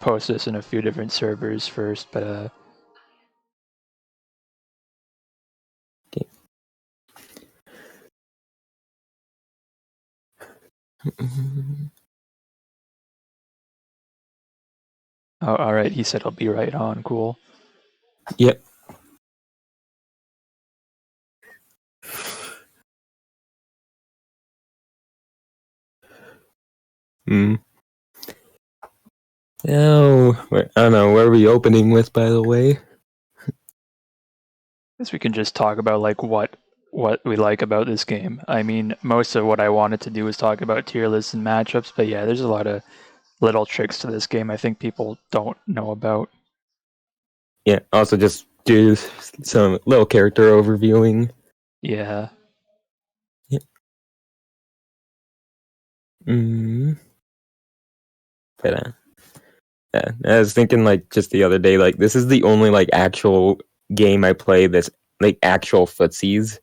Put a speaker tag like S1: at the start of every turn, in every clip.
S1: post this in a few different servers first, but
S2: Okay.
S1: oh, all right. He said he'll be right on. Cool.
S2: Yep. Oh, I don't know. Where are we opening with, by the way?
S1: I guess we can just talk about like what we like about this game. I mean, most of what I wanted to do was talk about tier lists and matchups, but yeah, there's a lot of little tricks to this game I think people don't know about.
S2: Yeah. Also, just do some little character overviewing.
S1: Yeah.
S2: Yeah. But yeah, I was thinking like just the other day, like this is the only like actual game I play that's like actual footsies.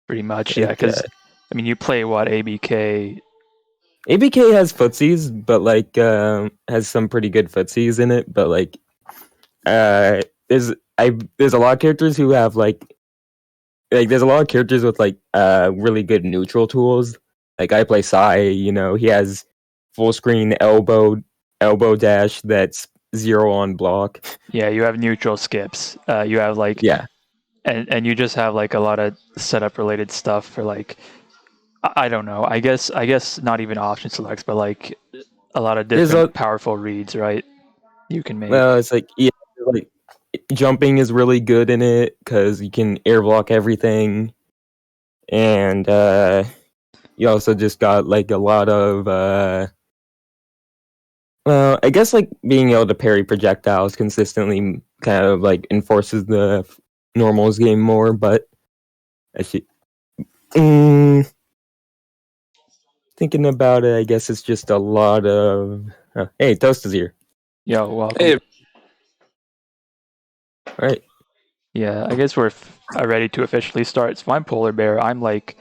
S1: Pretty much,
S2: Like,
S1: yeah. Because I mean, you play what ABK.
S2: ABK has footsies, but like has some pretty good footsies in it. But like, there's a lot of characters who have like there's a lot of characters with like really good neutral tools. Like I play Sai, you know, he has full screen elbow dash that's 0 on block.
S1: Yeah, you have neutral skips. You have like
S2: Yeah.
S1: and you just have like a lot of setup related stuff for like I don't know. I guess not even option selects, but like a lot of different powerful reads, right? You can make.
S2: Well, it's like yeah, like jumping is really good in it because you can air block everything, and you also just got like a lot of well, I guess like being able to parry projectiles consistently kind of like enforces the normals game more, but actually, thinking about it, I guess it's just a lot of. Hey, Toast is here.
S1: Yo, welcome.
S3: Hey.
S2: All right.
S1: Yeah, I guess we're ready to officially start. So I'm PolarBair. I'm like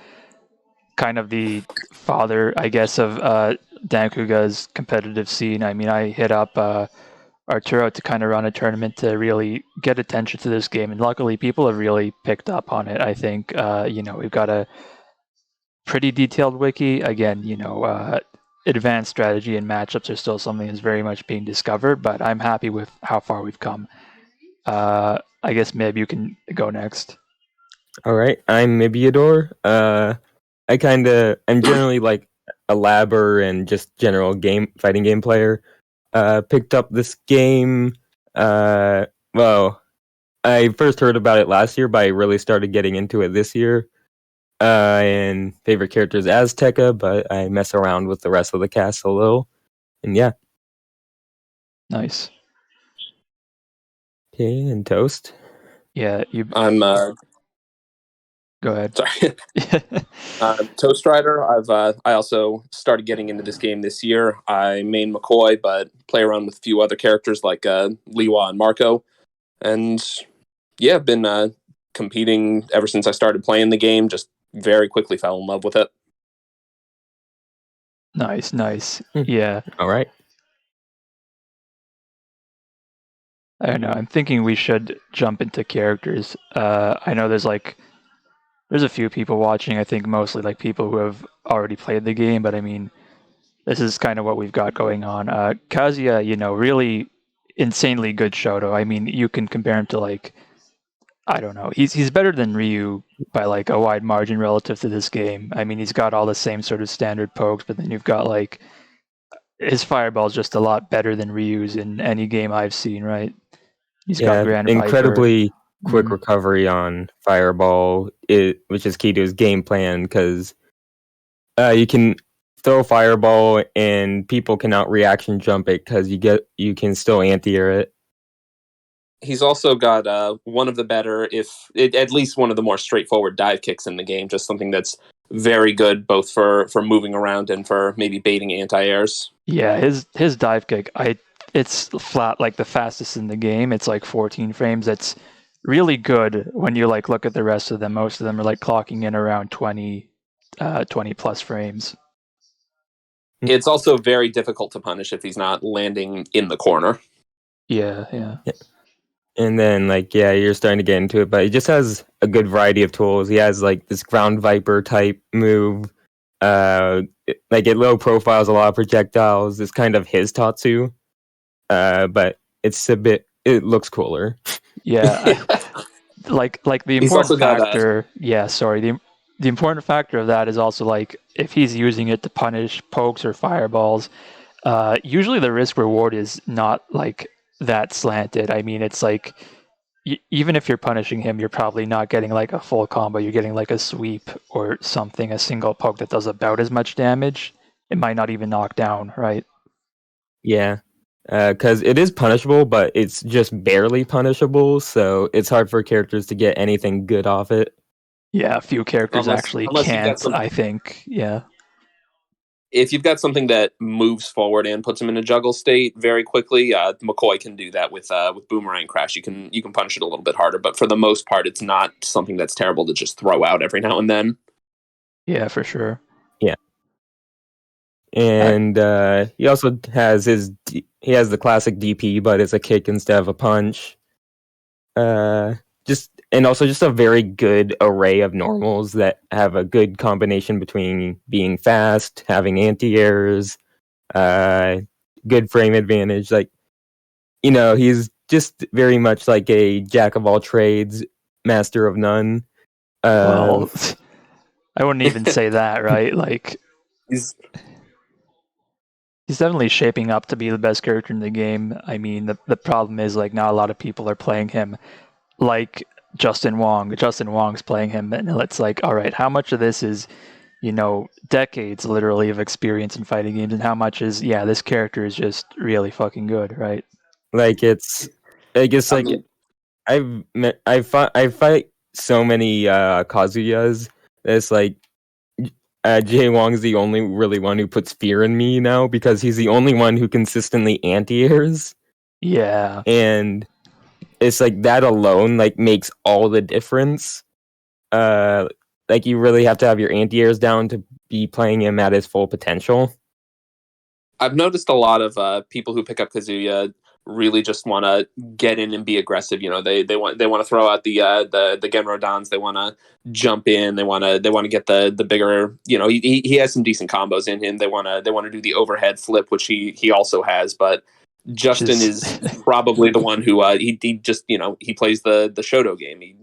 S1: kind of the father, I guess, of Dankuga's competitive scene. I mean, I hit up Arturo to kind of run a tournament to really get attention to this game, and luckily people have really picked up on it. I think we've got a pretty detailed wiki. Again, advanced strategy and matchups are still something that's very much being discovered, but I'm happy with how far we've come. I guess maybe you can go next.
S2: All right, I'm Mibeador. I'm generally like a labber and just general fighting game player. Picked up this game. Well, I first heard about it last year, but I really started getting into it this year. And favorite character is Azteca, but I mess around with the rest of the cast a little. And yeah.
S1: Nice.
S2: Okay, and Toast.
S1: Yeah,
S3: I'm
S1: go ahead.
S3: Sorry. Toast Rider. I also started getting into this game this year. I main McCoy, but play around with a few other characters like Lihua and Marco. And yeah, I've been competing ever since I started playing the game. Just very quickly fell in love with it.
S1: Nice. Yeah.
S2: All right.
S1: I don't know. I'm thinking we should jump into characters. I know there's a few people watching. I think mostly like people who have already played the game, but I mean, this is kind of what we've got going on. Kazuya, really insanely good Shoto. I mean, you can compare him to like, I don't know. He's better than Ryu by like a wide margin relative to this game. I mean, he's got all the same sort of standard pokes, but then you've got like his fireball's just a lot better than Ryu's in any game I've seen, right? He's got Grand
S2: incredibly
S1: Viper.
S2: quick recovery on Fireball, which is key to his game plan because you can throw Fireball and people cannot reaction jump it because you can still anti-air it.
S3: He's also got one of the better, at least one of the more straightforward dive kicks in the game. Just something that's very good both for moving around and for maybe baiting anti-airs.
S1: Yeah, his dive kick, it's flat like the fastest in the game. It's like 14 frames. It's really good when you like look at the rest of them. Most of them are like clocking in around 20 plus frames.
S3: It's also very difficult to punish if he's not landing in the corner.
S1: Yeah.
S2: And then, you're starting to get into it, but he just has a good variety of tools. He has, this Ground Viper type move. At low profiles, a lot of projectiles. It's kind of his Tatsu. But it looks cooler.
S1: Yeah. Like the
S3: He's
S1: important
S3: also got
S1: factor. The important factor of that is also if he's using it to punish pokes or fireballs. Usually the risk reward is not that slanted. I mean, it's even if you're punishing him, you're probably not getting a full combo. You're getting a sweep or something, a single poke that does about as much damage. It might not even knock down, right?
S2: Yeah. Because it is punishable, but it's just barely punishable, so it's hard for characters to get anything good off it.
S1: Yeah, a few characters actually
S3: unless you've got
S1: can't,
S3: some,
S1: I think. Yeah.
S3: if you've got something that moves forward and puts him in a juggle state very quickly, McCoy can do that with Boomerang Crash. You can punish it a little bit harder, but for the most part, it's not something that's terrible to just throw out every now and then.
S1: Yeah, for sure.
S2: Yeah. And he also has he has the classic DP, but it's a kick instead of a punch. Just a very good array of normals that have a good combination between being fast, having anti-airs, good frame advantage. He's just very much like a jack of all trades, master of none.
S1: Well, I wouldn't even say that, right?
S3: He's
S1: definitely shaping up to be the best character in the game. I mean, the problem is not a lot of people are playing him like Justin Wong. Justin Wong's playing him, and it's all right, how much of this is decades literally of experience in fighting games, and how much is this character is just really fucking good, right?
S2: I fight so many Kazuyas. It's Jay Wong's the only really one who puts fear in me now because he's the only one who consistently anti-airs.
S1: Yeah.
S2: And it's that alone makes all the difference. You really have to have your anti-airs down to be playing him at his full potential.
S3: I've noticed a lot of people who pick up Kazuya really just want to get in and be aggressive. They want to throw out the Genro Dans. They want to jump in. They want to get the bigger. He has some decent combos in him. They want to do the overhead flip, which he also has. But Justin is probably the one who he just he plays the Shoto game. He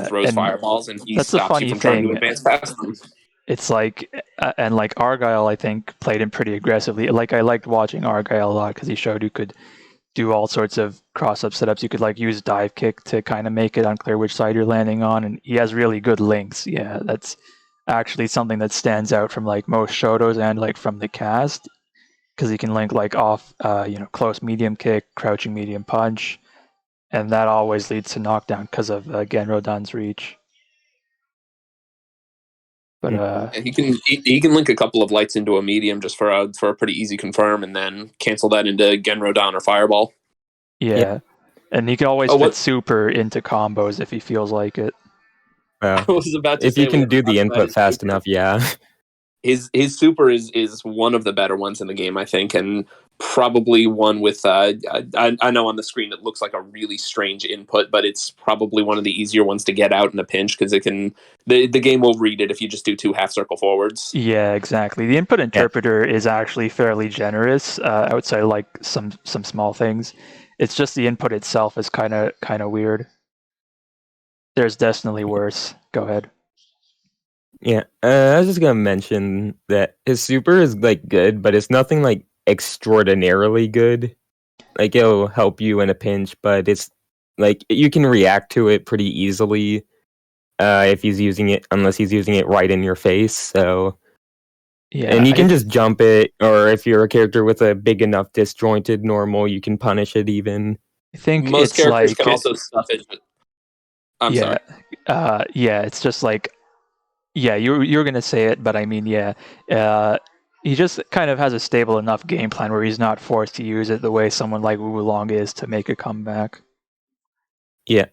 S3: throws fireballs and he stops you from trying to advance past them.
S1: It's and Argyle, I think, played him pretty aggressively. I liked watching Argyle a lot because he showed you could do all sorts of cross-up setups. You could use dive kick to kind of make it unclear which side you're landing on, and he has really good links. Yeah, that's actually something that stands out from most Shotos and from the cast, because he can link off, close medium kick, crouching medium punch, and that always leads to knockdown because of Genro Dan's reach. But
S3: he can link a couple of lights into a medium just for a pretty easy confirm, and then cancel that into Genro Down or Fireball.
S1: Yeah, and he can always fit super into combos if he feels like it.
S3: I was about to
S2: if
S3: say,
S2: you can do the input fast enough, yeah.
S3: His super is one of the better ones in the game, I think, and probably one with I know on the screen it looks like a really strange input, but it's probably one of the easier ones to get out in a pinch because the game will read it if you just do 2 half circle forwards.
S1: Yeah, exactly. The input interpreter is actually fairly generous outside of some small things. It's just the input itself is kind of weird. There's definitely worse. Go ahead.
S2: Yeah, I was just gonna mention that his super is good, but it's nothing extraordinarily good. It'll help you in a pinch, but it's you can react to it pretty easily if he's using it, unless he's using it right in your face. So yeah, and you can just jump it, or if you're a character with a big enough disjointed normal, you can punish it even.
S1: I think
S3: most characters can also stuff it. I'm sorry.
S1: It's just you're gonna say it, but I mean, he just kind of has a stable enough game plan where he's not forced to use it the way someone like Wulong is to make a comeback.
S2: Yeah.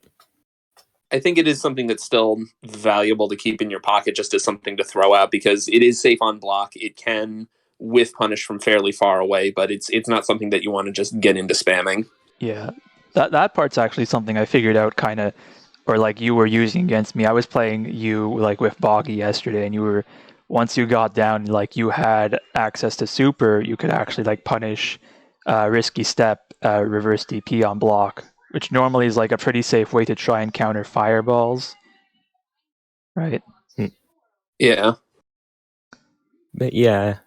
S3: I think it is something that's still valuable to keep in your pocket just as something to throw out because it is safe on block. It can with punish from fairly far away, but it's not something that you want to just get into spamming.
S1: Yeah, that part's actually something I figured out kind of, or like you were using against me. I was playing you like with Boggy yesterday, and you were once you got down, like you had access to super, you could actually like punish risky step, reverse DP on block, which normally is like a pretty safe way to try and counter fireballs, right?
S3: Yeah.
S2: But yeah,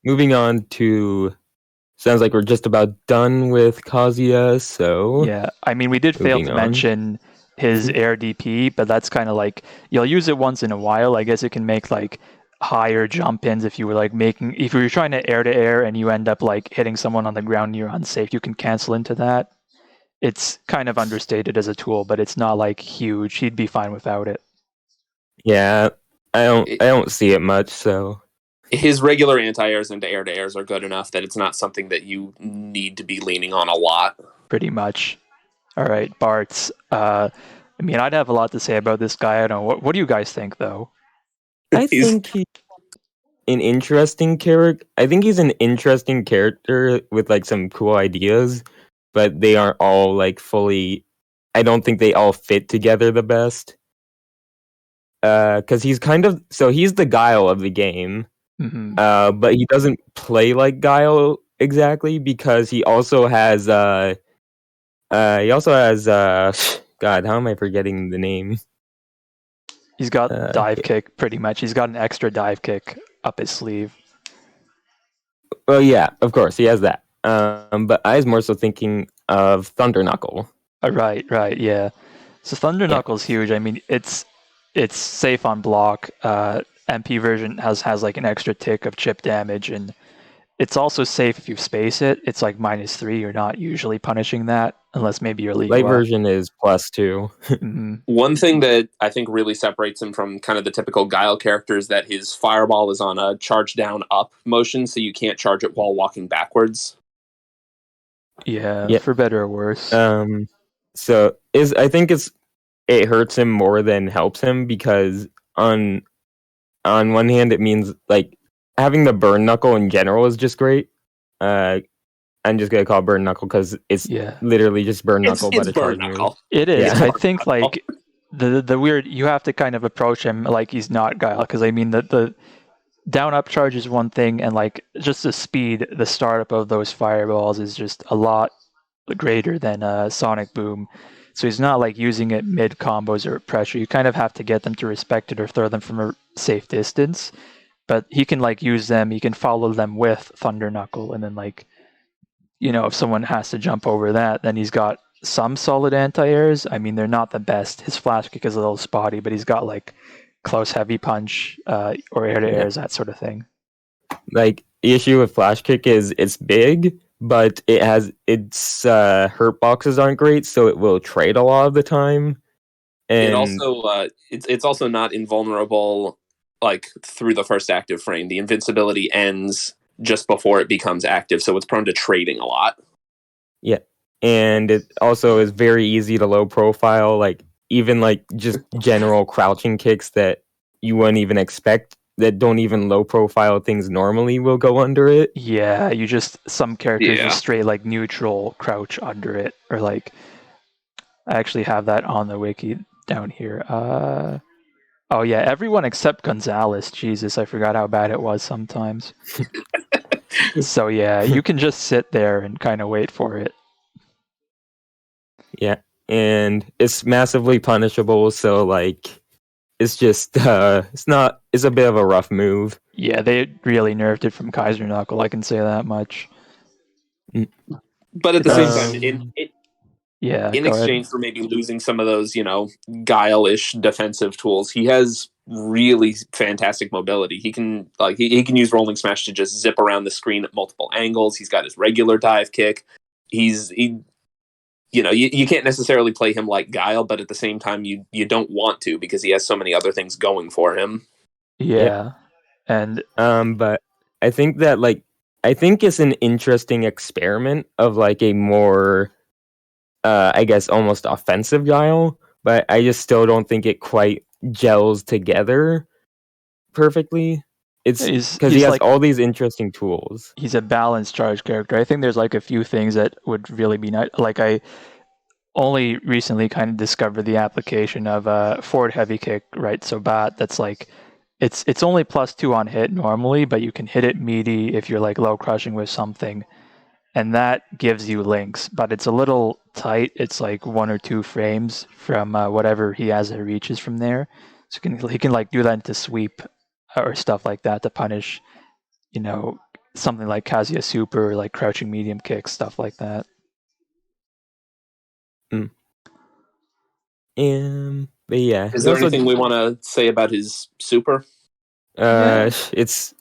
S2: moving on to sounds like we're just about done with Kazuya. So
S1: Yeah, I mean, we did fail
S2: moving
S1: to
S2: on.
S1: mention his
S2: Mhm.
S1: air DP, but that's kind of like you'll use it once in a while. I guess it can make like higher jump ins if you were like making if you were trying to air and you end up like hitting someone on the ground and you're unsafe, you can cancel into that. It's kind of understated as a tool, but it's not like huge. He'd be fine without it.
S2: Yeah, I don't see it much. So
S3: His regular anti-airs and air-to-airs are good enough that it's not something that you need to be leaning on a lot.
S1: Pretty much. All right, Barts. I mean, I'd have a lot to say about this guy. I don't know. What do you guys think, though?
S2: I think he's an interesting character. I think he's an interesting character with like some cool ideas, but they aren't all like fully. I don't think they all fit together the best. Because he's he's the Guile of the game.
S1: Mm-hmm.
S2: But he doesn't play like Guile exactly because he also has God, how am I forgetting the name?
S1: He's got dive kick, pretty much. He's got an extra dive kick up his sleeve.
S2: Well, yeah, of course he has that. But I was more so thinking of Thunder Knuckle.
S1: Right, yeah. So Thunder Knuckle's huge. I mean, it's safe on block. MP version has like an extra tick of chip damage, and it's also safe if you space it. It's like -3. You're not usually punishing that unless maybe you're Lihua.
S2: Light version is +2.
S1: Mm-hmm.
S3: One thing that I think really separates him from kind of the typical Guile character is that his fireball is on a charge down up motion, so you can't charge it while walking backwards.
S1: Yeah, for better or worse.
S2: So I think it hurts him more than helps him because on one hand it means like having the burn knuckle in general is just great. I'm just gonna call it burn knuckle because it's literally just burn knuckle, but a charge move.
S1: It is.
S2: Yeah.
S1: I think like the weird. You have to kind of approach him like he's not Guile, because I mean the down up charge is one thing, and like just the speed, the startup of those fireballs is just a lot greater than Sonic Boom. So he's not like using it mid combos or pressure. You kind of have to get them to respect it or throw them from a safe distance. But he can like use them. He can follow them with Thunder Knuckle, and then like, you know, if someone has to jump over that, then he's got some solid anti-airs. I mean, they're not the best. His flash kick is a little spotty, but he's got like close heavy punch or air-to-airs, that sort of thing.
S2: Like, the issue with flash kick is it's big, but its hurt boxes aren't great, so it will trade a lot of the time. And
S3: it also it's also not invulnerable like through the first active frame. The invincibility ends just before it becomes active, so it's prone to trading a lot.
S2: Yeah, and it also is very easy to low profile. Like even like just general crouching kicks that you wouldn't even expect, that don't even low profile things normally, will go under it.
S1: Yeah, some characters just straight like neutral crouch under it, or like I actually have that on the wiki down here. Oh yeah, everyone except Gonzales. Jesus, I forgot how bad it was sometimes. So yeah, you can just sit there and kind of wait for it.
S2: Yeah, and it's massively punishable, so like it's just it's a bit of a rough move.
S1: Yeah, they really nerfed it from Kaiser Knuckle, I can say that much.
S3: But at the same time, in exchange
S1: ahead.
S3: for maybe losing some of those, you know, Guile-ish defensive tools, he has really fantastic mobility. He can he can use rolling smash to just zip around the screen at multiple angles. He's got his regular dive kick. You know, you can't necessarily play him like Guile, but at the same time, you don't want to, because he has so many other things going for him.
S1: Yeah, and
S2: but I think that it's an interesting experiment of like a more, I guess, almost offensive Guile, but I just still don't think it quite gels together perfectly. It's
S1: He's
S2: because he has
S1: like
S2: all these interesting tools.
S1: he's a balanced charge character. I think there's like a few things that would really be nice. Like I only recently kind of discovered the application of forward heavy kick, right? So bat that's like it's only +2 on hit normally, but you can hit it meaty if you're like low crushing with something, and that gives you links. But it's a little tight. It's like 1 or 2 frames from whatever he has that reaches from there. So he can like do that into sweep or stuff like that to punish, something like Kazuya super, like crouching medium kicks, stuff like that.
S2: But yeah,
S3: Is there anything we want to say about his super?
S2: It's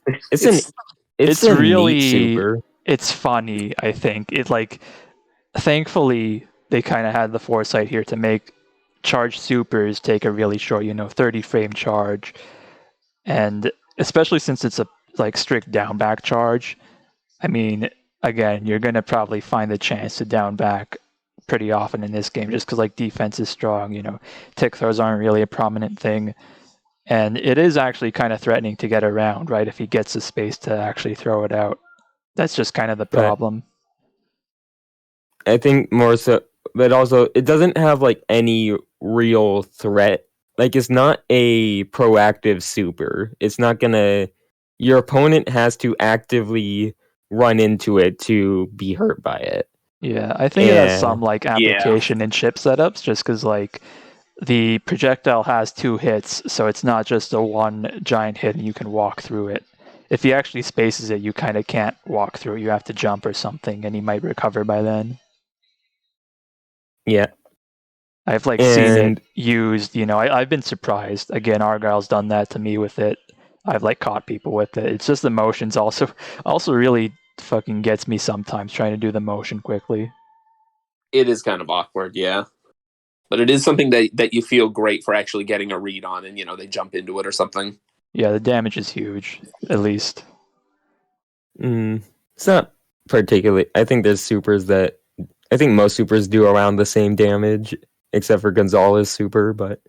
S1: It's
S2: a
S1: really
S2: neat super.
S1: It's funny. I think it like thankfully they kind of had the foresight here to make charge supers take a really short 30 frame charge, and especially since it's a like strict down back charge. I mean, again, you're gonna probably find the chance to down back pretty often in this game just because like defense is strong. Tick throws aren't really a prominent thing, and it is actually kind of threatening to get around, right? If he gets the space to actually throw it out, that's just kind of the problem.
S2: I think more so, but also it doesn't have like any real threat. Like it's not a proactive super. It's not gonna. Your opponent has to actively run into it to be hurt by it.
S1: Yeah, I think it has some like application in chip setups, just because like the projectile has 2 hits, so it's not just a one giant hit and you can walk through it. If he actually spaces it, you kind of can't walk through it. You have to jump or something, and he might recover by then.
S2: Yeah.
S1: I've like seen it used, I've been surprised. Again, Argyle's done that to me with it. I've like caught people with it. It's just the motions also really fucking gets me sometimes trying to do the motion quickly.
S3: It is kind of awkward, yeah. But it is something that you feel great for actually getting a read on, and they jump into it or something.
S1: Yeah, the damage is huge, at least.
S2: It's not particularly. I think there's supers that I think most supers do around the same damage, except for Gonzales super, but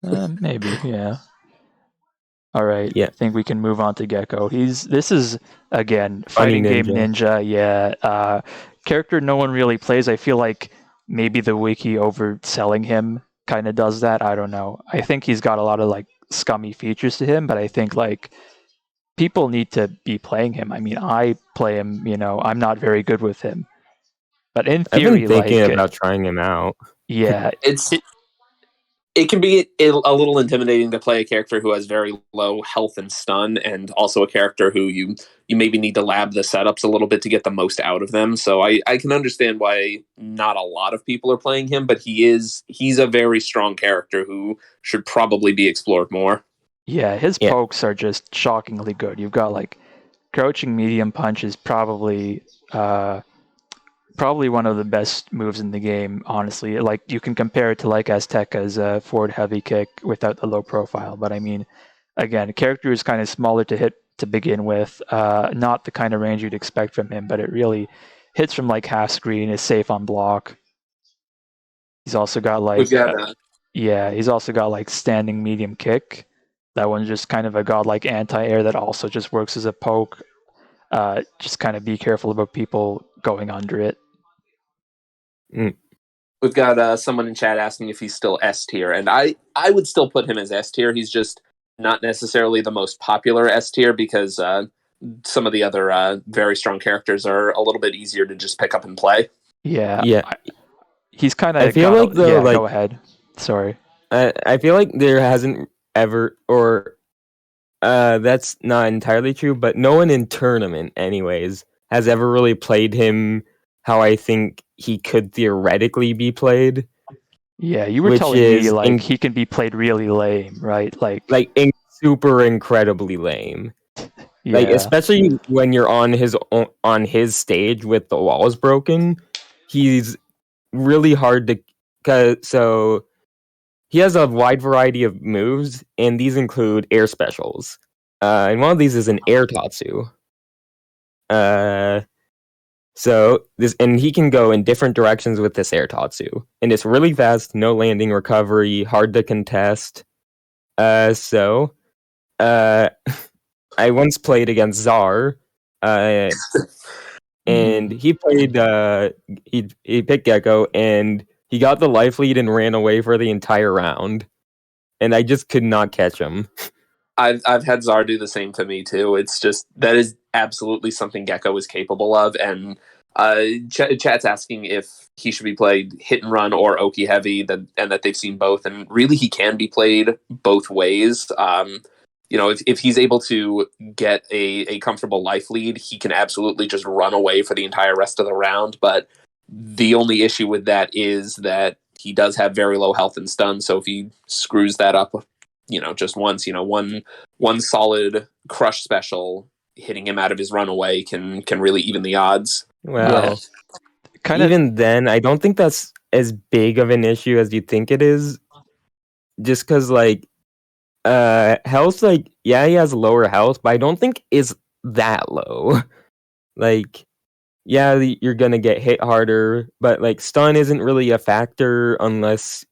S1: maybe, yeah. All right,
S2: yeah.
S1: I think we can move on to Gekkou. This is again
S2: Funny
S1: fighting game ninja. Yeah, character no one really plays. I feel like maybe the wiki overselling him kind of does that. I don't know. I think he's got a lot of like scummy features to him, but I think like people need to be playing him. I mean, I play him. I'm not very good with him, but in theory,
S2: I've been thinking about trying him out.
S1: Yeah,
S3: it can be a little intimidating to play a character who has very low health and stun, and also a character who you maybe need to lab the setups a little bit to get the most out of them. So I can understand why not a lot of people are playing him, but he's a very strong character who should probably be explored more.
S1: Yeah, his pokes are just shockingly good. You've got like crouching medium punch is probably one of the best moves in the game, honestly. Like you can compare it to like Azteca's forward heavy kick without the low profile, but I mean, again, the character is kind of smaller to hit to begin with, not the kind of range you'd expect from him, but it really hits from like half screen, is safe on block. He's also got like he's also got like standing medium kick. That one's just kind of a godlike anti-air that also just works as a poke. Just kind of be careful about people going under it.
S3: We've got someone in chat asking if he's still S tier, and I would still put him as S tier. He's just not necessarily the most popular S tier because some of the other very strong characters are a little bit easier to just pick up and play.
S1: Yeah. He's kind of.
S2: I feel like though, like,
S1: go ahead. Sorry.
S2: I feel like there hasn't ever, or that's not entirely true, but no one in tournament, anyways, has ever really played him how I think he could theoretically be played.
S1: Yeah, you were telling me like he can be played really lame, right? Like
S2: super incredibly lame.
S1: Yeah.
S2: Like especially when you're on his stage with the walls broken, he's really hard to. So he has a wide variety of moves, and these include air specials. And one of these is an air tatsu. And he can go in different directions with this air tatsu, and it's really fast, no landing recovery, hard to contest. I once played against Czar, and he played. He picked Gekkou, and he got the life lead and ran away for the entire round, and I just could not catch him.
S3: I've had Czar do the same to me too. It's just that is absolutely something Gekkou is capable of, and chat's asking if he should be played hit and run or Oki heavy, and that they've seen both, and really he can be played both ways. If he's able to get a comfortable life lead, he can absolutely just run away for the entire rest of the round. But the only issue with that is that he does have very low health and stun, so if he screws that up, just once, one solid crush special hitting him out of his runaway can really even the odds.
S2: Well, even then, I don't think that's as big of an issue as you think it is. Just because, health, he has lower health, but I don't think is that low. You're gonna get hit harder, but stun isn't really a factor unless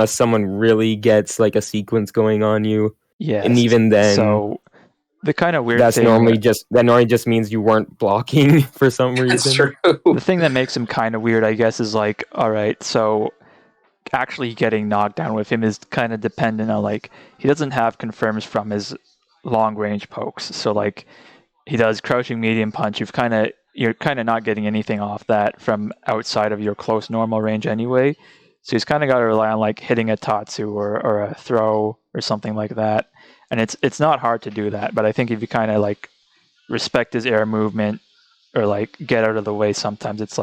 S2: someone really gets a sequence going on you.
S1: Yes.
S2: And even then,
S1: so the kind of weird
S2: that normally just means you weren't blocking for some reason.
S3: That's true.
S1: The thing that makes him kind of weird, I guess, is all right, so actually getting knocked down with him is kind of dependent on he doesn't have confirms from his long range pokes. So he does crouching medium punch. You're kind of not getting anything off that from outside of your close normal range anyway. So he's kind of got to rely on hitting a Tatsu or a throw or something like that. And it's not hard to do that, but I think if you kind of respect his air movement or get out of the way, sometimes it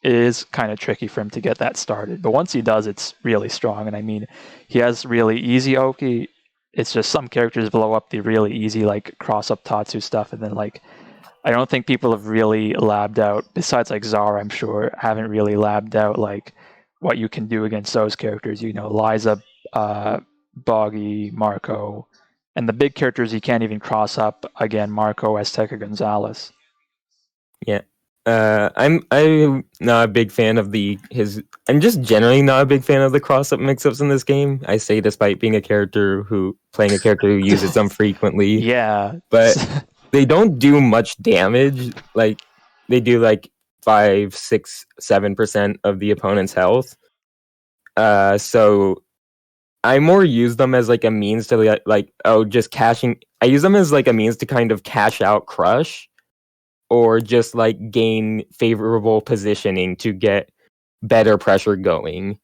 S1: is kind of tricky for him to get that started. But once he does, it's really strong. And I mean, he has really easy Oki. It's just some characters blow up the really easy cross up Tatsu stuff, and then I don't think people have really labbed out, besides Czar, I'm sure, haven't really labbed out what you can do against those characters. Liza, Boggy, Marco, and the big characters you can't even cross up, again, Marco, Azteca, Gonzales.
S2: Yeah. I'm not a big fan of I'm just generally not a big fan of the cross-up mix-ups in this game. I say despite being playing a character who uses them frequently.
S1: Yeah.
S2: But they don't do much damage. They do 5, 6, 7% of the opponent's health. So I more use them as a means to just cashing. I use them as a means to kind of cash out crush, or just gain favorable positioning to get better pressure going.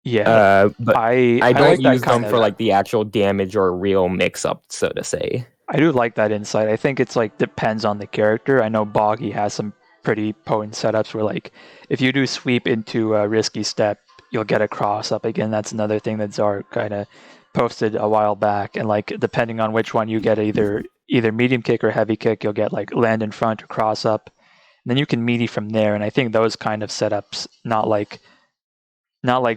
S1: Yeah,
S2: but I don't use them for the actual damage or real mix-up, so to say.
S1: I do like that insight. I think it's depends on the character. I know Boggy has some pretty potent setups where if you do sweep into a risky step, you'll get a cross up. Again, that's another thing that Czar kind of posted a while back. And depending on which one you get, either medium kick or heavy kick, you'll get land in front or cross up. And then you can meaty from there. And I think those kind of setups, not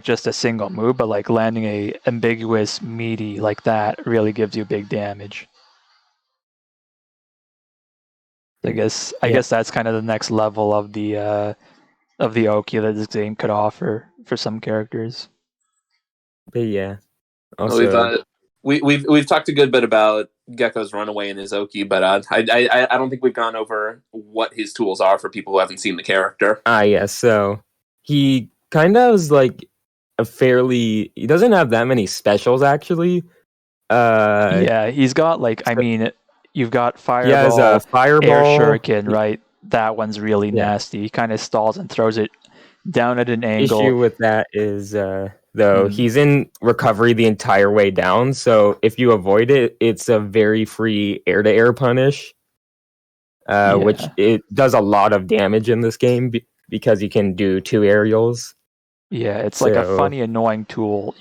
S1: just a single move, but landing a ambiguous meaty like that really gives you big damage. I guess that's kind of the next level of the Oki that this game could offer for some characters.
S2: But yeah, also
S3: we've talked a good bit about Gekkou's runaway and his Oki, but I don't think we've gone over what his tools are for people who haven't seen the character.
S2: Yeah, so he kind of is he doesn't have that many specials actually.
S1: Yeah, he's got you've got fireball,
S2: fireball,
S1: air shuriken, right? That one's really nasty. He kind of stalls and throws it down at an angle.
S2: Issue with that is though he's in recovery the entire way down, so if you avoid it, it's a very free air-to-air punish, which it does a lot of damage in this game because you can do 2 aerials.
S1: Yeah, it's a funny, annoying tool.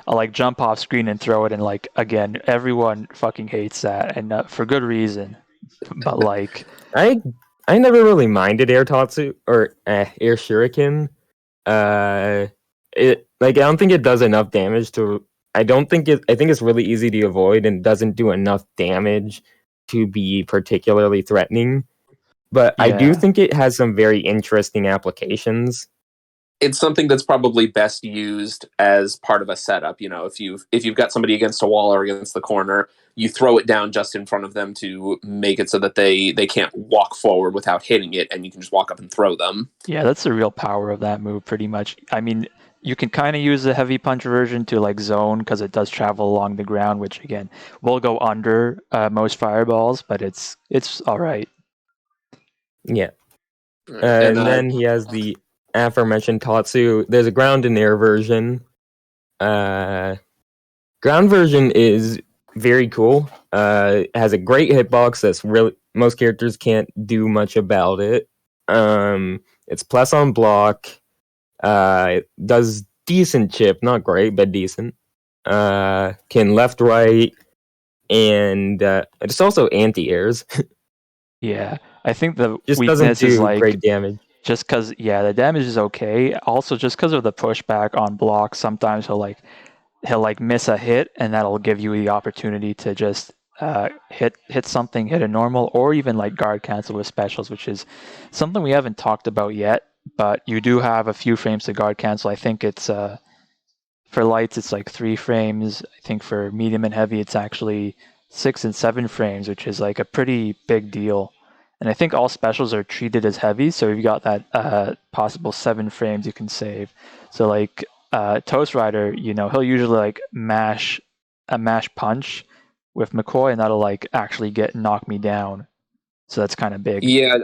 S1: I'll jump off screen and throw it, and again, everyone fucking hates that, and for good reason. But
S2: I never really minded air tatsu or air shuriken. I don't think it does enough damage to. I think it's really easy to avoid and doesn't do enough damage to be particularly threatening. But I do think it has some very interesting applications.
S3: It's something that's probably best used as part of a setup. If you've got somebody against a wall or against the corner, you throw it down just in front of them to make it so that they can't walk forward without hitting it, and you can just walk up and throw them.
S1: Yeah, that's the real power of that move, pretty much. I mean, you can kind of use the heavy punch version to like zone because it does travel along the ground, which again will go under most fireballs, but it's all right.
S2: Yeah.
S3: And
S2: then he has the aforementioned Tatsu. There's a ground and air version. Ground version is very cool. It has a great hitbox that's really most characters can't do much about it. It's plus on block. It does decent chip, not great, but decent. Can left, right, and it's also anti-airs.
S1: Yeah, I think the
S2: Just doesn't
S1: weakness is
S2: do
S1: like
S2: great damage.
S1: just because the damage is okay. Also, just because of the pushback on blocks, sometimes he'll miss a hit, and that'll give you the opportunity to just hit something, hit a normal, or even like guard cancel with specials, which is something we haven't talked about yet. But you do have a few frames to guard cancel. I think it's for lights it's like 3 frames. I think for medium and heavy it's actually 6 and 7 frames, which is like a pretty big deal. And I think all specials are treated as heavy, so you've got that possible 7 frames you can save. So like Toast Rider, he'll usually like mash punch with McCoy, and that'll like actually knock me down. So that's kind of big.
S3: Yeah,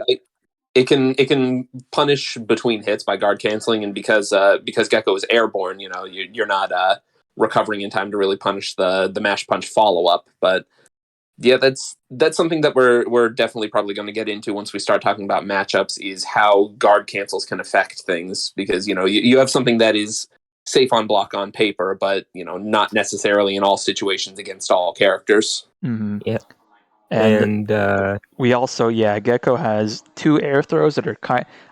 S3: it can punish between hits by guard canceling, and because Gekkou is airborne, you're not recovering in time to really punish the mash punch follow up. But yeah, that's something that we're definitely probably going to get into once we start talking about matchups, is how guard cancels can affect things, because you have something that is safe on block on paper, but not necessarily in all situations against all characters.
S1: Mm-hmm.
S2: Yeah.
S1: And we also, Gekkou has 2 air throws that are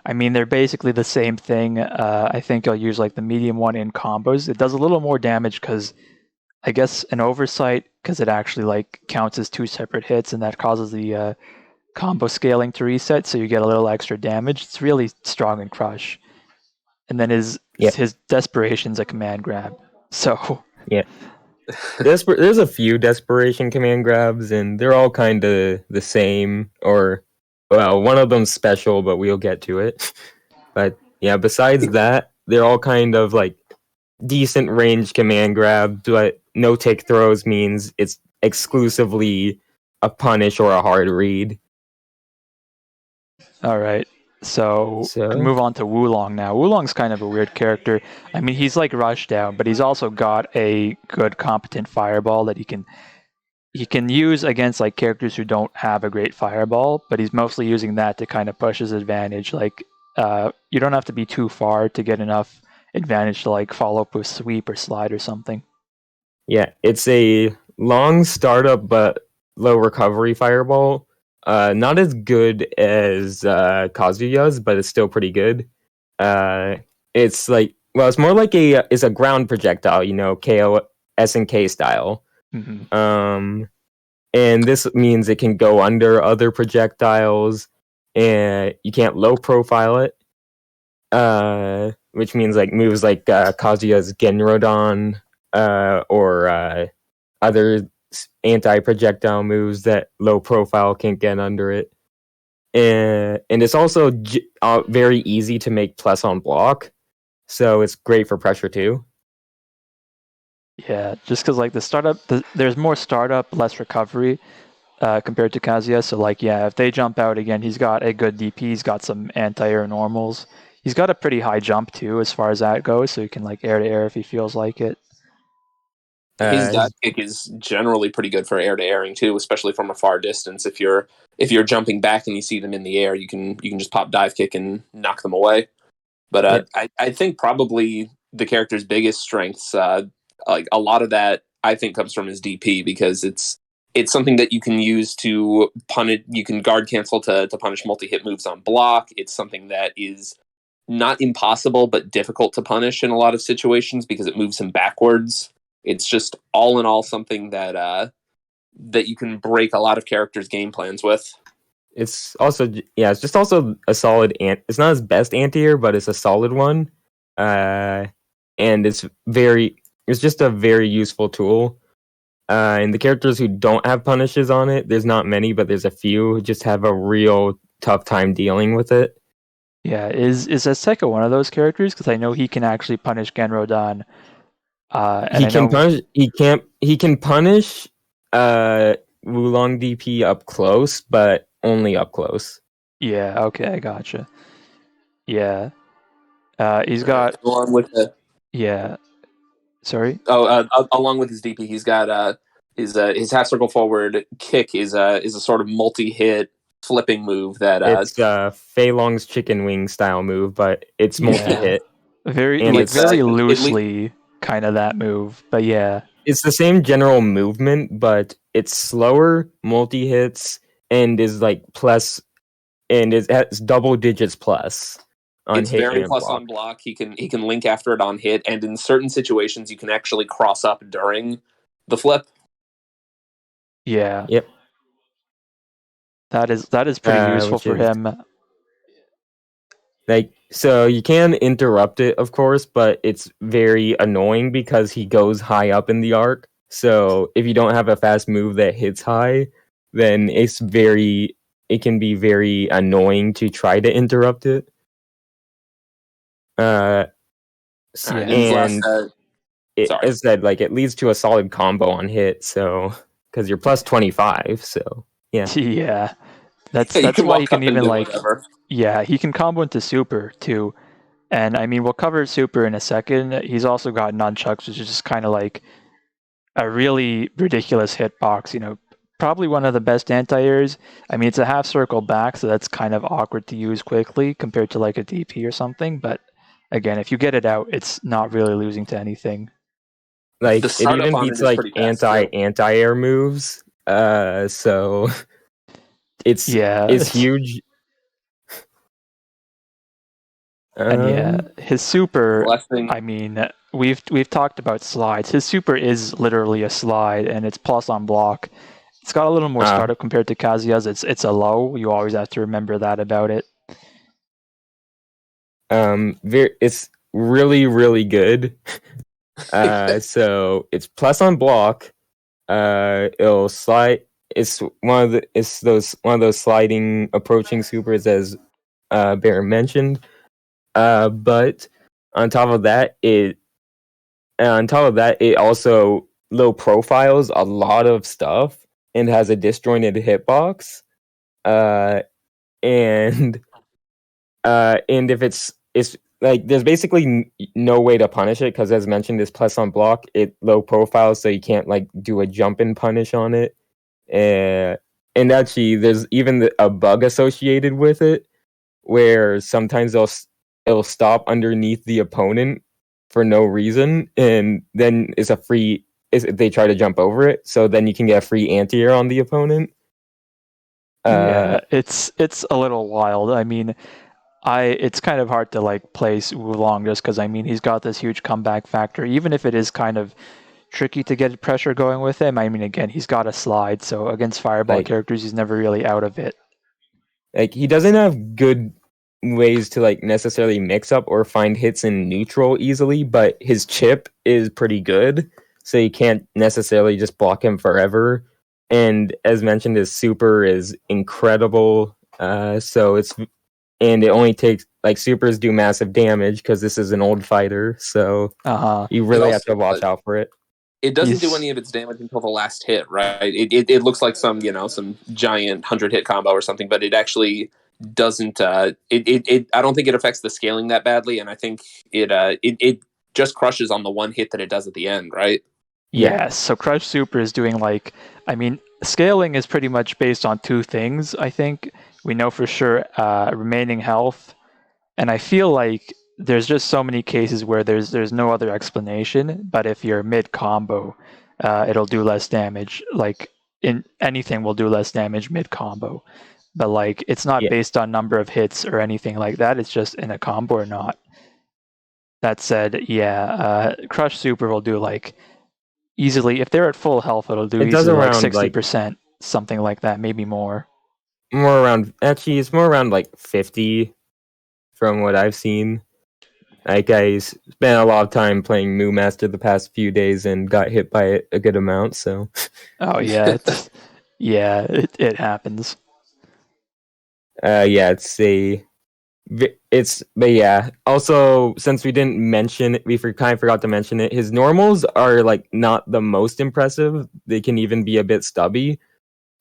S1: they're basically the same thing. I think I'll use like the medium one in combos. It does a little more damage because I guess an oversight, because it actually like counts as 2 separate hits, and that causes the combo scaling to reset, so you get a little extra damage. It's really strong in Crush. And then his Desperation's a command grab. So
S2: yeah. There's a few desperation command grabs, and they're all kind of the same. Or, well, one of them's special, but we'll get to it. But yeah, besides that, they're all kind of like decent range command grabs. But no take throws means it's exclusively a punish or a hard read.
S1: All right. So we move on to Wulong now. Wulong's kind of a weird character. I mean, he's like Rushdown, but he's also got a good, competent fireball that he can use against like characters who don't have a great fireball. But he's mostly using that to kind of push his advantage. Like, you don't have to be too far to get enough advantage to like follow up with sweep or slide or something.
S2: Yeah, it's a long startup but low recovery fireball. Not as good as Kazuya's, but it's still pretty good. It's like, well, it's more like it's a ground projectile, KO SNK style.
S1: Mm-hmm.
S2: And this means it can go under other projectiles, and you can't low profile it. Which means like moves like Kazuya's Genrodon, or other anti-projectile moves that low profile can't get under it, and it's also very easy to make plus on block, so it's great for pressure too.
S1: Yeah, just because like there's more startup, less recovery compared to Kazuya. So like, if they jump out again, he's got a good DP. He's got some anti-air normals. He's got a pretty high jump too, as far as that goes. So he can like air to air if he feels like it.
S3: His dive kick is generally pretty good for air to airing too, especially from a far distance. If you're jumping back and you see them in the air, you can just pop dive kick and knock them away. But I think probably the character's biggest strengths, like a lot of that, I think comes from his DP, because it's something that you can use to punish. You can guard cancel to punish multi-hit moves on block. It's something that is not impossible, but difficult to punish in a lot of situations because it moves him backwards. It's just all in all something that you can break a lot of characters' game plans with.
S2: It's also it's just also a solid it's not his best anti-air, but it's a solid one. And it's just a very useful tool. And the characters who don't have punishes on it, there's not many, but there's a few who just have a real tough time dealing with it.
S1: Yeah, is Azteca one of those characters? Because I know he can actually punish Genrodan. And
S2: He
S1: I
S2: can
S1: know,
S2: punish. He can punish Wulong DP up close, but only up close.
S1: yeah, okay, I gotcha. Yeah, he's got,
S3: Along with the
S1: yeah. Sorry.
S3: along with his DP, he's got his half circle forward kick is a sort of multi-hit flipping move that
S2: It's Fei Long's chicken wing style move, but it's
S1: Yeah.
S2: multi-hit.
S1: Very
S2: And
S1: like
S2: it's
S1: very
S3: at least
S1: loosely kind of that move, but yeah,
S2: it's the same general movement, but it's slower, multi-hits, and is like plus, and it has double digits plus on
S3: it's
S2: hit
S3: very
S2: and
S3: plus
S2: block.
S3: on block. He can link after it on hit, and in certain situations, you can actually cross up during the flip.
S1: yeah.
S2: Yep.
S1: That is pretty useful
S2: Which
S1: for
S2: is
S1: him.
S2: like, so you can interrupt it, of course, but it's very annoying because he goes high up in the arc. So if you don't have a fast move that hits high, then it can be very annoying to try to interrupt it.
S1: Yeah.
S3: And sorry.
S2: As said, like, it leads to a solid combo on hit. So because you're plus 25, so yeah.
S1: Yeah. That's
S3: You can
S1: why
S3: walk
S1: he can
S3: up
S1: even
S3: into
S1: like,
S3: whatever.
S1: yeah, he can combo into super too. And I mean, we'll cover super in a second. He's also got nunchucks, which is just kind of like a really ridiculous hitbox. You know, probably one of the best anti-airs. I mean, it's a half circle back, so that's kind of awkward to use quickly compared to like a DP or something. But again, if you get it out, it's not really losing to anything.
S2: Like,
S3: The
S2: it
S3: startup
S2: even
S3: on it
S2: beats
S3: is
S2: like
S3: pretty fast too.
S2: anti-air moves. So it's
S1: Yeah,
S2: huge.
S1: and yeah, his super.
S3: Last thing,
S1: I mean, we've talked about slides. His super is literally a slide, and it's plus on block. It's got a little more startup compared to Kazuya's. It's a low. You always have to remember that about it.
S2: It's really, really good. So it's plus on block. It'll slide. It's one of those sliding approaching supers, as Bear mentioned. But on top of that, it also low profiles a lot of stuff and has a disjointed hitbox. And if it's like, there's basically no way to punish it because, as mentioned, it's plus on block. It low profile, so you can't like do a jump and punish on it. And actually, there's even a bug associated with it where sometimes it'll stop underneath the opponent for no reason, and then they try to jump over it, so then you can get a free anti-air on the opponent.
S1: Yeah, it's a little wild. I mean, it's kind of hard to like place Wulong just because I mean he's got this huge comeback factor. Even if it is kind of tricky to get pressure going with him, I mean again he's got a slide, so against fireball characters he's never really out of it.
S2: Like, he doesn't have good ways to like necessarily mix up or find hits in neutral easily, but his chip is pretty good, so you can't necessarily just block him forever. And as mentioned, his super is incredible. And it only takes, like, supers do massive damage because this is an old fighter, so you really have to watch out for it.
S3: It doesn't do any of its damage until the last hit, right? It looks like some giant 100-hit combo or something, but it actually doesn't. I don't think it affects the scaling that badly, and I think it just crushes on the one hit that it does at the end, right?
S1: Yeah, so Crush Super is doing like, I mean, scaling is pretty much based on two things, I think. We know for sure remaining health, and I feel like there's just so many cases where there's no other explanation, but if you're mid combo, it'll do less damage. Like in anything will do less damage mid combo. But like it's not based on number of hits or anything like that, it's just in a combo or not. That said, Crush Super will do like easily, if they're at full health, it'll do easily like 60%, something like that, maybe more.
S2: It's more around like 50 from what I've seen. Like I spent a lot of time playing Moo Master the past few days and got hit by it a good amount. So.
S1: Oh yeah, it happens.
S2: Yeah, but yeah. Also, since we didn't mention it, we kind of forgot to mention it. His normals are like not the most impressive. They can even be a bit stubby,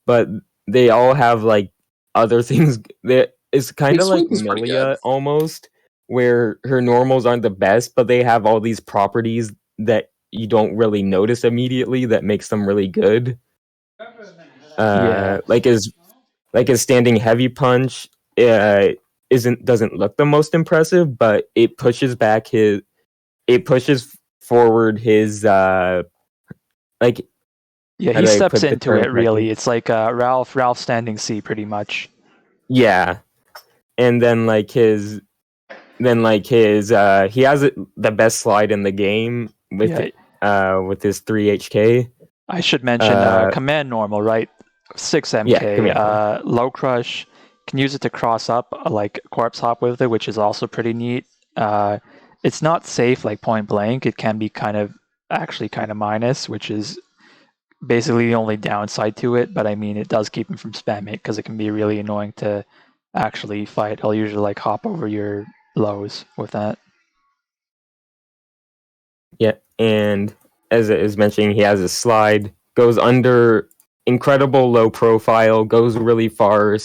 S2: but they all have like other things. It's kind of
S3: His
S2: like
S3: sweep is pretty good.
S2: Milia almost, where her normals aren't the best, but they have all these properties that you don't really notice immediately that makes them really good.
S1: Yeah.
S2: Like his standing heavy punch doesn't look the most impressive, but it pushes forward his like
S1: Yeah,
S2: how
S1: he
S2: do I
S1: steps
S2: put the
S1: into
S2: term
S1: it really.
S2: correctly?
S1: It's like Ralph standing C pretty much.
S2: Yeah, and then he has the best slide in the game
S1: Yeah,
S2: with his 3 HK.
S1: I should mention command normal, right? 6
S2: Yeah,
S1: MK.
S2: command normal.
S1: Low crush, can use it to cross up like corpse hop with it, which is also pretty neat. It's not safe like point blank. It can be kind of minus, which is basically the only downside to it. But I mean, it does keep him from spamming it because it can be really annoying to actually fight. I'll usually like hop over your lows with that.
S2: Yeah, and as it is mentioning, he has a slide, goes under, incredible low profile, goes really far,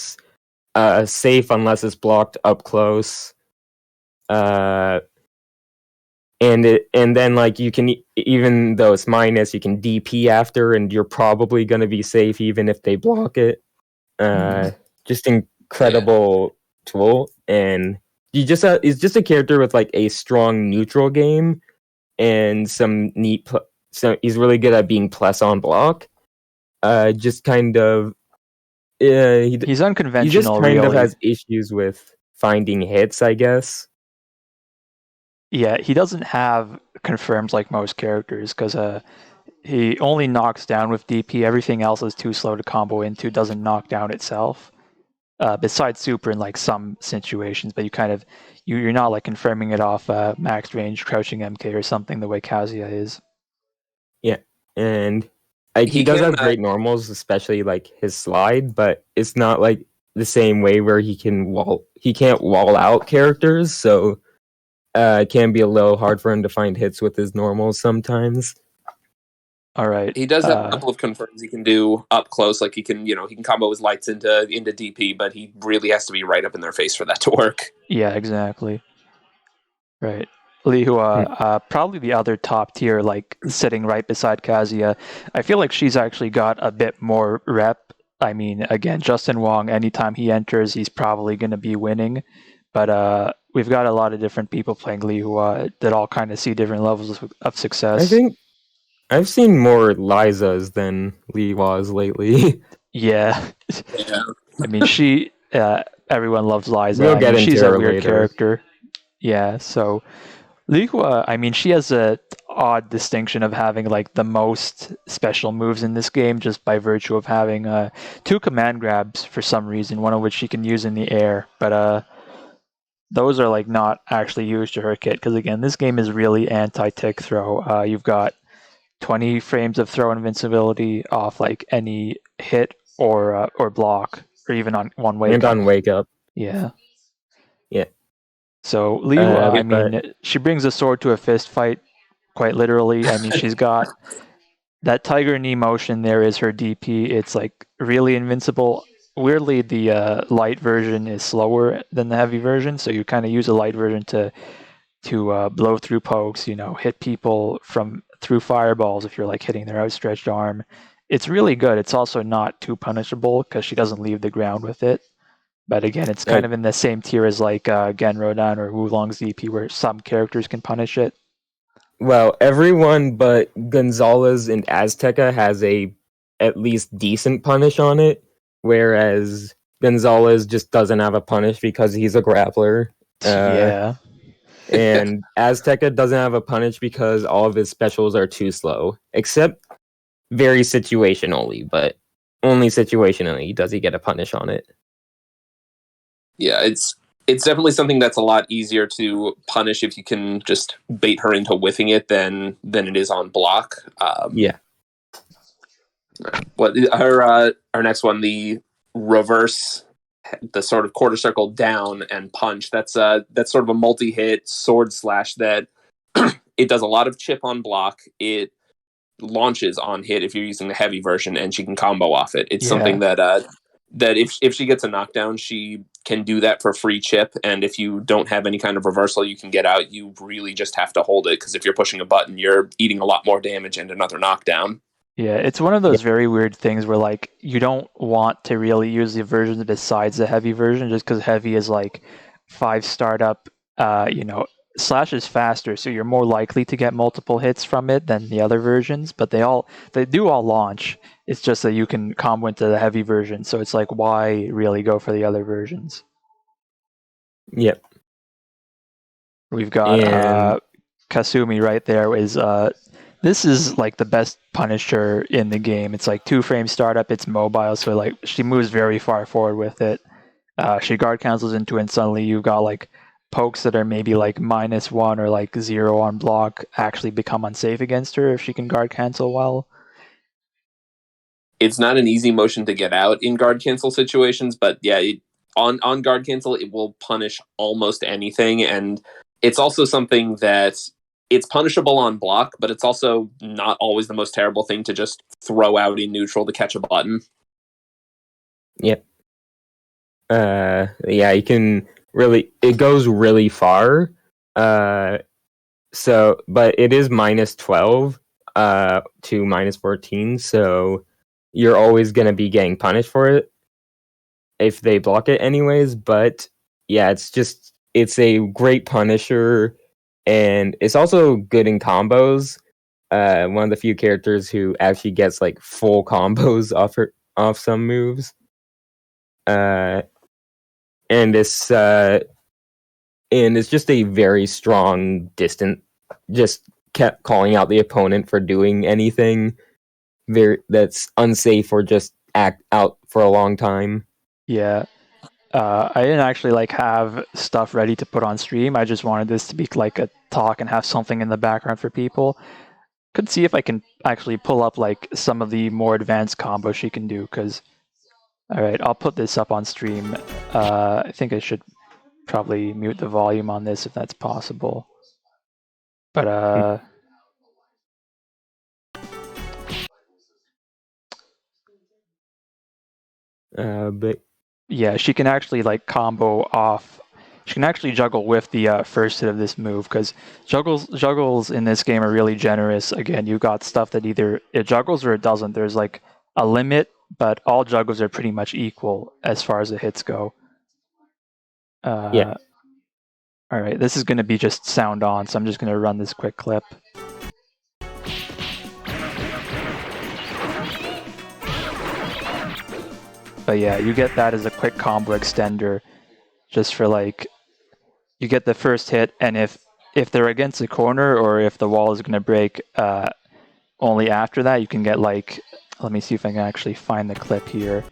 S2: safe unless it's blocked up close. And then like you can, even though it's minus, you can DP after, and you're probably gonna be safe even if they block it. Just incredible tool, and he's just a character with like a strong neutral game and some neat. So he's really good at being plus on block. Just kind of,
S1: He's
S2: he just
S1: unconventional,
S2: kind of
S1: really.
S2: has issues with finding hits, I guess.
S1: Yeah, he doesn't have confirms like most characters because he only knocks down with DP. Everything else is too slow to combo into. Doesn't knock down itself. Besides super in like some situations, but you're not like confirming it off max range crouching MK or something the way Kazuya is.
S2: Yeah, and like he
S3: He
S2: does
S3: can
S2: have great normals, especially like his slide, but it's not like the same way where he can't wall out characters, so it can be a little hard for him to find hits with his normals sometimes.
S1: All right.
S3: He does have a couple of confirms he can do up close, like he can combo his lights into DP, but he really has to be right up in their face for that to work.
S1: Yeah, exactly. Right. Lihua, probably the other top tier, like sitting right beside Kazuya. I feel like she's actually got a bit more rep. I mean, again, Justin Wong, anytime he enters, he's probably going to be winning. But we've got a lot of different people playing Lihua that all kind of see different levels of success.
S2: I think I've seen more Lizas than Lihuas lately.
S1: Yeah.
S3: Yeah.
S1: I mean, everyone loves Liza.
S2: We'll
S1: I
S2: get
S1: mean,
S2: into
S1: she's a
S2: her
S1: weird
S2: later.
S1: character. Yeah, so Lihua, I mean, she has a odd distinction of having like the most special moves in this game just by virtue of having 2 command grabs for some reason, one of which she can use in the air. But those are like not actually used to her kit because again, this game is really anti-tick throw. You've got 20 frames of throw invincibility off like any hit or block, or even on one wake
S2: And
S1: up.
S2: on wake up.
S1: Yeah.
S2: Yeah.
S1: So Lihua, I
S2: but
S1: mean, she brings a sword to a fist fight, quite literally. I mean, she's got that tiger knee motion. There is her DP. It's like really invincible. Weirdly, the light version is slower than the heavy version, so you kind of use a light version to blow through pokes. Hit people through fireballs if you're like hitting their outstretched arm. It's really good. It's also not too punishable because she doesn't leave the ground with it. But again, it's kind of in the same tier as like Genrodan or Wulong's DP, where some characters can punish it.
S2: Well, everyone but Gonzales and Azteca has a at least decent punish on it, whereas Gonzales just doesn't have a punish because he's a grappler.
S1: Yeah.
S2: And Azteca doesn't have a punish because all of his specials are too slow, except very situationally, but only situationally does he get a punish on it.
S3: Yeah, It's definitely something that's a lot easier to punish if you can just bait her into whiffing it than it is on block.
S2: Yeah.
S3: What our next one, the reverse, the sort of quarter circle down and punch. That's sort of a multi-hit sword slash that it does a lot of chip on block. It launches on hit if you're using the heavy version, and she can combo off it. It's something that if she gets a knockdown, she can do that for free chip, and if you don't have any kind of reversal you can get out, you really just have to hold it, because if you're pushing a button, you're eating a lot more damage and another knockdown.
S1: Yeah, it's one of those very weird things where like you don't want to really use the versions besides the heavy version, just because heavy is like 5 startup, slash is faster, so you're more likely to get multiple hits from it than the other versions, but they do all launch. It's just that you can combo into the heavy version, so it's like, why really go for the other versions?
S2: Yep.
S1: We've got Kasumi right there. This is like the best Punisher in the game. It's like 2-frame startup. It's mobile, so like she moves very far forward with it. She guard cancels into it, and suddenly you've got like pokes that are maybe like -1 or like 0 on block actually become unsafe against her if she can guard cancel well.
S3: It's not an easy motion to get out in guard cancel situations, but yeah, on guard cancel it will punish almost anything, and it's also something that it's punishable on block, but it's also not always the most terrible thing to just throw out in neutral to catch a button.
S2: Yep. Yeah, you can really. It goes really far. But it is -12 to -14, so you're always gonna be getting punished for it if they block it anyways. But yeah, it's a great punisher, and it's also good in combos. One of the few characters who actually gets like full combos off some moves. And it's just a very strong distant, just kept calling out the opponent for doing anything that's unsafe or just act out for a long time.
S1: Yeah. I didn't actually like have stuff ready to put on stream. I just wanted this to be like a talk and have something in the background for people. Could see if I can actually pull up like some of the more advanced combos she can do, because all right, I'll put this up on stream. I think I should probably mute the volume on this if that's possible. But
S2: But
S1: yeah, she can actually like combo off. She can actually juggle with the first hit of this move, because juggles in this game are really generous. Again, you got stuff that either it juggles or it doesn't. There's like a limit, but all juggles are pretty much equal as far as the hits go.
S2: yeah.
S1: All right, this is going to be just sound on, so I'm just going to run this quick clip. But yeah, you get that as a quick combo extender, just for like, you get the first hit, and if they're against the corner or if the wall is going to break, only after that you can get like, let me see if I can actually find the clip here.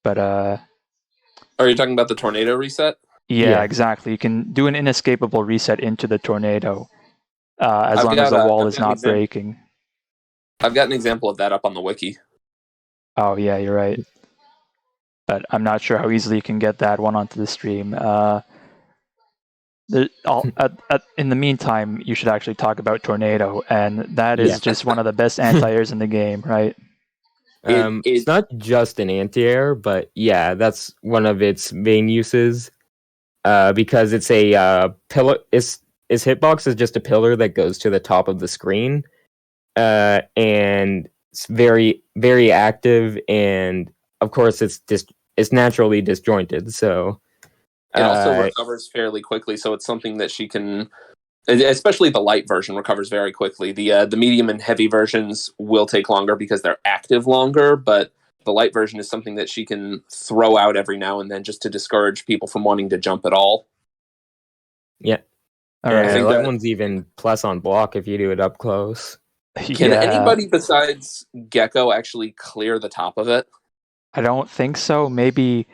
S1: But
S3: Are you talking about the tornado reset?
S1: Yeah, exactly. You can do an inescapable reset into the tornado, as long as the wall is not breaking.
S3: I've got an example of that up on the wiki.
S1: Oh yeah, you're right. But I'm not sure how easily you can get that one onto the stream. In the meantime, you should actually talk about Tornado, and that is just one of the best anti-airs in the game, right?
S2: It's not just an anti-air, but yeah, that's one of its main uses. Because it's a pillar. Its hitbox is just a pillar that goes to the top of the screen, and it's very, very active, and of course it's naturally disjointed. So
S3: it also recovers fairly quickly, so it's something that she can. Especially the light version recovers very quickly. The medium and heavy versions will take longer because they're active longer, but the light version is something that she can throw out every now and then just to discourage people from wanting to jump at all.
S2: Yeah.
S1: All right.
S2: I think that one's even plus on block if you do it up close.
S3: Can anybody besides Gekkou actually clear the top of it?
S1: I don't think so. Maybe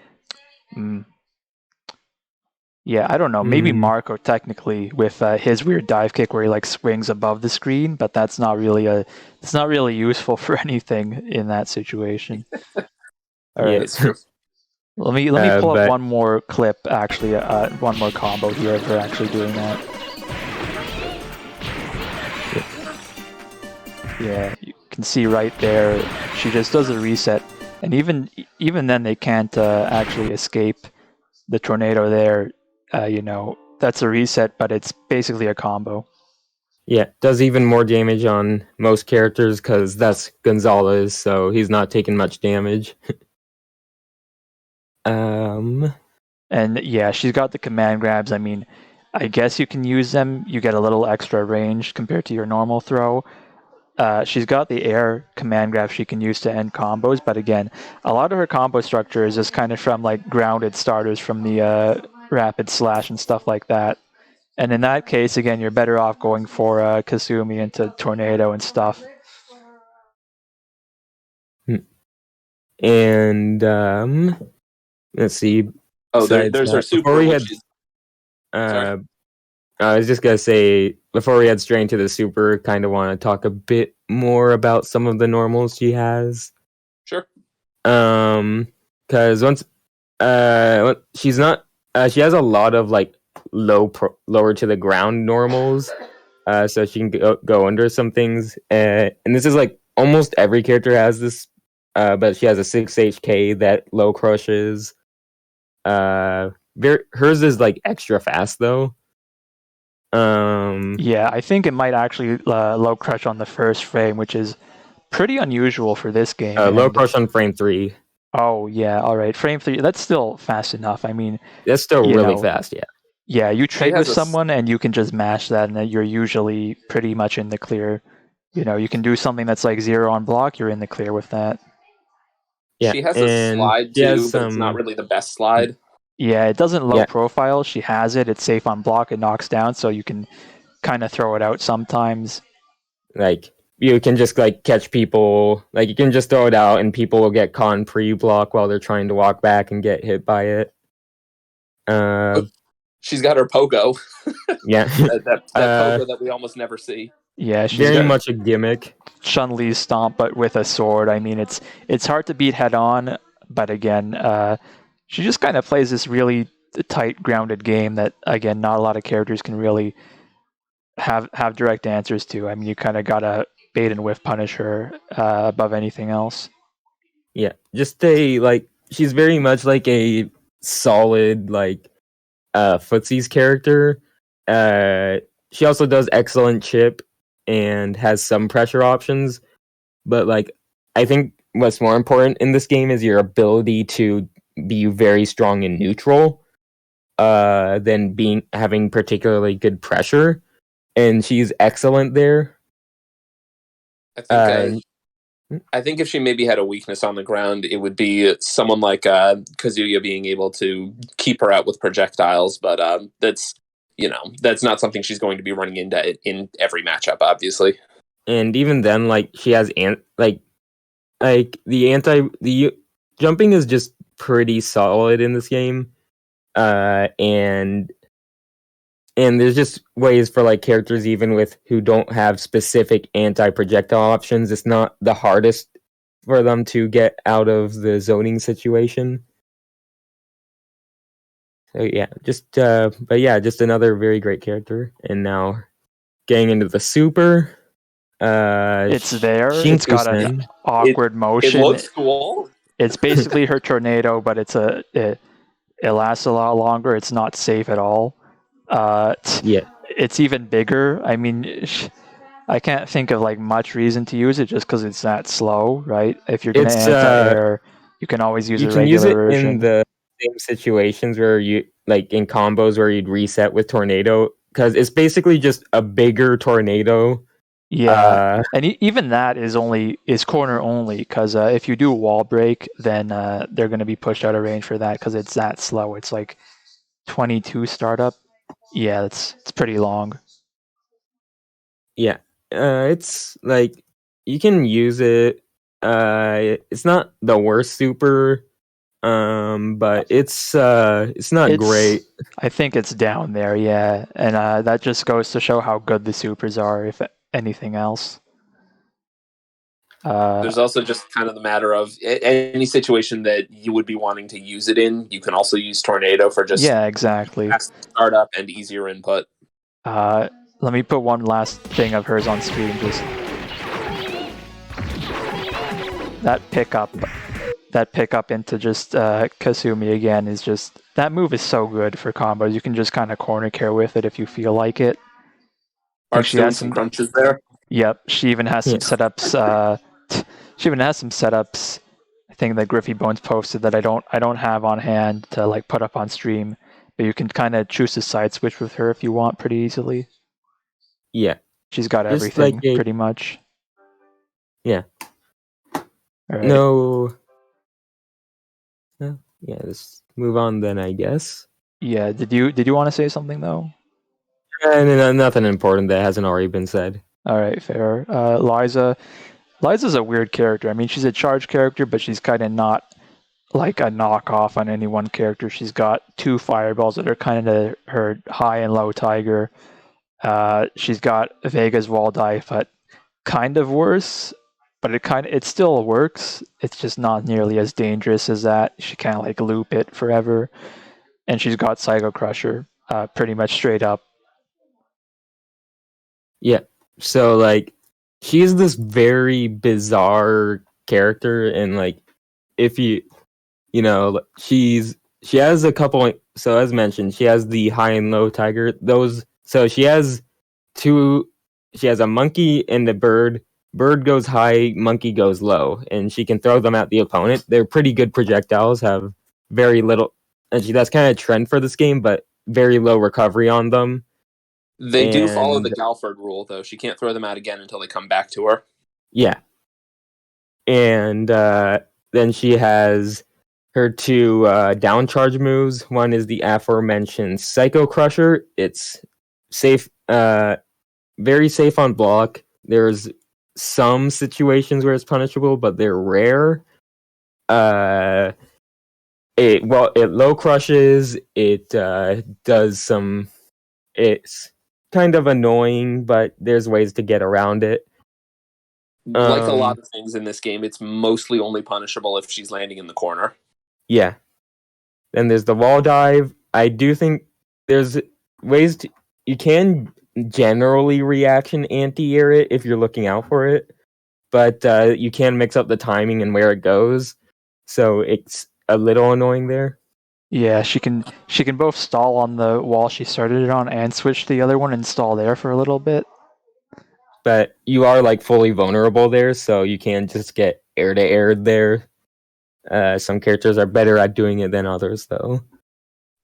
S1: Yeah, I don't know. Maybe Marco technically with his weird dive kick where he like swings above the screen, but it's not really useful for anything in that situation. All right.
S3: That's true.
S1: Let me pull up
S2: but
S1: one more clip, actually, one more combo here of her actually doing that. Yeah, you can see right there, she just does a reset, and even then they can't actually escape the tornado there. That's a reset, but it's basically a combo.
S2: yeah, does even more damage on most characters because that's Gonzales, so he's not taking much damage.
S1: And yeah, she's got the command grabs. I mean, I guess you can use them. You get a little extra range compared to your normal throw. She's got the air command grab she can use to end combos, but again, a lot of her combo structure is just kind of from like grounded starters from the rapid slash and stuff like that. And in that case, again, you're better off going for Kasumi into tornado and stuff.
S2: And let's see.
S3: Oh,
S2: Besides
S3: there's her
S2: that,
S3: super,
S2: before we had,
S3: which is... Sorry?
S2: I was just gonna say before we head straight into the super, kind of want to talk a bit more about some of the normals she has.
S3: Sure.
S2: Because she's not, she has a lot of like lower to the ground normals, so she can go under some things. And this is like almost every character has this, but she has a 6 HK that low crushes. Hers is like extra fast though.
S1: Yeah, I think it might actually low crush on the first frame, which is pretty unusual for this game.
S2: Low crush on frame 3.
S1: Oh yeah, all right. Frame 3, that's still fast enough. I mean,
S2: That's still really fast, yeah.
S1: Yeah, you
S3: She
S1: trade with
S3: has
S1: someone and you can just mash that, and then you're usually pretty much in the clear. You can do something that's like 0 on block, you're in the clear with that.
S2: Yeah,
S3: She has a
S2: and
S3: slide
S2: she has
S3: too, but it's not really the best slide.
S1: Yeah, it doesn't low
S2: Yeah.
S1: profile. She has it. It's safe on block. It knocks down, so you can kind of throw it out sometimes.
S2: Like you can just like catch people. Like you can just throw it out, and people will get con pre-block while they're trying to walk back and get hit by it.
S3: She's got her pogo.
S2: Yeah,
S3: that pogo that we almost never see.
S1: Yeah, she's
S2: very
S1: got
S2: much a gimmick.
S1: Chun-Li's stomp, but with a sword. I mean, it's hard to beat head on, but again, she just kind of plays this really tight, grounded game that again, not a lot of characters can really have direct answers to. I mean, you kind of gotta bait and whiff punish her above anything else.
S2: Yeah, just she's very much like a solid footsies character. She also does excellent chip and has some pressure options, but like I think what's more important in this game is your ability to be very strong in neutral, than having particularly good pressure, and she's excellent there.
S3: I think if she maybe had a weakness on the ground, it would be someone like Kazuya being able to keep her out with projectiles. But that's not something she's going to be running into in every matchup, obviously.
S2: And even then, like she has the jumping is just pretty solid in this game, and there's just ways for like characters even with who don't have specific anti-projectile options. It's not the hardest for them to get out of the zoning situation. So yeah, just another very great character. And now getting into the super.
S1: It's there. It's got an awkward motion.
S3: It looks cool.
S1: It's basically her tornado, but it lasts a lot longer. It's not safe at all. It's even bigger. I mean, I can't think of like much reason to use it just because it's that slow, right? If you're gonna anti-air, you can always use a regular version.
S2: In the same situations where you like in combos where you'd reset with tornado, because it's basically just a bigger tornado.
S1: Yeah, and even that is corner only, because if you do wall break, then they're going to be pushed out of range for that because it's that slow. It's like 22 startup. Yeah, it's pretty long.
S2: Yeah, it's like you can use it. It's not the worst super. But it's not great.
S1: I think it's down there, yeah, and that just goes to show how good the supers are, if anything else.
S3: There's also just kind of the matter of any situation that you would be wanting to use it in. You can also use Tornado for just
S1: exactly.
S3: fast startup and easier input.
S1: Let me put one last thing of hers on screen. Just that pickup into just Kasumi again is just, that move is so good for combos. You can just kind of corner care with it if you feel like it.
S3: Barts doing some crunches there.
S1: Yep, she even has some setups. She even has some setups. I think that Griffy Bones posted that I don't have on hand to like put up on stream, but you can kind of choose to side switch with her if you want pretty easily.
S2: Yeah,
S1: she's got everything pretty much.
S2: Yeah.
S1: All right.
S2: No. Yeah, let's move on then, I guess.
S1: Yeah. Did you want to say something though?
S2: Nothing important that hasn't already been said.
S1: All right, fair. Liza's a weird character. I mean, she's a charge character, but she's kind of not like a knockoff on any one character. She's got two fireballs that are kind of her high and low tiger. She's got Vega's wall dive, but kind of worse. But it still works. It's just not nearly as dangerous as that. She can't like loop it forever. And she's got Psycho Crusher, pretty much straight up.
S2: Yeah. So like, she's this very bizarre character, and like, if you know, she has a couple. So as mentioned, she has the high and low tiger. So she has two. She has a monkey and a bird. Bird goes high, monkey goes low, and she can throw them at the opponent. They're pretty good projectiles. Have very little. And that's kind of a trend for this game, but very low recovery on them.
S3: They do follow the Galford rule, though. She can't throw them out again until they come back to her.
S2: Yeah. And then she has her two down charge moves. One is the aforementioned Psycho Crusher. It's safe, very safe on block. There's some situations where it's punishable, but they're rare. It low crushes. It does some. It's kind of annoying, but there's ways to get around it.
S3: Like a lot of things in this game, it's mostly only punishable if she's landing in the corner.
S2: Yeah. Then there's the wall dive. I do think there's ways you can generally reaction anti-air it if you're looking out for it, but you can mix up the timing and where it goes, so it's a little annoying there.
S1: Yeah, she can both stall on the wall she started it on and switch to the other one and stall there for a little bit.
S2: But you are like fully vulnerable there, so you can just get air to air there. Some characters are better at doing it than others, though.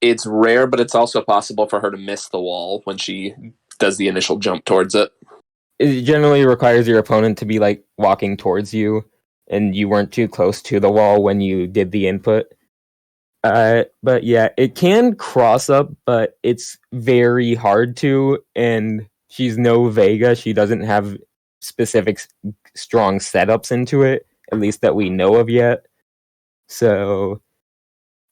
S3: It's rare, but it's also possible for her to miss the wall when she does the initial jump towards it.
S2: It generally requires your opponent to be like walking towards you, and you weren't too close to the wall when you did the input. But yeah, it can cross up, but it's very hard to, and she's no Vega. She doesn't have specific strong setups into it, at least that we know of yet. So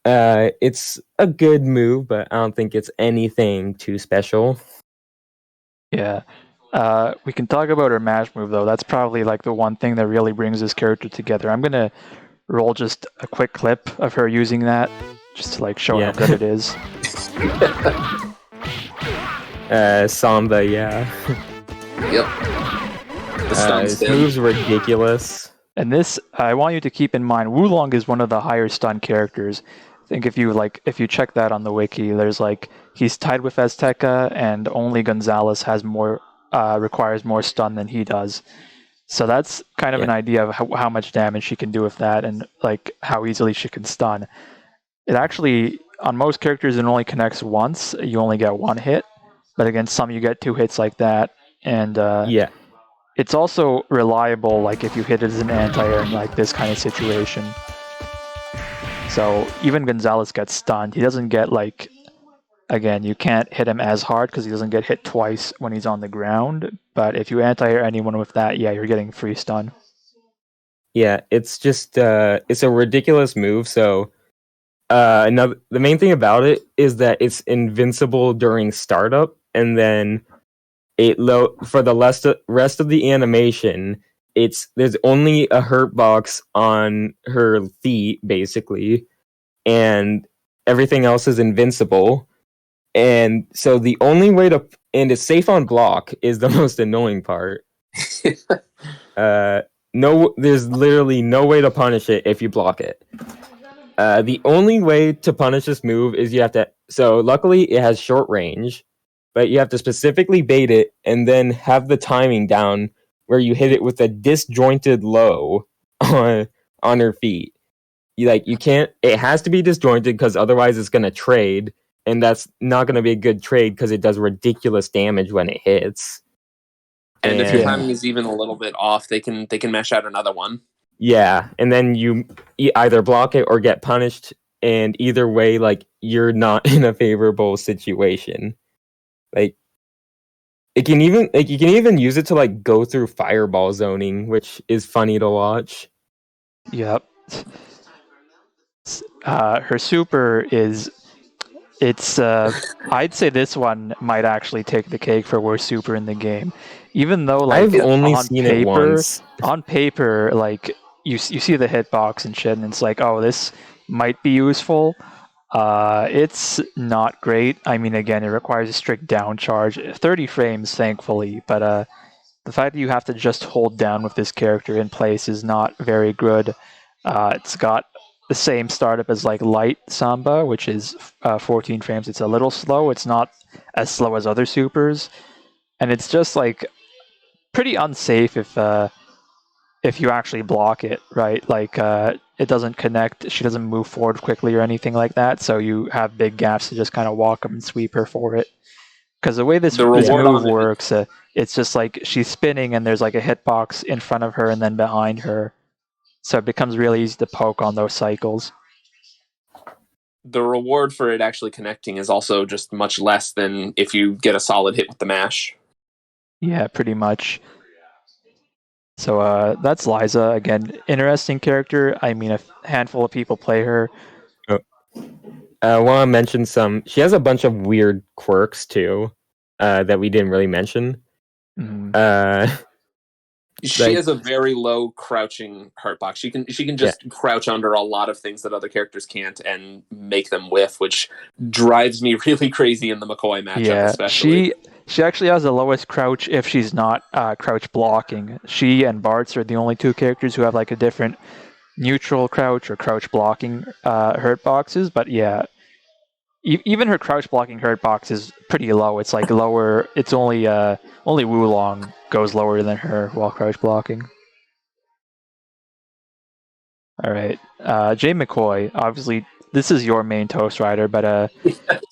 S2: it's a good move, but I don't think it's anything too special.
S1: Yeah. We can talk about her mash move, though. That's probably like the one thing that really brings this character together. I'm going to roll just a quick clip of her using that, just to like show how good it is.
S2: Samba, yeah.
S3: Yep.
S2: This move's ridiculous.
S1: And this, I want you to keep in mind, Wulong is one of the higher stun characters. I think if you check that on the wiki, there's like, he's tied with Azteca, and only Gonzales has more, requires more stun than he does. So that's kind of an idea of how much damage she can do with that, and like how easily she can stun. It actually, on most characters, it only connects once. You only get one hit, but against some you get two hits like that. And it's also reliable, like if you hit it as an anti-air in like this kind of situation. So even Gonzales gets stunned. He doesn't get like, again, you can't hit him as hard because he doesn't get hit twice when he's on the ground. But if you anti-air anyone with that, yeah, you're getting free stun.
S2: Yeah, it's just it's a ridiculous move. So The main thing about it is that it's invincible during startup, and then for the rest of the animation, there's only a hurt box on her feet basically, and everything else is invincible. And so the only way to and it's safe on block is the most annoying part. No, there's literally no way to punish it if you block it. The only way to punish this move is you have to. So luckily, it has short range, but you have to specifically bait it and then have the timing down where you hit it with a disjointed low on her feet. You can't. It has to be disjointed because otherwise it's gonna trade, and that's not gonna be a good trade because it does ridiculous damage when it hits.
S3: And if your timing is even a little bit off, they can mesh out another one.
S2: Yeah, and then you either block it or get punished, and either way, you're not in a favorable situation. You can even use it to go through fireball zoning, which is funny to watch.
S1: Yep. Her super is. I'd say this one might actually take the cake for worst super in the game, even though
S2: I've only seen it once.
S1: On paper, you see the hitbox and shit, and it's oh, this might be useful. It's not great. I mean, again, it requires a strict down charge, 30 frames, thankfully, but the fact that you have to just hold down with this character in place is not very good. It's got the same startup as light samba, which is 14 frames. It's a little slow. It's not as slow as other supers, and it's just pretty unsafe if you actually block it, right? It doesn't connect. She doesn't move forward quickly or anything like that. So you have big gaps to just kind of walk up and sweep her for it. Because the way this move works, it's just she's spinning and there's a hitbox in front of her and then behind her. So it becomes really easy to poke on those cycles.
S3: The reward for it actually connecting is also just much less than if you get a solid hit with the mash.
S1: Yeah, pretty much. So that's Liza. Again, interesting character. I mean, a handful of people play her.
S2: I want to mention she has a bunch of weird quirks too that we didn't really mention.
S1: Mm-hmm.
S3: She has a very low crouching hurt box. She can just crouch under a lot of things that other characters can't and make them whiff, which drives me really crazy in the McCoy matchup, especially.
S1: She actually has the lowest crouch if she's not crouch blocking. She and Barts are the only two characters who have a different neutral crouch or crouch blocking hurt boxes, but yeah. Even her crouch blocking hurt box is pretty low. It's lower. It's only Wulong goes lower than her while crouch blocking. All right, Jay McCoy. Obviously, this is your main Toast Rider, but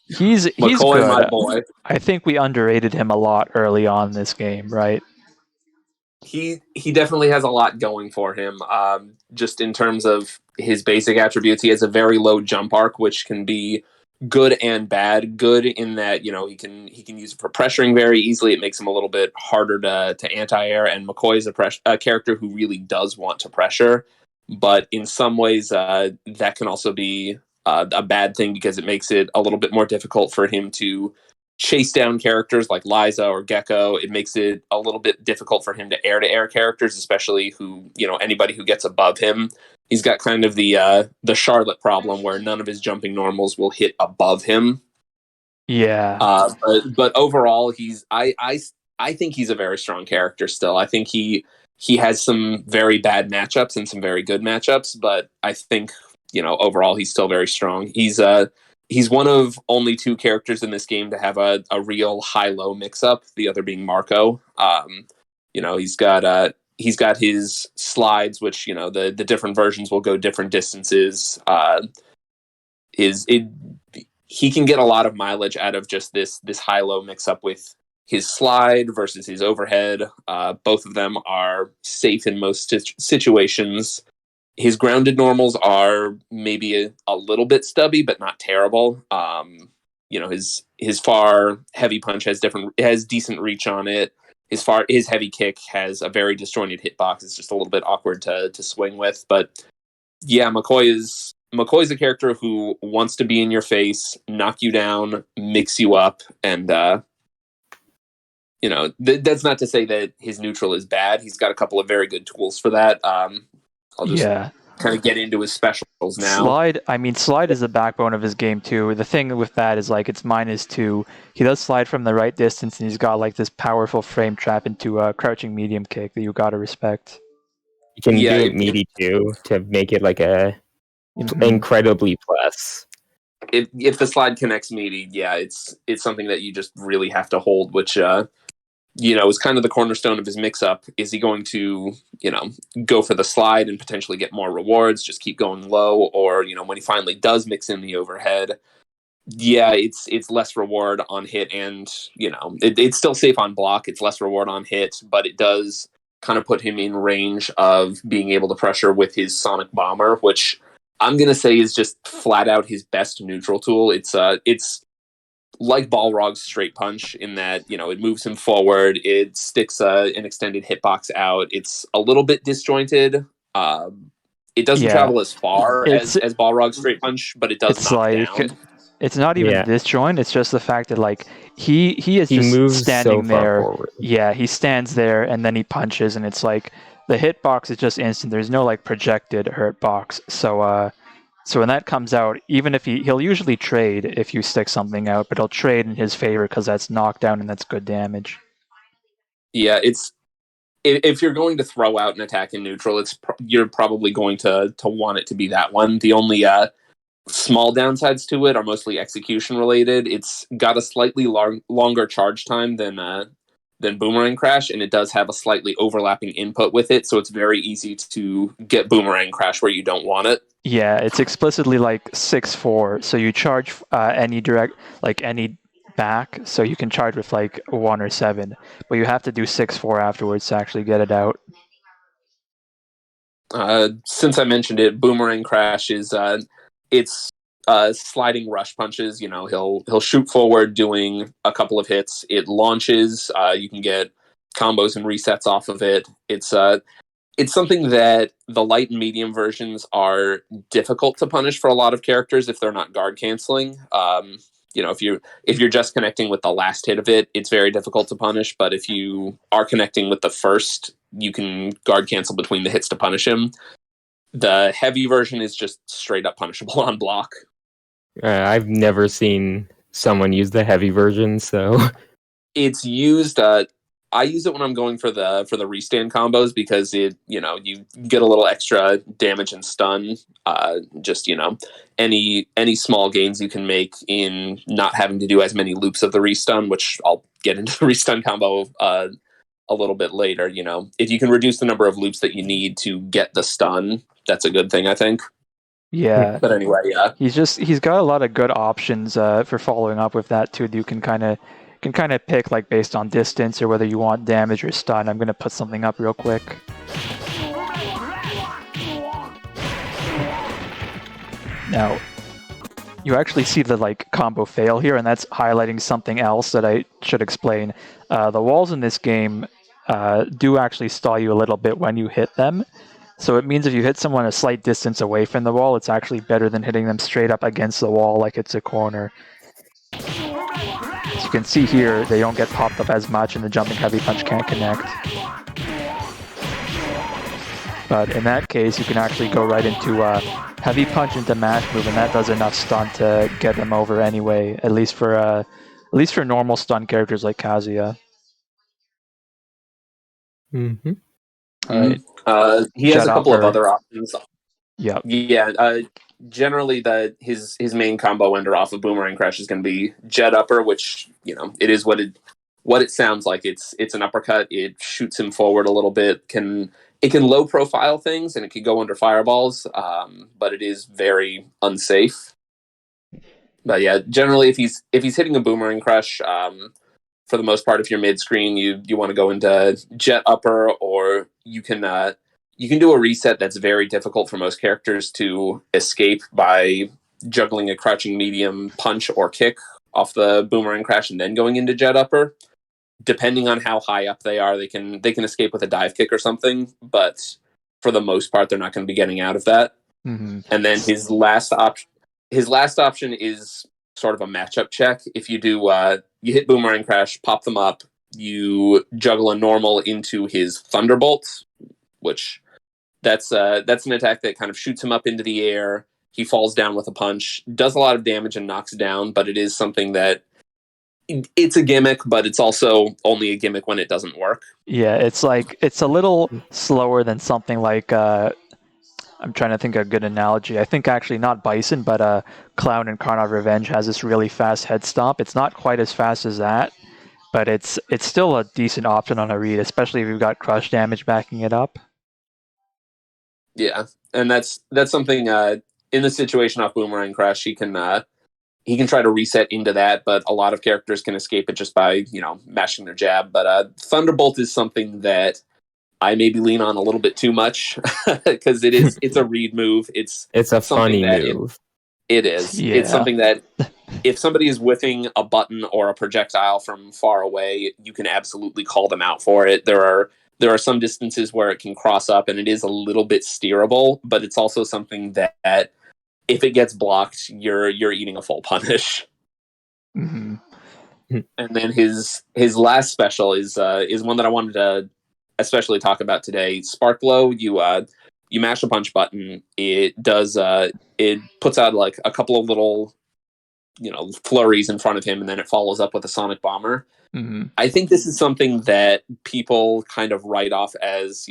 S1: he's
S3: McCoy,
S1: good.
S3: my boy.
S1: I think we underrated him a lot early on in this game, right?
S3: He definitely has a lot going for him. Just in terms of his basic attributes, he has a very low jump arc, which can be good and bad. Good in that he can use it for pressuring very easily. It makes him a little bit harder to anti-air. And McCoy is a character who really does want to pressure, but in some ways that can also be a bad thing because it makes it a little bit more difficult for him to chase down characters like Liza or Gekkou. It makes it a little bit difficult for him to air characters, especially anybody who gets above him. He's got kind of the Charlotte problem where none of his jumping normals will hit above him.
S1: Yeah.
S3: But overall, I think he's a very strong character still. I think he has some very bad matchups and some very good matchups, but I think overall he's still very strong. He's one of only two characters in this game to have a real high-low mix-up, the other being Marco. He's got his slides, which, the different versions will go different distances. He can get a lot of mileage out of just this high-low mix-up with his slide versus his overhead. Both of them are safe in most situations. His grounded normals are maybe a little bit stubby, but not terrible. His far heavy punch has decent reach on it. His heavy kick has a very disjointed hitbox. It's just a little bit awkward to swing with. But yeah, McCoy is McCoy's a character who wants to be in your face, knock you down, mix you up, and that's not to say that his neutral is bad. He's got a couple of very good tools for that. I'll just kind of get into his specials now.
S1: Slide is the backbone of his game too. The thing with that is like it's -2. He does slide from the right distance, and he's got like this powerful frame trap into a crouching medium kick that you gotta respect.
S2: You can do it meaty too to make it like a incredibly plus.
S3: If the slide connects meaty, it's something that you just really have to hold, which is kind of the cornerstone of his mix-up. Is he going to, go for the slide and potentially get more rewards, just keep going low, or, when he finally does mix in the overhead, it's less reward on hit, and, it's still safe on block, it's less reward on hit, but it does kind of put him in range of being able to pressure with his Sonic Bomber, which I'm going to say is just flat out his best neutral tool. It's like Balrog's straight punch in that, it moves him forward, it sticks an extended hitbox out. It's a little bit disjointed. It doesn't travel as far as Balrog's straight punch, but it does knock down.
S1: It's not even disjoint, it's just the fact that like he just
S2: moves
S1: standing
S2: so far
S1: there.
S2: Forward.
S1: Yeah, he stands there and then he punches, and it's like the hitbox is just instant. There's no like projected hurt box. So when that comes out, even if he'll usually trade if you stick something out, but he'll trade in his favor because that's knockdown and that's good damage.
S3: Yeah, if you're going to throw out an attack in neutral, you're probably going to want it to be that one. The only small downsides to it are mostly execution related. It's got a slightly longer charge time than Boomerang Crash, and it does have a slightly overlapping input with it, so it's very easy to get Boomerang Crash where you don't want it.
S1: Yeah, it's explicitly like 6-4, so you charge any back, so you can charge with like 1 or 7, but you have to do 6-4 afterwards to actually get it out.
S3: Since I mentioned it, Boomerang Crash is it's sliding rush punches. He'll shoot forward doing a couple of hits. It launches. You can get combos and resets off of it. It's something that the light and medium versions are difficult to punish for a lot of characters if they're not guard canceling. If you're just connecting with the last hit of it, it's very difficult to punish. But if you are connecting with the first, you can guard cancel between the hits to punish him. The heavy version is just straight up punishable on block.
S2: I've never seen someone use the heavy version, so
S3: it's used. I use it when I'm going for the restand combos because you get a little extra damage and stun. Any small gains you can make in not having to do as many loops of the restun, which I'll get into the restun combo a little bit later. If you can reduce the number of loops that you need to get the stun, that's a good thing, I think.
S1: Yeah.
S3: But anyway,
S1: he's got a lot of good options for following up with that too. You can kind of pick like based on distance or whether you want damage or stun. I'm going to put something up real quick. Now, you actually see the like combo fail here, and that's highlighting something else that I should explain. The walls in this game do actually stall you a little bit when you hit them. So it means if you hit someone a slight distance away from the wall, it's actually better than hitting them straight up against the wall like it's a corner. As you can see here, they don't get popped up as much and the jumping heavy punch can't connect. But in that case, you can actually go right into heavy punch into mash move, and that does enough stun to get them over anyway, at least for normal stun characters like Kazuya.
S2: Mm-hmm.
S1: Right.
S3: He has a couple of other options.
S1: Yep.
S3: Yeah. Generally, his main combo ender off of Boomerang Crash is going to be Jet Upper, which it is what it sounds like. It's an uppercut. It shoots him forward a little bit. It can low profile things and it can go under fireballs, but it is very unsafe. But yeah, generally, if he's hitting a Boomerang Crush, for the most part, if you're mid screen, you want to go into Jet Upper, or you can do a reset that's very difficult for most characters to escape by juggling a crouching medium punch or kick off the Boomerang Crash and then going into Jet Upper. Depending on how high up they are, they can escape with a dive kick or something, but for the most part, they're not going to be getting out of that.
S1: Mm-hmm.
S3: And then his last option is sort of a matchup check. If you do, you hit Boomerang Crash, pop them up, you juggle a normal into his Thunderbolt, which that's an attack that kind of shoots him up into the air. He falls down with a punch, does a lot of damage and knocks down, but it is something that it's a gimmick, but it's also only a gimmick when it doesn't work.
S1: Yeah, it's a little slower than something like I'm trying to think of a good analogy. I think actually not Bison, but Clown in Carnival Revenge has this really fast head stomp. It's not quite as fast as that, but it's still a decent option on a read, especially if you've got crush damage backing it up.
S3: Yeah, and that's something in the situation off Boomerang Crash, he can try to reset into that, but a lot of characters can escape it just by mashing their jab. But Thunderbolt is something that I maybe lean on a little bit too much because it's a read move. It's
S2: a funny move.
S3: It is.
S1: Yeah.
S3: It's something that if somebody is whiffing a button or a projectile from far away, you can absolutely call them out for it. There are some distances where it can cross up and it is a little bit steerable, but it's also something that if it gets blocked, you're eating a full punish.
S1: Mm-hmm.
S3: And then his last special is one that I wanted to especially talk about today. Spark Blow. You mash a punch button. It does it puts out like a couple of little flurries in front of him, and then it follows up with a sonic bomber.
S1: Mm-hmm.
S3: I think this is something that people kind of write off as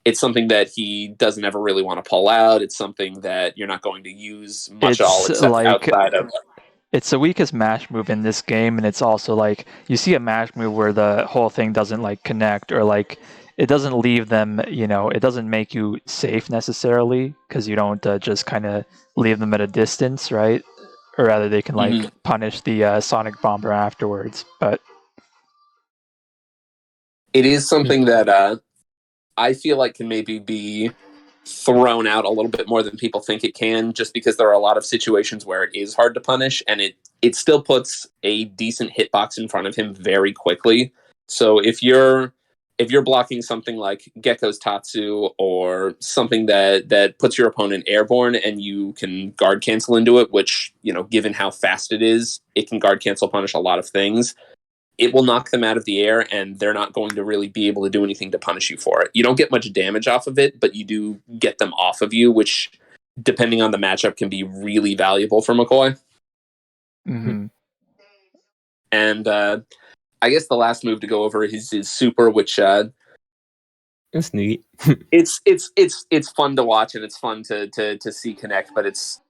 S3: it's something that he doesn't ever really want to pull out. It's something that you're not going to use much at all except outside of.
S1: It's the weakest mash move in this game, and it's also like you see a mash move where the whole thing doesn't like connect or like it doesn't leave them, it doesn't make you safe necessarily because you don't just kind of leave them at a distance, right? Or rather, they can like punish the sonic bomber afterwards. But
S3: it is something that I feel like can maybe be thrown out a little bit more than people think it can, just because there are a lot of situations where it is hard to punish, and it still puts a decent hitbox in front of him very quickly. So if you're blocking something like Gekkou's Tatsu or something that puts your opponent airborne and you can guard cancel into it, which, given how fast it is, it can guard cancel punish a lot of things. It will knock them out of the air, and they're not going to really be able to do anything to punish you for it. You don't get much damage off of it, but you do get them off of you, which, depending on the matchup, can be really valuable for McCoy.
S1: Mm-hmm.
S3: And I guess the last move to go over is his super, which
S2: it's neat.
S3: it's fun to watch and it's fun to see connect, but it's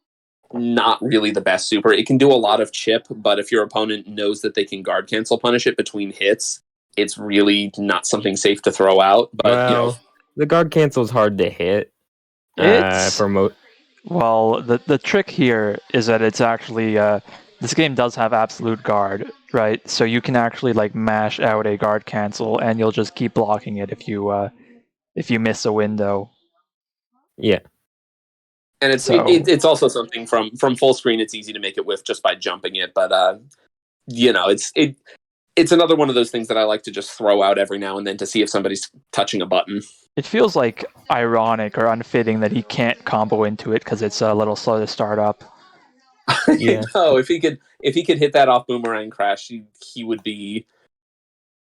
S3: not really the best super. It can do a lot of chip, but if your opponent knows that they can guard cancel punish it between hits, it's really not something safe to throw out. But
S2: the guard cancel is hard to hit.
S1: Well, the trick here is that it's actually this game does have absolute guard, right? So you can actually like mash out a guard cancel, and you'll just keep blocking it if you miss a window.
S2: Yeah.
S3: And it's also something from full screen. It's easy to make it whiff just by jumping it, but it's another one of those things that I like to just throw out every now and then to see if somebody's touching a button.
S1: It feels like ironic or unfitting that he can't combo into it because it's a little slow to start up.
S3: Yeah. No, if he could hit that off Boomerang Crash, he would be.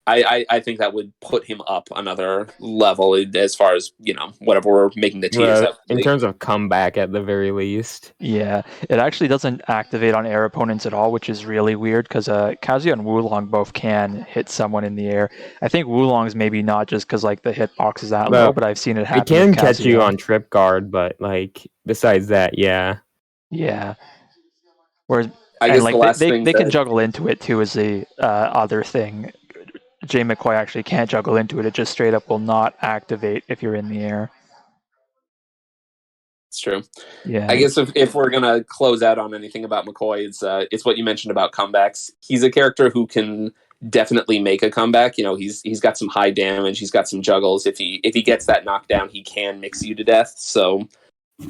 S3: I think that would put him up another level as far as, whatever we're making the tiers up.
S2: In terms of comeback, at the very least.
S1: Yeah, it actually doesn't activate on air opponents at all, which is really weird because Kazuya and Wulong both can hit someone in the air. I think Wulong's maybe not just because like the hitbox is that low, but I've seen it happen.
S2: It can catch you on trip guard, but like besides that, yeah.
S1: Yeah. Whereas
S3: I guess
S1: they can juggle into it too is the other thing. Jay McCoy actually can't juggle into it. It just straight up will not activate if you're in the air.
S3: It's true.
S1: Yeah.
S3: I guess if we're gonna close out on anything about McCoy, it's what you mentioned about comebacks. He's a character who can definitely make a comeback. He's got some high damage. He's got some juggles. If he gets that knockdown, he can mix you to death. So,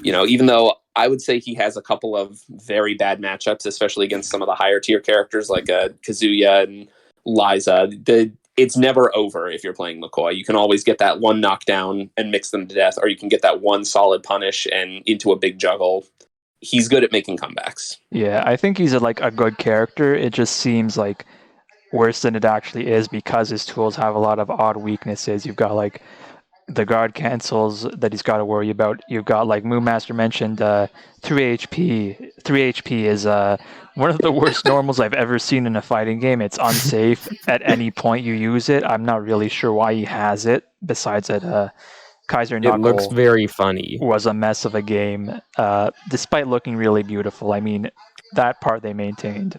S3: even though I would say he has a couple of very bad matchups, especially against some of the higher tier characters like Kazuya and Liza, it's never over if you're playing McCoy. You can always get that one knockdown and mix them to death, or you can get that one solid punish and into a big juggle. He's good at making comebacks.
S1: Yeah, I think he's a good character. It just seems like worse than it actually is because his tools have a lot of odd weaknesses. You've got like the guard cancels that he's got to worry about. You've got, like Moonmaster mentioned, 3 HP. 3 HP is one of the worst normals I've ever seen in a fighting game. It's unsafe at any point you use it. I'm not really sure why he has it, besides that Kaiser Knuckle
S2: It looks very funny.
S1: was a mess of a game, despite looking really beautiful. I mean, that part they maintained.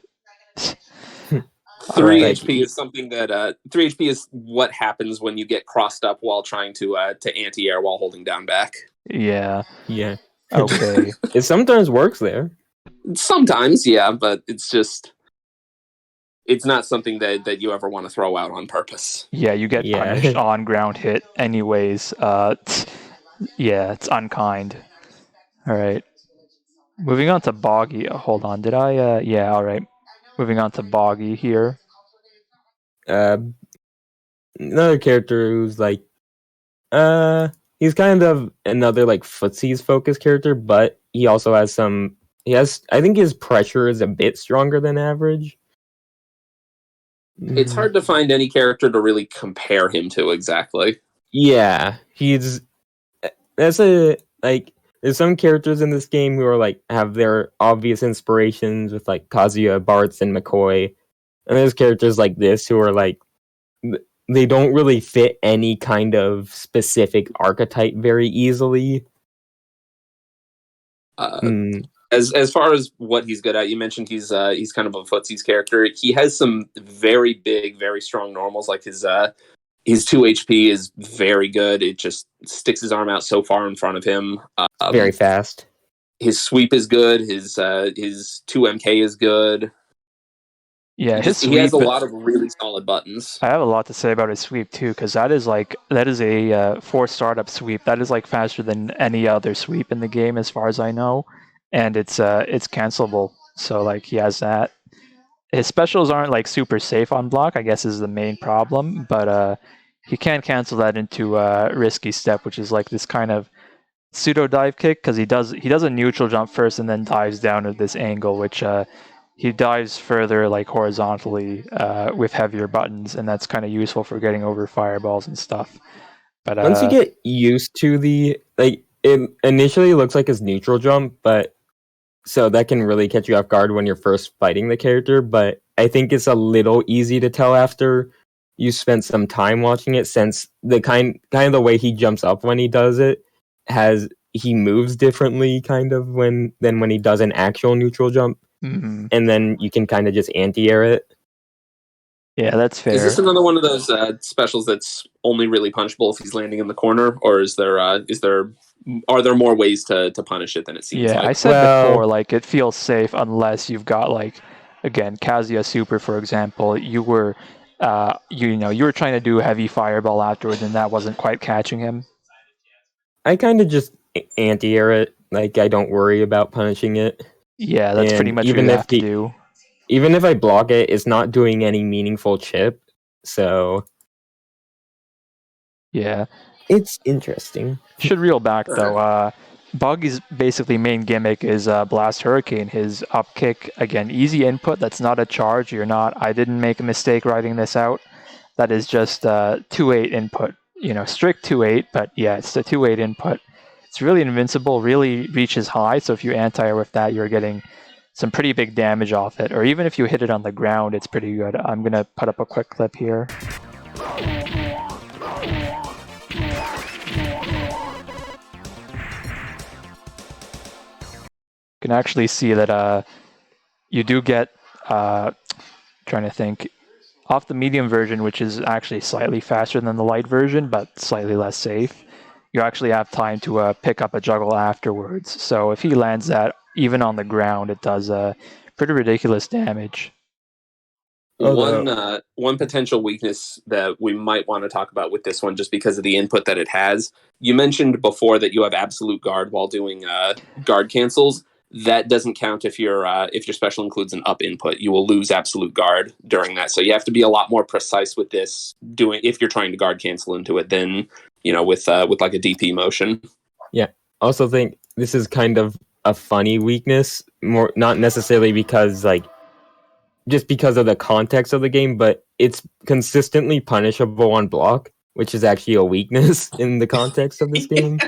S3: 3
S1: Right.
S3: HP is something that 3 HP is what happens when you get crossed up while trying to anti-air while holding down back.
S1: Yeah.
S2: Yeah.
S1: Okay.
S2: It sometimes works there.
S3: Sometimes, yeah, but it's not something that you ever want to throw out on purpose.
S1: Yeah, you get punished on ground hit anyways. It's unkind. All right. Moving on to Boggy. Hold on. Did I? Yeah, all right. Moving on to Boggy here.
S2: Another character who's like, he's kind of another like footsies focused character, but he also has some. I think his pressure is a bit stronger than average.
S3: It's hard to find any character to really compare him to exactly.
S2: Yeah, there's some characters in this game who are like have their obvious inspirations with like Kazuya, Barts, and McCoy, and there's characters like this who are like they don't really fit any kind of specific archetype very easily.
S3: As far as what he's good at, you mentioned he's kind of a footsies character. He has some very big, very strong normals. Like his 2 HP is very good. It just sticks his arm out so far in front of him.
S2: Very fast.
S3: His sweep is good. His 2 MK is good.
S1: Yeah,
S3: he has a lot of really solid buttons.
S1: I have a lot to say about his sweep too, because that is a 4 startup sweep. That is like faster than any other sweep in the game, as far as I know, and it's cancelable. So like he has that. His specials aren't like super safe on block, I guess, is the main problem. But he can cancel that into risky step, which is like this kind of pseudo dive kick, because he does a neutral jump first and then dives down at this angle, which he dives further like horizontally with heavier buttons, and that's kind of useful for getting over fireballs and stuff. But
S2: once you get used to it initially looks like his neutral jump, but so that can really catch you off guard when you're first fighting the character. But I think it's a little easy to tell after you spent some time watching it, since the kind of the way he jumps up when he does it he moves differently than when he does an actual neutral jump.
S1: Mm-hmm.
S2: And then you can kind of just anti-air it.
S1: Yeah, that's fair.
S3: Is this another one of those specials that's only really punchable if he's landing in the corner, or are there more ways to punish it than it seems like?
S1: I said before, like it feels safe unless you've got like, again, Kazuya Super, for example. You were you were trying to do heavy fireball afterwards, and that wasn't quite catching him.
S2: I kind of just anti-air it. Like I don't worry about punishing it.
S1: Yeah, that's pretty much what you have to do.
S2: Even if I block it, it's not doing any meaningful chip. So
S1: yeah,
S2: it's interesting.
S1: Should reel back though. Boggy's basically main gimmick is Blast Hurricane. His up kick, again, easy input. That's not a charge. I didn't make a mistake writing this out. That is just 2-8 input. Strict 2-8, but yeah, it's the 2-8 input. It's really invincible, really reaches high, so if you anti-air with that, you're getting some pretty big damage off it. Or even if you hit it on the ground, it's pretty good. I'm going to put up a quick clip here. You can actually see that you do get, trying to think, off the medium version, which is actually slightly faster than the light version, but slightly less safe. You actually have time to pick up a juggle afterwards. So if he lands that, even on the ground, it does pretty ridiculous damage.
S3: One potential weakness that we might want to talk about with this one, just because of the input that it has. You mentioned before that you have absolute guard while doing guard cancels. that doesn't count if your special includes an up input. You will lose absolute guard during that. So you have to be a lot more precise with this if you're trying to guard cancel into it than with like a DP motion.
S2: Yeah. Also think this is kind of a funny weakness, more not necessarily because just because of the context of the game, but it's consistently punishable on block, which is actually a weakness in the context of this game.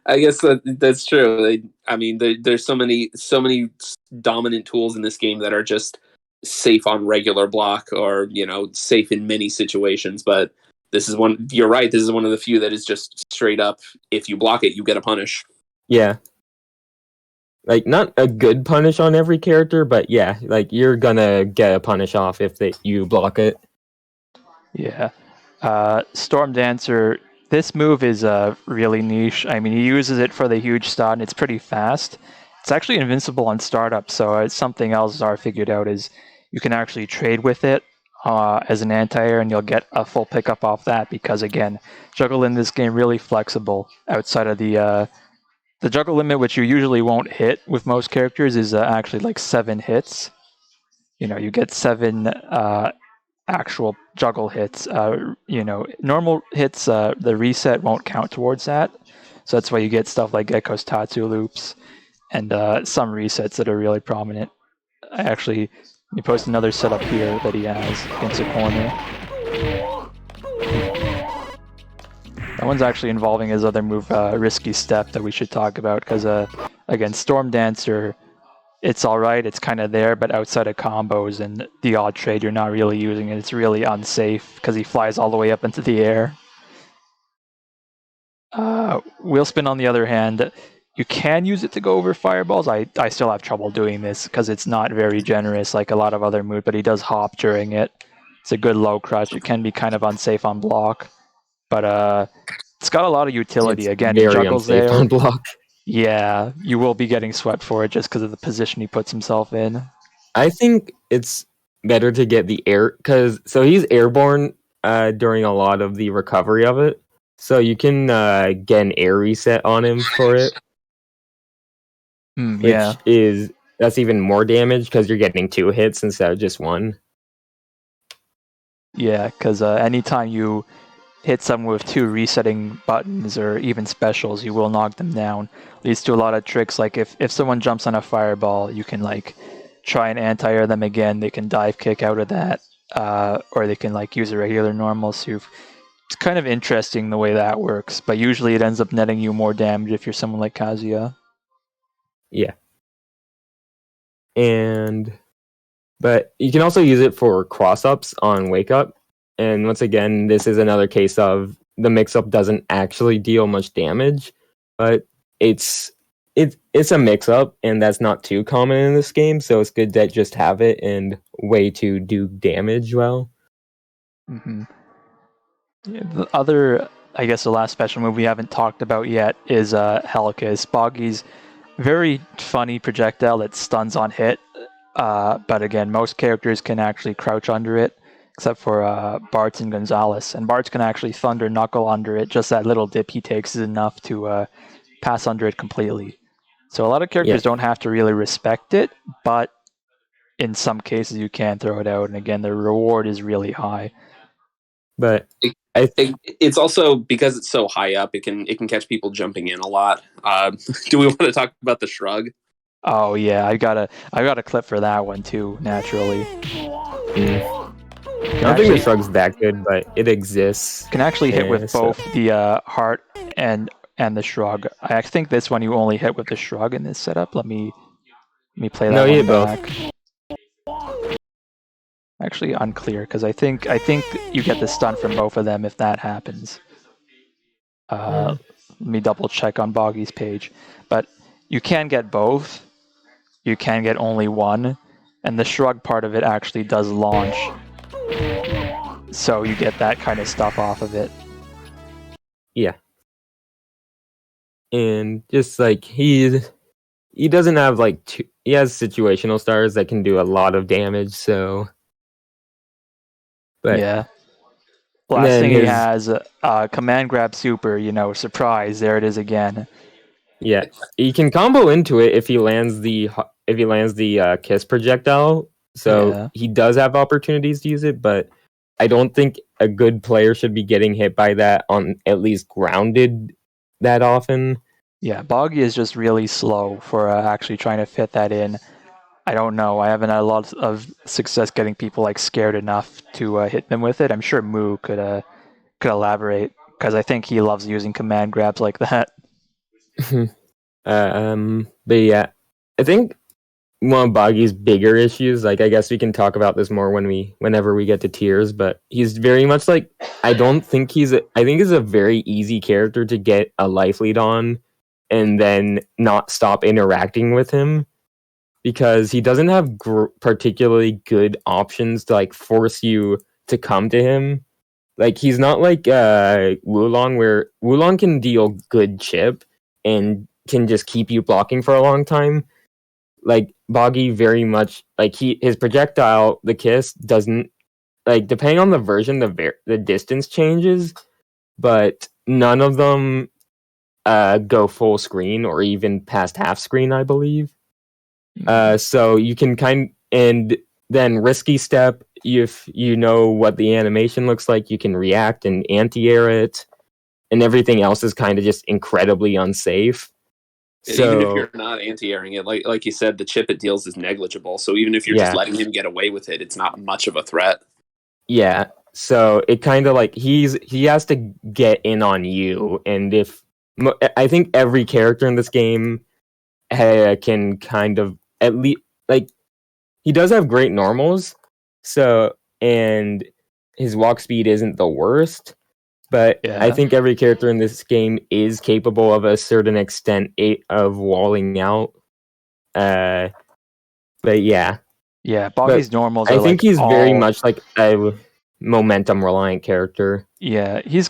S3: I guess that's true. There's so many dominant tools in this game that are just safe on regular block or safe in many situations. But this is one. You're right. This is one of the few that is just straight up. If you block it, you get a punish.
S2: Yeah. Not a good punish on every character, but yeah, you're gonna get a punish off if you block it.
S1: Yeah. Storm Dancer, this move is really niche. I mean, he uses it for the huge stun. It's pretty fast. It's actually invincible on startup, so it's something else Zar figured out is you can actually trade with it as an anti-air, and you'll get a full pickup off that because, again, juggle in this game really flexible outside of the juggle limit, which you usually won't hit with most characters, is actually 7 hits. You get 7 actual juggle hits. Normal hits, the reset won't count towards that. So that's why you get stuff like Gekkou's Tatsu loops and some resets that are really prominent. Let me post another setup here that he has against a corner. That one's actually involving his other move, Risky Step, that we should talk about because, again, Storm Dancer, it's alright, it's kind of there, but outside of combos and the odd trade, you're not really using it. It's really unsafe because he flies all the way up into the air. Wheel Spin, on the other hand, you can use it to go over fireballs. I still have trouble doing this because it's not very generous like a lot of other moves, but he does hop during it. It's a good low crush. It can be kind of unsafe on block, but it's got a lot of utility.
S2: It's
S1: Again, he
S2: very
S1: juggles
S2: unsafe
S1: there.
S2: on block.
S1: Yeah, you will be getting swept for it just because of the position he puts himself in.
S2: I think it's better to get the air so he's airborne during a lot of the recovery of it. So you can get an air reset on him for it. That's even more damage because you're getting 2 hits instead of just 1.
S1: Yeah, because anytime you hit someone with 2 resetting buttons or even specials, you will knock them down. Leads to a lot of tricks, like if someone jumps on a fireball, you can try and anti-air them again. They can dive kick out of that, or they can use a regular normal. So it's kind of interesting the way that works, but usually it ends up netting you more damage if you're someone like Kazuya.
S2: Yeah. But you can also use it for cross-ups on Wake Up. And once again, this is another case of the mix-up doesn't actually deal much damage, but it's a mix-up, and that's not too common in this game, so it's good to just have it and way to do damage well.
S1: Mm-hmm. Yeah, the other, I guess the last special move we haven't talked about yet is Helikas. Boggy's very funny projectile that stuns on hit, but again, most characters can actually crouch under it, except for Barts and Gonzales. And Barts can actually Thunder Knuckle under it. Just that little dip he takes is enough to pass under it completely. So a lot of characters don't have to really respect it, but in some cases you can throw it out. And again, the reward is really high.
S2: But
S3: it's also because it's so high up, it can catch people jumping in a lot. Do we want to talk about the shrug?
S1: Oh yeah, I got a clip for that one too. Naturally,
S2: I don't think the shrug's that good, but it exists.
S1: Can actually hit with both the heart and the shrug. I think this one you only hit with the shrug in this setup. Let me play that one back. Actually, unclear because I think you get the stun from both of them if that happens. Let me double check on Boggy's page, but you can get both. You can get only one, and the shrug part of it actually does launch, so you get that kind of stuff off of it.
S2: Yeah, and just he doesn't have he has situational stars that can do a lot of damage. So, but
S1: yeah. Last thing he has, command grab super, surprise, there it is again.
S2: Yeah, he can combo into it if he lands the kiss projectile. So
S1: Yeah.
S2: he does have opportunities to use it, but I don't think a good player should be getting hit by that on at least grounded that often.
S1: Yeah, Boggy is just really slow for actually trying to fit that in. I don't know. I haven't had a lot of success getting people like scared enough to hit them with it. I'm sure Moo could elaborate because I think he loves using command grabs like that.
S2: But yeah, I think one of Boggy's bigger issues, like I guess we can talk about this more whenever we get to tiers, but he's very much like I think he's a very easy character to get a life lead on and then not stop interacting with him because he doesn't have particularly good options to like force you to come to him. Like he's not like Wulong, where Wulong can deal good chip and can just keep you blocking for a long time. Like Boggy very much like his projectile, the kiss doesn't like depending on the version, the distance changes, but none of them go full screen or even past half screen, I believe. So you can and then risky step, if you know what the animation looks like, you can react and anti-air it, and everything else is kind of just incredibly unsafe.
S3: And even if
S2: So
S3: you're not anti-airing it, like you said, the chip it deals is negligible. So even if you're just
S2: yeah,
S3: letting him get away with it, it's not much of a threat.
S2: yeah. So it kind of like he has to get in on you, and I think every character in this game can kind of at least like he does have great normals, so and his walk speed isn't the worst, but I
S1: Yeah.
S2: think every character in this game is capable of a certain extent of walling out. Uh, but yeah,
S1: Yeah,
S2: but
S1: Boggy's normals
S2: I
S1: are
S2: think
S1: like
S2: he's very
S1: all.
S2: much like a momentum reliant character.
S1: Yeah, he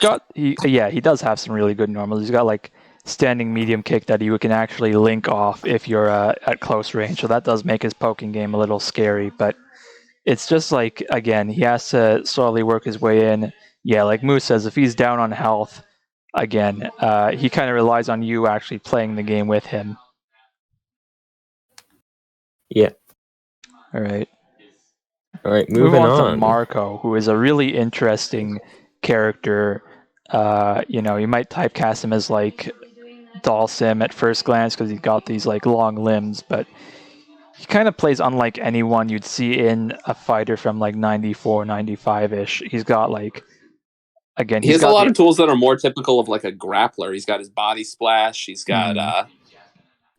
S1: does have some really good normals. He's got like standing medium kick that you can actually link off if you're at close range. So that does make his poking game a little scary, but it's just like again, he has to slowly work his way in. Yeah, like Moose says, if he's down on health, again, he kind of relies on you actually playing the game with him.
S2: Yeah.
S1: All right.
S2: All right,
S1: Move
S2: moving
S1: on to
S2: on.
S1: Marco, who is a really interesting character. You might typecast him as like Dalsim at first glance because he's got these like long limbs, but he kind of plays unlike anyone you'd see in a fighter from like 94, 95-ish. He's got like, again,
S3: He
S1: he's
S3: has a
S1: got
S3: lot
S1: the.
S3: of tools that are more typical of like a grappler. He's got his body splash. He's got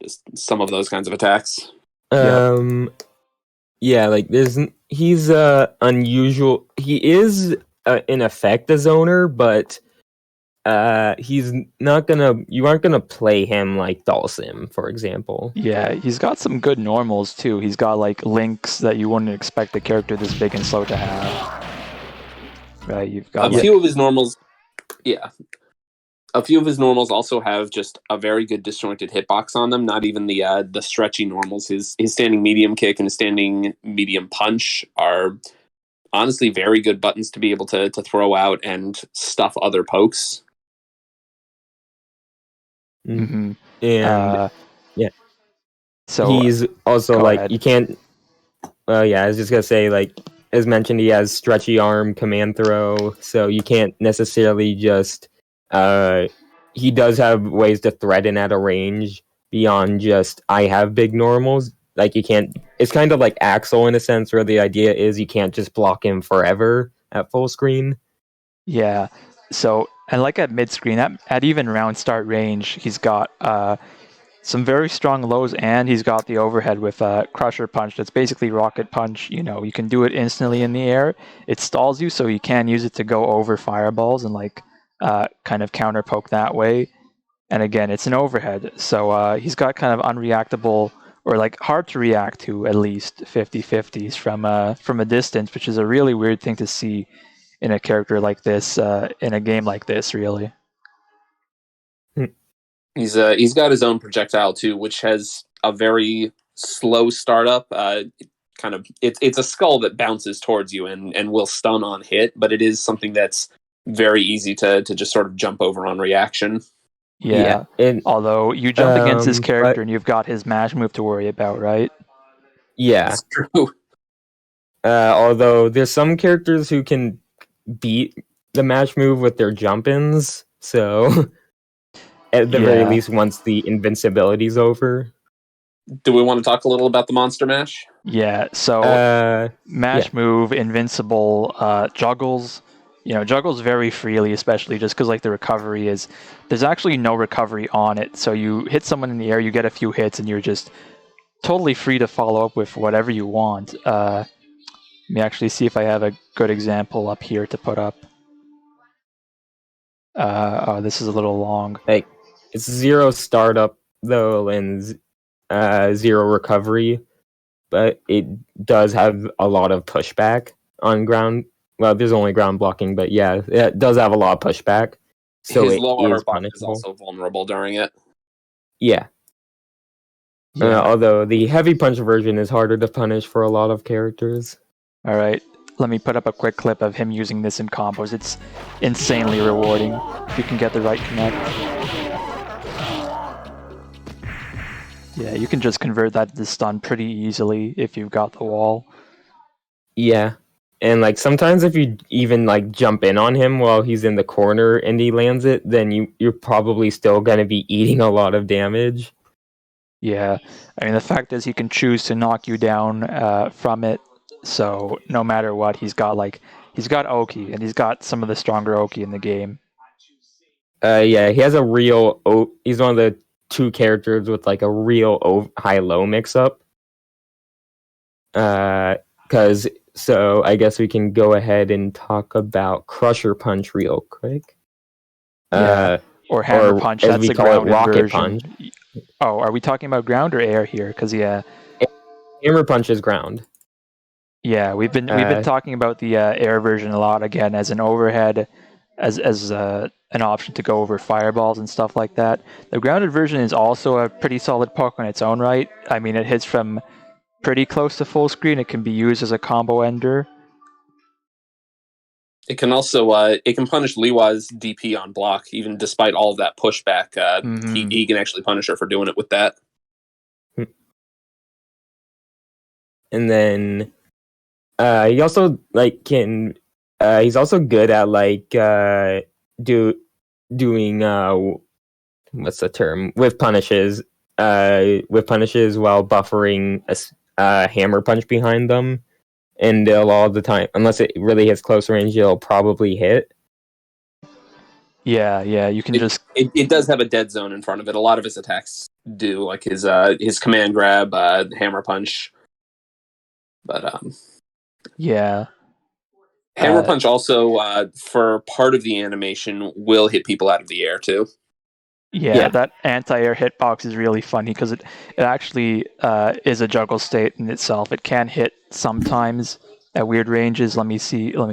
S3: just some of those kinds of attacks.
S1: Yep.
S2: Yeah, like he's unusual. He is in effect a zoner, but he's not gonna. You aren't gonna play him like Dalsim, for example.
S1: Yeah, he's got some good normals too. He's got like links that you wouldn't expect a character this big and slow to have. Right, you've got
S3: A
S1: like.
S3: few of his normals, yeah. A few of his normals also have just a very good disjointed hitbox on them. Not even the stretchy normals. His standing medium kick and his standing medium punch are honestly very good buttons to be able to throw out and stuff other pokes.
S1: Mm-hmm.
S2: And yeah,
S1: So
S2: he's also
S1: go
S2: like
S1: ahead.
S2: you can't. Yeah, I was just gonna say like as mentioned, he has stretchy arm, command throw, so you can't necessarily just. He does have ways to threaten at a range beyond just I have big normals. Like you can't. It's kind of like Axel in a sense, where the idea is you can't just block him forever at full screen.
S1: Yeah. So, and like at mid screen, at even round start range, he's got some very strong lows, and he's got the overhead with Crusher Punch. That's basically Rocket Punch. You can do it instantly in the air. It stalls you, so you can use it to go over fireballs and like kind of counter poke that way. And again, it's an overhead, so he's got kind of unreactable or like hard to react to at least 50-50s from a distance, which is a really weird thing to see in a character like this, in a game like this, really.
S3: He's got his own projectile too, which has a very slow startup. It's a skull that bounces towards you and will stun on hit, but it is something that's very easy to just sort of jump over on reaction.
S1: Yeah.
S2: And
S1: Although you jump against his character
S2: but
S1: and you've got his mash move to worry about, right?
S2: yeah.
S3: It's true.
S2: Although there's some characters who can beat the mash move with their jump-ins, so at the very
S1: Yeah.
S2: least, once the invincibility's over.
S3: Do we want to talk a little about the monster mash?
S1: Yeah. So mash move, invincible, juggles. Juggles very freely, especially just because like the recovery is. There's actually no recovery on it, so you hit someone in the air, you get a few hits, and you're just totally free to follow up with whatever you want. Let me actually see if I have a good example up here to put up. This is a little long.
S2: Like it's 0 startup though, and 0 recovery, but it does have a lot of pushback on ground. Well, there's only ground blocking, but yeah, it does have a lot of pushback. So
S3: His
S2: it
S3: lower
S2: is
S3: button is
S2: punishable.
S3: also vulnerable during it.
S2: Yeah.
S1: Yeah.
S2: Although the heavy punch version is harder to punish for a lot of characters.
S1: All right. Let me put up a quick clip of him using this in combos. It's insanely rewarding if you can get the right connect. Yeah, you can just convert that to stun pretty easily if you've got the wall.
S2: Yeah. And like sometimes if you even like jump in on him while he's in the corner and he lands it, then you're probably still gonna be eating a lot of damage.
S1: Yeah, I mean the fact is he can choose to knock you down from it. So no matter what, he's got Oki, and he's got some of the stronger Oki in the game.
S2: Yeah, he has a real. He's one of the 2 characters with like a real high-low mix-up. So I guess we can go ahead and talk about Crusher Punch real quick.
S1: Yeah, or Hammer Punch.
S2: As
S1: That's
S2: we
S1: the
S2: call it,
S1: grounded
S2: Rocket
S1: version.
S2: Punch.
S1: Oh, are we talking about ground or air here? Because yeah,
S2: Hammer Punch is ground.
S1: yeah, we've been talking about the air version a lot again as an overhead, as an option to go over fireballs and stuff like that. The grounded version is also a pretty solid poke on its own right. I mean, it hits from pretty close to full screen. It can be used as a combo ender.
S3: It can also it can punish Lihua's DP on block, even despite all of that pushback. He can actually punish her for doing it with that.
S2: And then he also like can. He's also good at like doing what's the term with punishes. With punishes while buffering a hammer punch behind them, and they'll all the time, unless it really hits close range, it'll probably hit.
S1: Yeah, you can
S3: It does have a dead zone in front of it. A lot of his attacks do, like his command grab, hammer punch. But
S1: yeah.
S3: Hammer punch also for part of the animation will hit people out of the air too.
S1: Yeah, that anti-air hitbox is really funny because it actually is a juggle state in itself. It can hit sometimes at weird ranges. Let me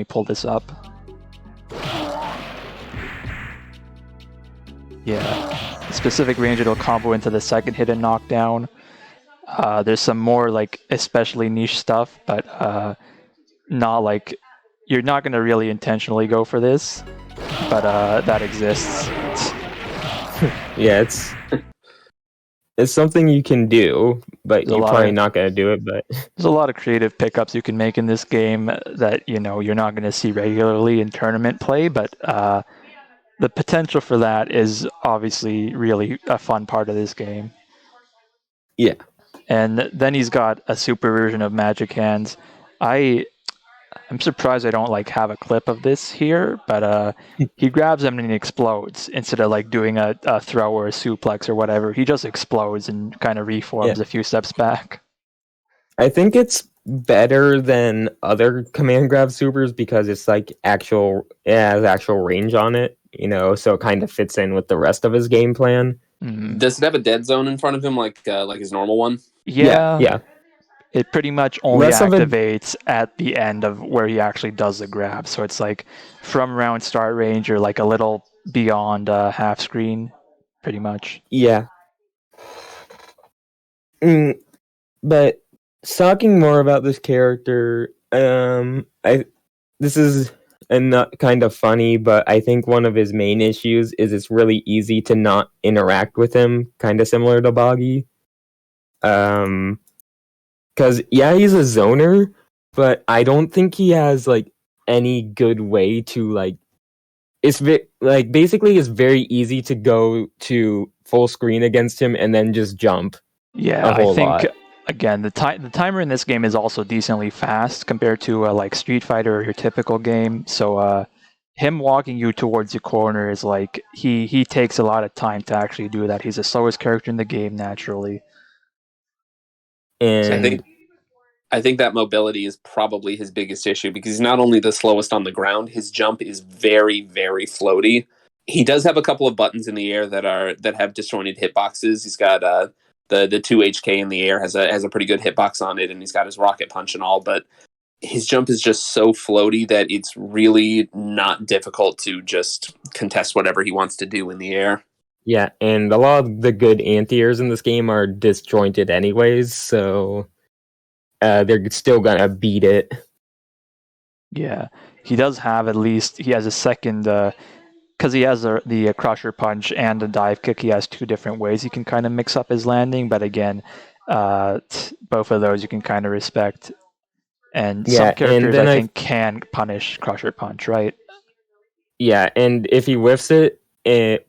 S1: pull this up. Yeah, specific range it'll combo into the second hit and knockdown. There's some more like especially niche stuff, but not like you're not gonna really intentionally go for this, but that exists.
S2: Yeah, it's something you can do, but you're probably not gonna do it. But
S1: there's a lot of creative pickups you can make in this game that you're not gonna see regularly in tournament play, but the potential for that is obviously really a fun part of this game.
S2: Yeah.
S1: And then he's got a super version of Magic Hands. I'm surprised I don't like have a clip of this here, but he grabs them and he explodes instead of like doing a throw or a suplex or whatever. He just explodes and kind of reforms a few steps back.
S2: I think it's better than other command grab supers because it's like it has actual range on it, so it kind of fits in with the rest of his game plan.
S1: Mm-hmm.
S3: Does it have a dead zone in front of him like his normal one?
S1: Yeah. It pretty much only activates at the end of where he actually does the grab. So it's like from round start range or like a little beyond half screen, pretty much.
S2: Yeah. But talking more about this character, this is and not kind of funny, but I think one of his main issues is it's really easy to not interact with him, kind of similar to Boggy. Because yeah, he's a zoner, but I don't think he has like any good way to like. Like basically it's very easy to go to full screen against him and then just jump
S1: Yeah,
S2: a
S1: I
S2: whole
S1: think
S2: lot.
S1: again the timer in this game is also decently fast compared to like Street Fighter or your typical game. So him walking you towards the corner is like he takes a lot of time to actually do that. He's the slowest character in the game naturally.
S2: And
S3: I think that mobility is probably his biggest issue because he's not only the slowest on the ground, his jump is very, very floaty. He does have a couple of buttons in the air that have disjointed hitboxes. He's got the 2 HK in the air has a pretty good hitbox on it, and he's got his rocket punch and all, but his jump is just so floaty that it's really not difficult to just contest whatever he wants to do in the air.
S2: yeah, and a lot of the good anti-airs in this game are disjointed anyways, so they're still gonna beat it.
S1: Yeah, he does have at least he has a second because he has the crusher punch and the dive kick. He has two different ways he can kind of mix up his landing, but again, both of those you can kind of respect. And some
S2: Yeah, and
S1: characters
S2: then
S1: I think can punish crusher punch, right?
S2: yeah, and if he whiffs it,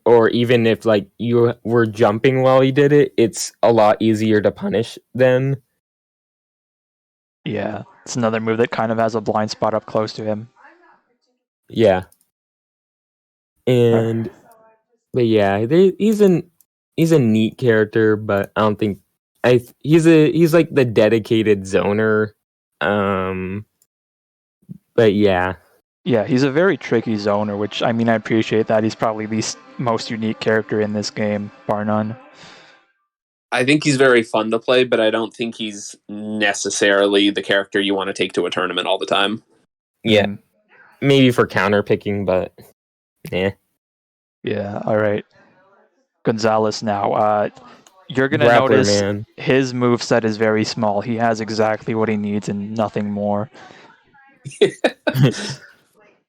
S2: or even if like you were jumping while he did it, it's a lot easier to punish then.
S1: Yeah, it's another move that kind of has a blind spot up close to him.
S2: Yeah, and but yeah, he's a neat character, but I don't think he's like the dedicated zoner. But yeah.
S1: Yeah, he's a very tricky zoner, which I mean I appreciate that. He's probably the most unique character in this game, bar none.
S3: I think he's very fun to play, but I don't think he's necessarily the character you want to take to a tournament all the time.
S2: Yeah. Maybe for counter picking, but yeah.
S1: Yeah, all right. Gonzales now. You're going to
S2: Grappler,
S1: notice
S2: man.
S1: his moveset is very small. He has exactly what he needs and nothing more.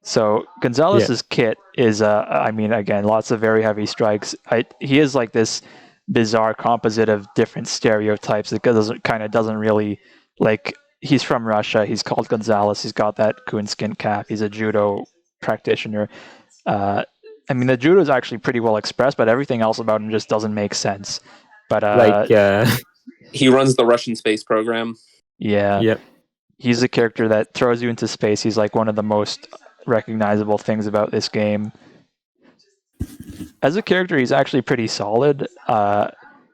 S1: So Gonzales's kit is, I mean, again, lots of very heavy strikes. He is like this bizarre composite of different stereotypes that doesn't really, like, he's from Russia. He's called Gonzales. He's got that coonskin cap. He's a judo practitioner. I mean, the judo is actually pretty well expressed, but everything else about him just doesn't make sense. But
S3: he runs the Russian space program.
S1: Yeah.
S2: Yep.
S1: He's a character that throws you into space. He's like one of the most recognizable things about this game. As a character, he's actually pretty solid.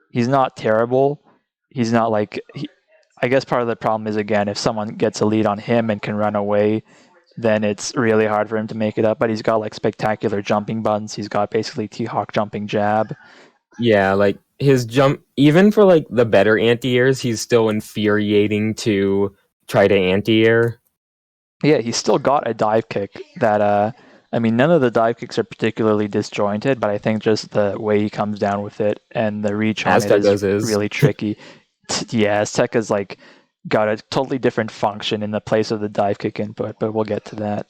S1: He's not terrible. He's not like... I guess part of the problem is, again, if someone gets a lead on him and can run away, then it's really hard for him to make it up. But he's got like spectacular jumping buttons. He's got basically T-Hawk jumping jab.
S2: Yeah, like his jump, even for like the better anti-airs, he's still infuriating to try to anti-air.
S1: Yeah, he's still got a dive kick that, I mean, none of the dive kicks are particularly disjointed, but I think just the way he comes down with it and the reach on it is really tricky. Yeah, Azteca's like got a totally different function in the place of the dive kick input, but we'll get to that.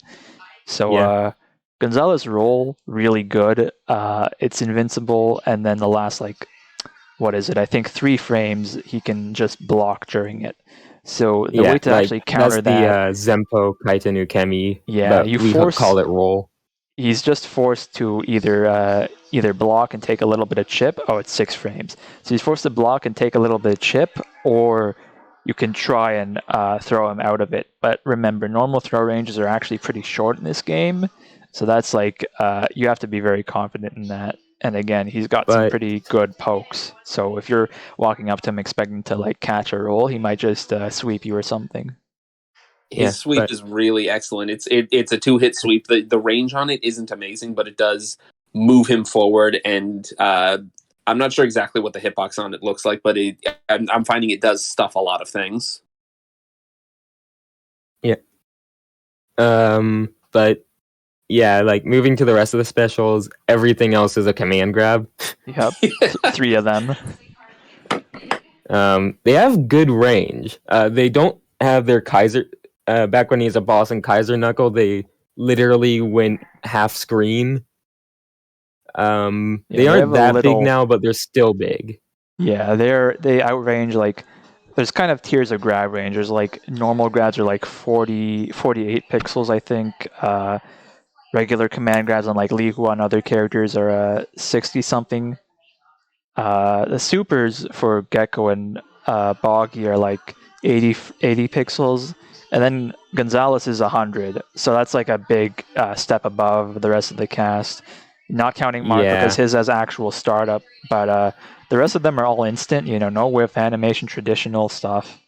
S1: So Gonzales' roll, really good. It's invincible, and then the last, like, what is it? I think 3 frames he can just block during it. So the way to actually counter
S2: that's the Zempo Kaitanu Kemi.
S1: Yeah,
S2: but we call it roll.
S1: He's just forced to either block and take a little bit of chip. Oh, it's 6 frames. So he's forced to block and take a little bit of chip, or you can try and throw him out of it. But remember, normal throw ranges are actually pretty short in this game. So that's like, you have to be very confident in that. And again, he's got some pretty good pokes. So if you're walking up to him expecting to like catch a roll, he might just sweep you or something.
S3: His sweep is really excellent. It's a 2-hit sweep. The range on it isn't amazing, but it does move him forward. And I'm not sure exactly what the hitbox on it looks like, but I'm finding it does stuff a lot of things.
S2: Yeah. But yeah, like moving to the rest of the specials, everything else is a command grab.
S1: Yep, 3 of them.
S2: They have good range. They don't have their Kaiser. Back when he's a boss in Kaiser Knuckle, they literally went half screen. They
S1: they
S2: aren't
S1: have a
S2: that big
S1: little.
S2: now, but they're still big.
S1: Yeah, they outrange like. There's kind of tiers of grab range. There's like normal grabs are like 48 pixels, I think. Regular command grabs on like Lihua and other characters are 60 something. The supers for Gekkou and Boggy are like 80 pixels, and then Gonzales is 100. So that's like a big step above the rest of the cast. Not counting Marco because
S2: Yeah.
S1: his has actual startup, but the rest of them are all instant. No whiff animation, traditional stuff.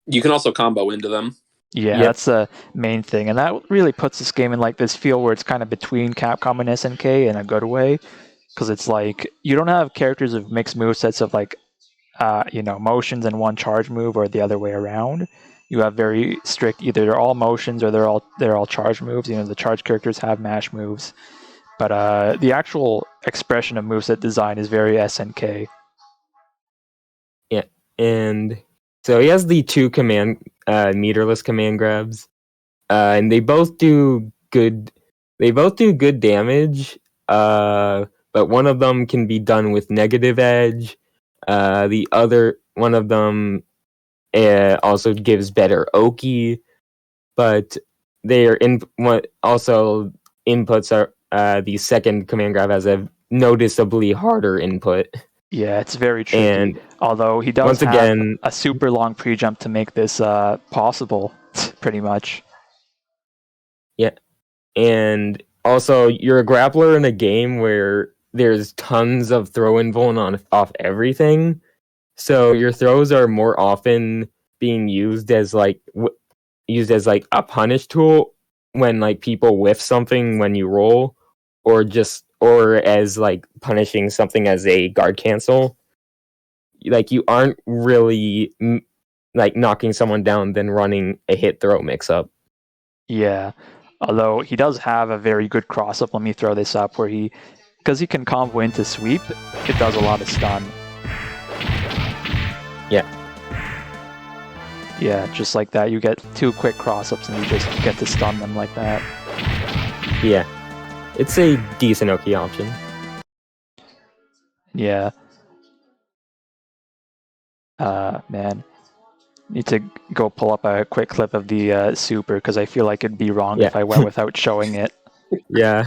S3: You can also combo into them.
S1: Yeah,
S2: Yep.
S1: that's the main thing, and that really puts this game in like this feel where it's kind of between Capcom and SNK in a good way, because it's like you don't have characters with mixed movesets of like motions and one charge move, or the other way around. You have very strict either they're all motions or they're all charge moves. The charge characters have mash moves, but the actual expression of moveset design is very SNK.
S2: Yeah, and so he has the two meterless command grabs, and they both do good. They both do good damage, but one of them can be done with negative edge. The other one of them also gives better Oki, but also inputs are the second command grab has a noticeably harder input.
S1: Yeah, it's very tricky.
S2: And
S1: although he does
S2: once
S1: have
S2: again,
S1: a super long pre-jump to make this possible, pretty much.
S2: yeah, and also you're a grappler in a game where there's tons of throw-in vuln off everything, so your throws are more often being used as like a punish tool when like people whiff something when you roll, or as like punishing something as a guard cancel. Like you aren't really like knocking someone down then running a hit throw mix up.
S1: Yeah, although he does have a very good cross up. Let me throw this up where because he can combo into sweep, it does a lot of stun.
S2: Yeah.
S1: Yeah, just like that. You get two quick cross ups and you just get to stun them like that.
S2: Yeah. It's a decent Oki option.
S1: Yeah. Man. Need to go pull up a quick clip of the super because I feel like it'd be wrong if I went without showing it.
S2: Yeah.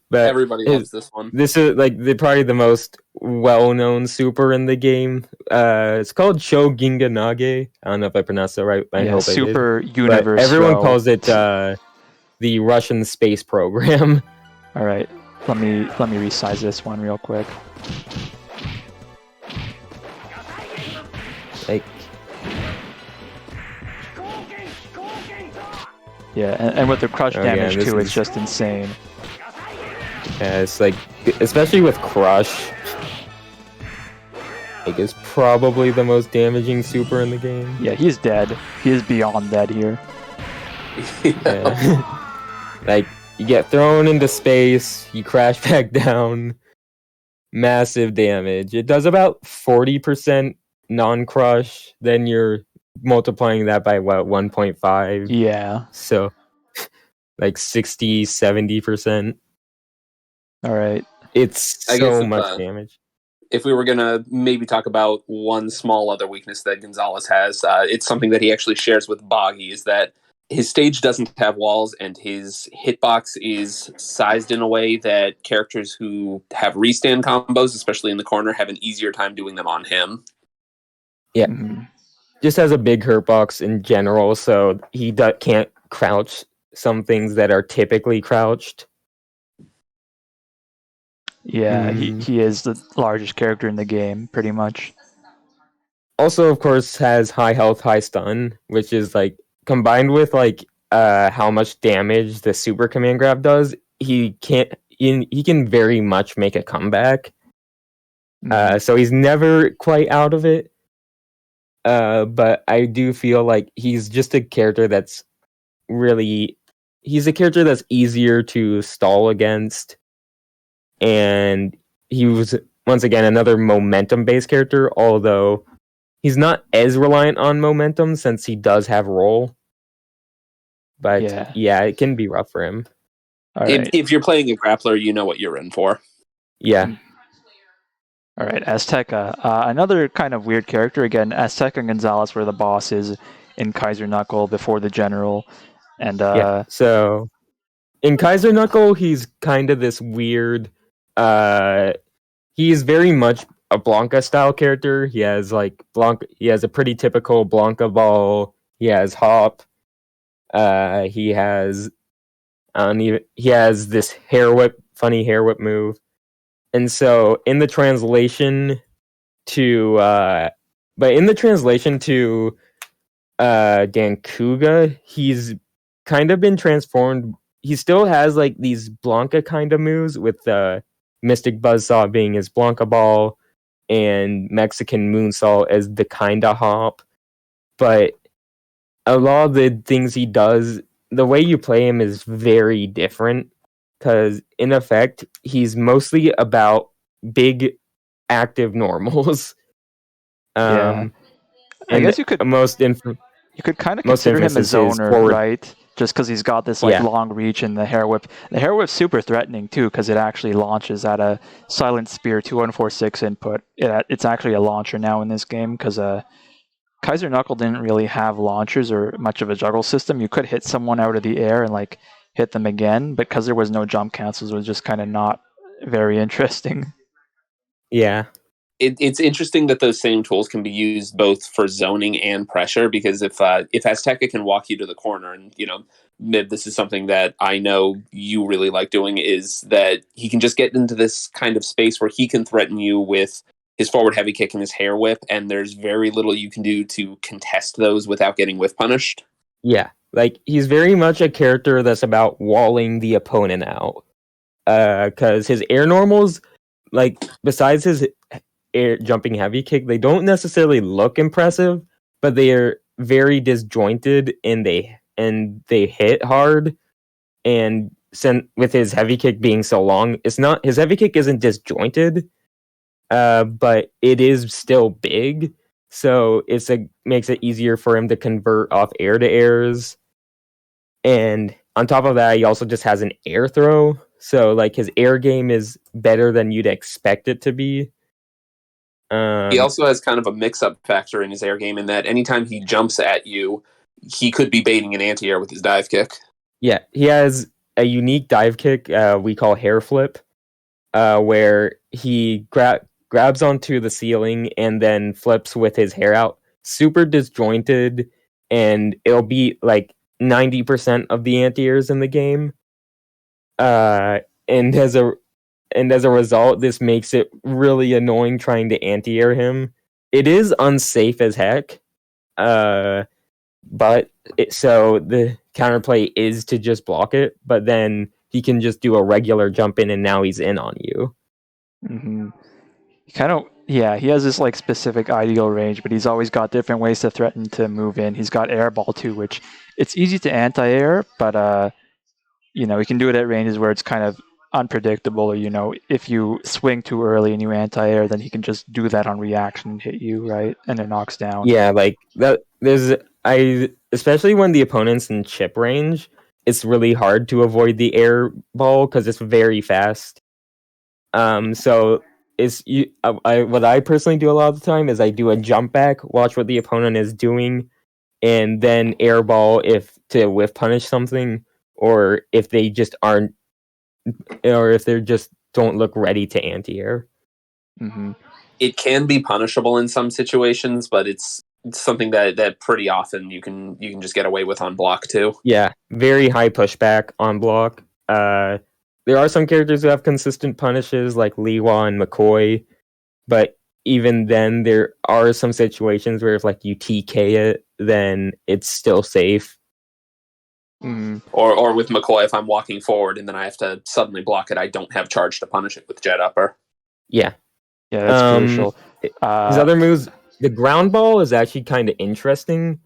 S2: But
S3: Everybody loves this one.
S2: This is like probably the most well-known super in the game. It's called Shoginganage. I don't know if I pronounced that right. I hope
S1: Super
S2: I did.
S1: Universe.
S2: But everyone
S1: throw.
S2: calls it the Russian space program.
S1: All right, let me resize this one real quick.
S2: Like,
S1: yeah, and with the crush damage too, it's just insane.
S2: Yeah, it's like, especially with crush, like it's probably the most damaging super in the game.
S1: Yeah, he's dead. He is beyond dead here.
S2: Yeah. Like, you get thrown into space, you crash back down, massive damage. It does about 40% non-crush, then you're multiplying that by what, 1.5?
S1: Yeah.
S2: So, like 60-70%.
S1: All right.
S2: It's so much damage.
S3: If we were going to maybe talk about one small other weakness that Gonzales has, it's something that he actually shares with Boggy, is that his stage doesn't have walls and his hitbox is sized in a way that characters who have restand combos, especially in the corner, have an easier time doing them on him.
S2: Yeah. Just has a big hurt box in general, so he can't crouch some things that are typically crouched.
S1: Yeah, he is the largest character in the game, pretty much.
S2: Also, of course, has high health, high stun, which is like combined with like how much damage the super command grab does. He can very much make a comeback. So he's never quite out of it. But I do feel like he's just a character that's he's a character that's easier to stall against. And he was, once again, another momentum-based character, although he's not as reliant on momentum since he does have roll. But
S1: Yeah.
S2: it can be rough for him.
S1: All right.
S3: If you're playing a grappler, you know what you're in for.
S2: Yeah.
S1: All right, Azteca. Another kind of weird character. Again, Azteca and Gonzales were the bosses in Kaiser Knuckle before the general. And
S2: So in Kaiser Knuckle, he's kind of this weird. He's very much a Blanca style character. He has like Blanca. He has a pretty typical Blanca ball. He has hop. He has he has this funny hair whip move. And so in the translation to Gankuga, he's kind of been transformed. He still has like these Blanca kind of moves with the Mystic Buzzsaw being his Blanca ball and Mexican Moonsault as the kinda hop. But a lot of the things he does, the way you play him is very different. Because in effect, he's mostly about big active normals.
S1: yeah, I
S2: And
S1: guess you could
S2: most
S1: kind of
S2: most
S1: consider him a
S2: emphasis is
S1: zoner,
S2: forward.
S1: right? Just because he's got this like long reach and the hair whip. The hair whip's super threatening too, because it actually launches at a silent spear 2146 input. It's actually a launcher now in this game because Kaiser Knuckle didn't really have launchers or much of a juggle system. You could hit someone out of the air and like hit them again, but because there was no jump cancels, it was just kind of not very interesting.
S2: Yeah.
S3: It's interesting that those same tools can be used both for zoning and pressure, because if Azteca can walk you to the corner, and Mib, this is something that I know you really like doing, is that he can just get into this kind of space where he can threaten you with his forward heavy kick and his hair whip, and there's very little you can do to contest those without getting whiff punished.
S2: Yeah, like he's very much a character that's about walling the opponent out. Because his air normals, like besides his air jumping heavy kick, they don't necessarily look impressive, but they are very disjointed and they hit hard. And with his heavy kick being so long, his heavy kick isn't disjointed, but it is still big. So makes it easier for him to convert off air to airs. And on top of that, he also just has an air throw. So like his air game is better than you'd expect it to be.
S3: He also has kind of a mix-up factor in his air game, in that anytime he jumps at you, he could be baiting an anti-air with his dive kick.
S2: Yeah, he has a unique dive kick we call hair flip, where he grabs onto the ceiling and then flips with his hair out. Super disjointed, and it'll be like 90% of the anti-airs in the game. And as a result, this makes it really annoying trying to anti-air him. It is unsafe as heck, so the counterplay is to just block it, but then he can just do a regular jump in and now he's in on you.
S1: Mm-hmm. He has this like specific ideal range, but he's always got different ways to threaten to move in. He's got air ball too, which it's easy to anti-air, but he can do it at ranges where it's kind of unpredictable, or if you swing too early and you anti-air, then he can just do that on reaction and hit you, right? And it knocks down.
S2: Yeah, like that. Especially when the opponent's in chip range, it's really hard to avoid the air ball because it's very fast. So what I personally do a lot of the time is I do a jump back, watch what the opponent is doing, and then airball to whiff punish something, or if they just aren't, or if they just don't look ready to anti-air.
S1: Mm-hmm.
S3: It can be punishable in some situations, but it's something that pretty often you can just get away with on block too.
S2: Yeah, very high pushback on block. There are some characters who have consistent punishes, like Lihua and McCoy, but even then, there are some situations where if like you TK it, then it's still safe.
S1: Mm-hmm.
S3: Or with McCoy, if I'm walking forward and then I have to suddenly block it, I don't have charge to punish it with Jet Upper.
S2: Yeah,
S1: that's crucial.
S2: His other moves, the ground ball is actually kind of interesting,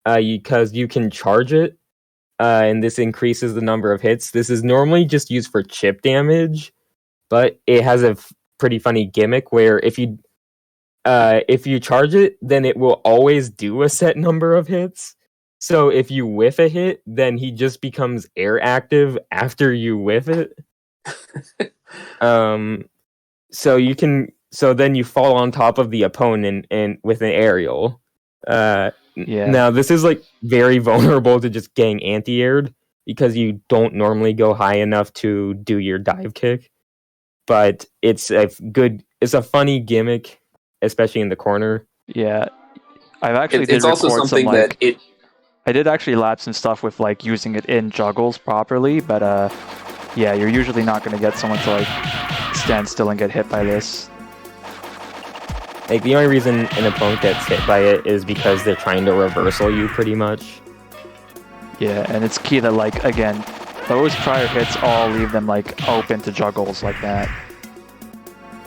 S2: because you can charge it. And this increases the number of hits. This is normally just used for chip damage, but it has a pretty funny gimmick where if you charge it, then it will always do a set number of hits. So if you whiff a hit, then he just becomes air active after you whiff it. So then you fall on top of the opponent and with an aerial. Now this is like very vulnerable to just getting anti-aired because you don't normally go high enough to do your dive kick. But it's a funny gimmick, especially in the corner.
S1: Yeah, I've actually
S3: It's also something that
S1: I did actually lap some stuff with like using it in juggles properly, but yeah, you're usually not going to get someone to like stand still and get hit by this.
S2: Like the only reason an opponent gets hit by it is because they're trying to reversal you pretty much.
S1: Yeah, and it's key that like again, those prior hits all leave them like open to juggles like that.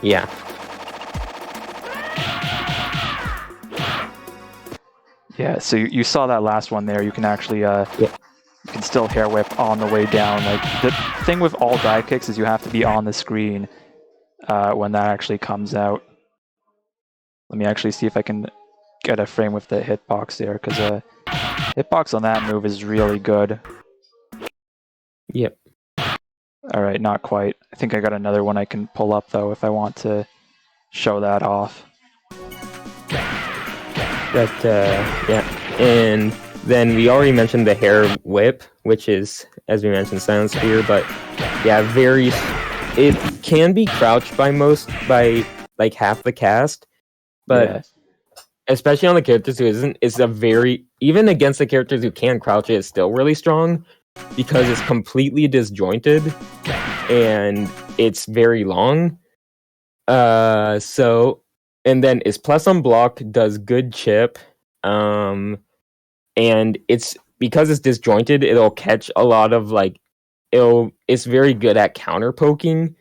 S2: Yeah.
S1: Yeah, so you saw that last one there. You can actually you can still hair whip on the way down. Like the thing with all dive kicks is you have to be on the screen when that actually comes out. Let me actually see if I can get a frame with the hitbox there, because hitbox on that move is really good.
S2: Yep.
S1: All right, not quite. I think I got another one I can pull up though if I want to show that off.
S2: Yeah, and then we already mentioned the hair whip, which is, as we mentioned, Silent Spear, but yeah, it can be crouched by like half the cast, but especially on the characters who isn't, even against the characters who can crouch it's still really strong because it's completely disjointed and it's very long. And then its plus on block does good chip, and it's because it's disjointed, it'll catch a lot of like it's very good at counter poking,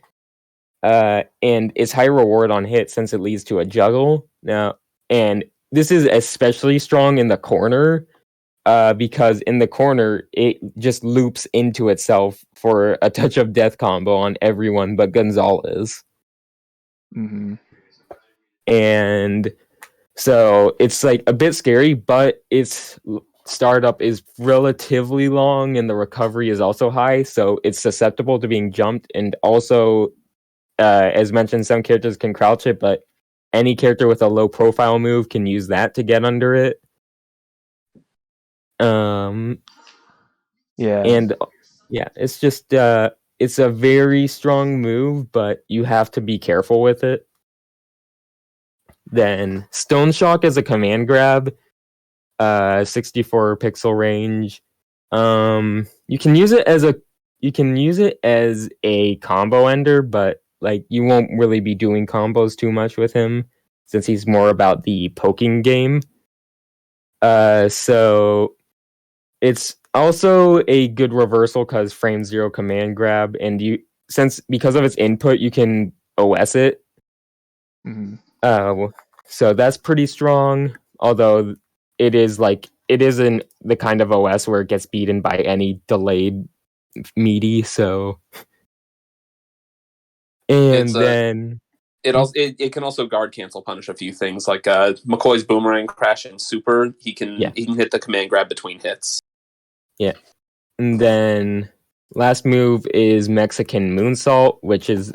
S2: and it's high reward on hit since it leads to a juggle now. And this is especially strong in the corner, because in the corner it just loops into itself for a touch of death combo on everyone but Gonzales.
S1: Mm-hmm.
S2: And so it's like a bit scary, but its startup is relatively long and the recovery is also high, so it's susceptible to being jumped. And also, as mentioned, some characters can crouch it, but any character with a low profile move can use that to get under it. And yeah, it's just it's a very strong move, but you have to be careful with it. Then Stone Shock is a command grab, 64 pixel range. You can use it as a combo ender, but like you won't really be doing combos too much with him since he's more about the poking game. So it's also a good reversal because frame 0 command grab, and because of its input you can OS it.
S1: Mm-hmm.
S2: So that's pretty strong, although it isn't the kind of OS where it gets beaten by any delayed meaty, so then
S3: it can also guard cancel punish a few things, like McCoy's boomerang crash and super. He can hit the command grab between hits.
S2: Yeah. And then last move is Mexican Moonsault, which is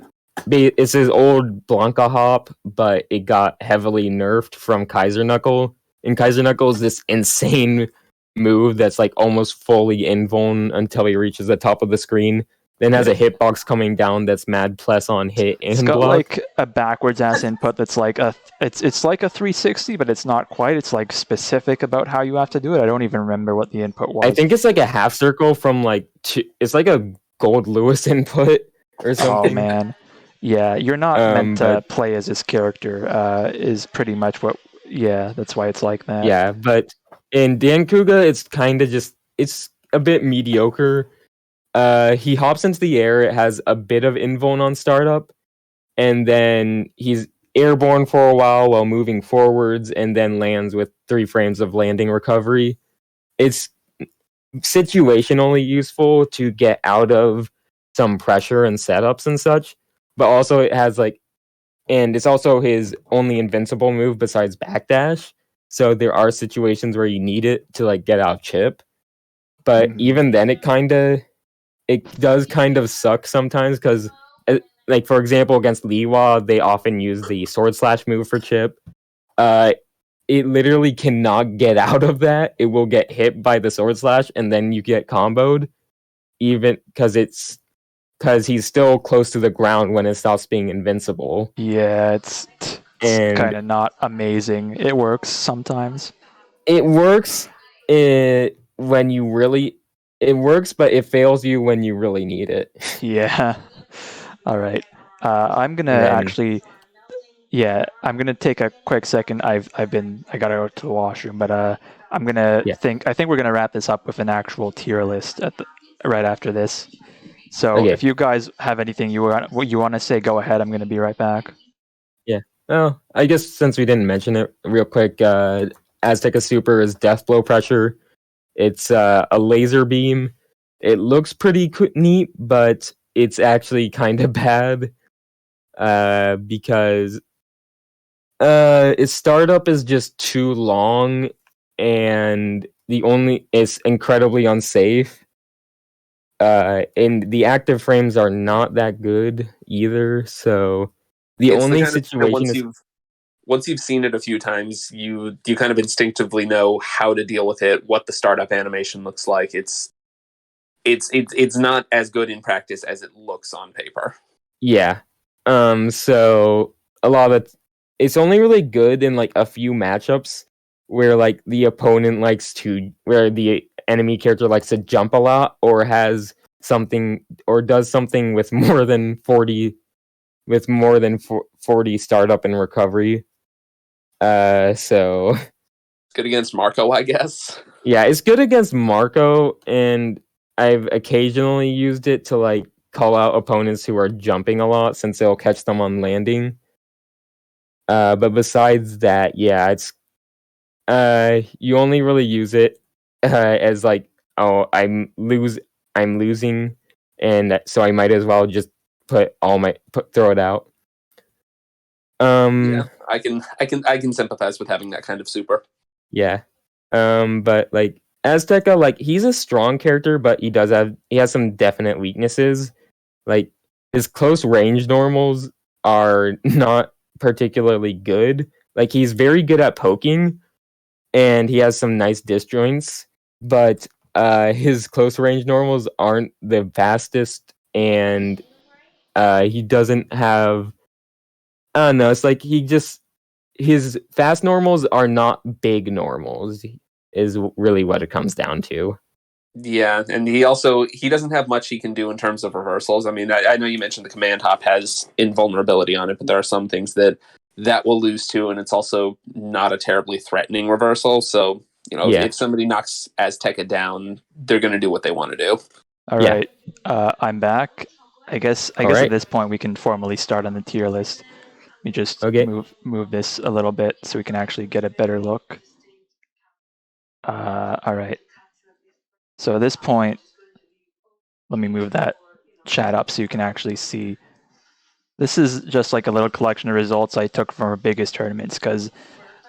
S2: it's his old Blanca hop, but it got heavily nerfed from Kaiser Knuckle. And Kaiser Knuckle is this insane move that's like almost fully invuln until he reaches the top of the screen. Then has a hitbox coming down that's mad plus on hit and
S1: it's got
S2: block.
S1: Like a backwards ass input that's like it's like a 360, but it's not quite. It's like specific about how you have to do it. I don't even remember what the input was.
S2: I think it's like a half circle from it's like a Gold Lewis input or something.
S1: Oh man. Yeah, you're not meant to play as this character, is pretty much what... Yeah, that's why it's like that.
S2: Yeah, but in Dankuga, it's kind of it's a bit mediocre. He hops into the air, it has a bit of invuln on startup, and then he's airborne for a while moving forwards, and then lands with 3 frames of landing recovery. It's situationally useful to get out of some pressure and setups and such. But also it has and it's also his only invincible move besides backdash. So there are situations where you need it to like get out chip. But even then, it does kind of suck sometimes because, like for example, against Lihua, they often use the sword slash move for chip. It literally cannot get out of that. It will get hit by the sword slash, and then you get comboed, even because he's still close to the ground when it stops being invincible.
S1: Yeah, it's kind of not amazing. It works sometimes.
S2: It works when you really. It works, but it fails you when you really need it.
S1: Yeah. All right. I'm gonna actually. Yeah, I'm gonna take a quick second. I gotta go to the washroom, but I'm gonna I think we're gonna wrap this up with an actual tier list right after this. So if you guys have anything you want to say, go ahead. I'm gonna be right back.
S2: Yeah. Well, I guess since we didn't mention it real quick, Azteca Super is Death Blow Pressure. It's a laser beam. It looks pretty neat, but it's actually kind of bad because its startup is just too long, and it's incredibly unsafe. And the active frames are not that good either. So the only situation is
S3: once you've seen it a few times, you kind of instinctively know how to deal with it, what the startup animation looks like. It's not as good in practice as it looks on paper.
S2: Yeah. So a lot of it's only really good in like a few matchups where like the opponent where the enemy character likes to jump a lot or has something or does something with more than 40 startup and recovery. So
S3: it's good against Marco, I guess.
S2: Yeah, it's good against Marco, and I've occasionally used it to like call out opponents who are jumping a lot since they'll catch them on landing. But besides that, yeah, it's you only really use it as like, oh, I'm losing, and so I might as well just throw it out.
S3: Yeah, I can sympathize with having that kind of super.
S2: Yeah. But like Azteca, like he's a strong character, but he has some definite weaknesses. Like his close range normals are not particularly good. Like he's very good at poking, and he has some nice disjoints, but his close range normals aren't the fastest, and he doesn't have. I don't know. It's like his fast normals are not big normals. Is really what it comes down to.
S3: Yeah, and he doesn't have much he can do in terms of reversals. I mean, I know you mentioned the command hop has invulnerability on it, but there are some things that will lose to, and it's also not a terribly threatening reversal. So, if somebody knocks Azteca down, they're going to do what they want to do.
S1: All right, I'm back. I guess at this point we can formally start on the tier list. Let me just move this a little bit so we can actually get a better look. All right. So at this point, let me move that chat up so you can actually see. This is just like a little collection of results I took from our biggest tournaments because,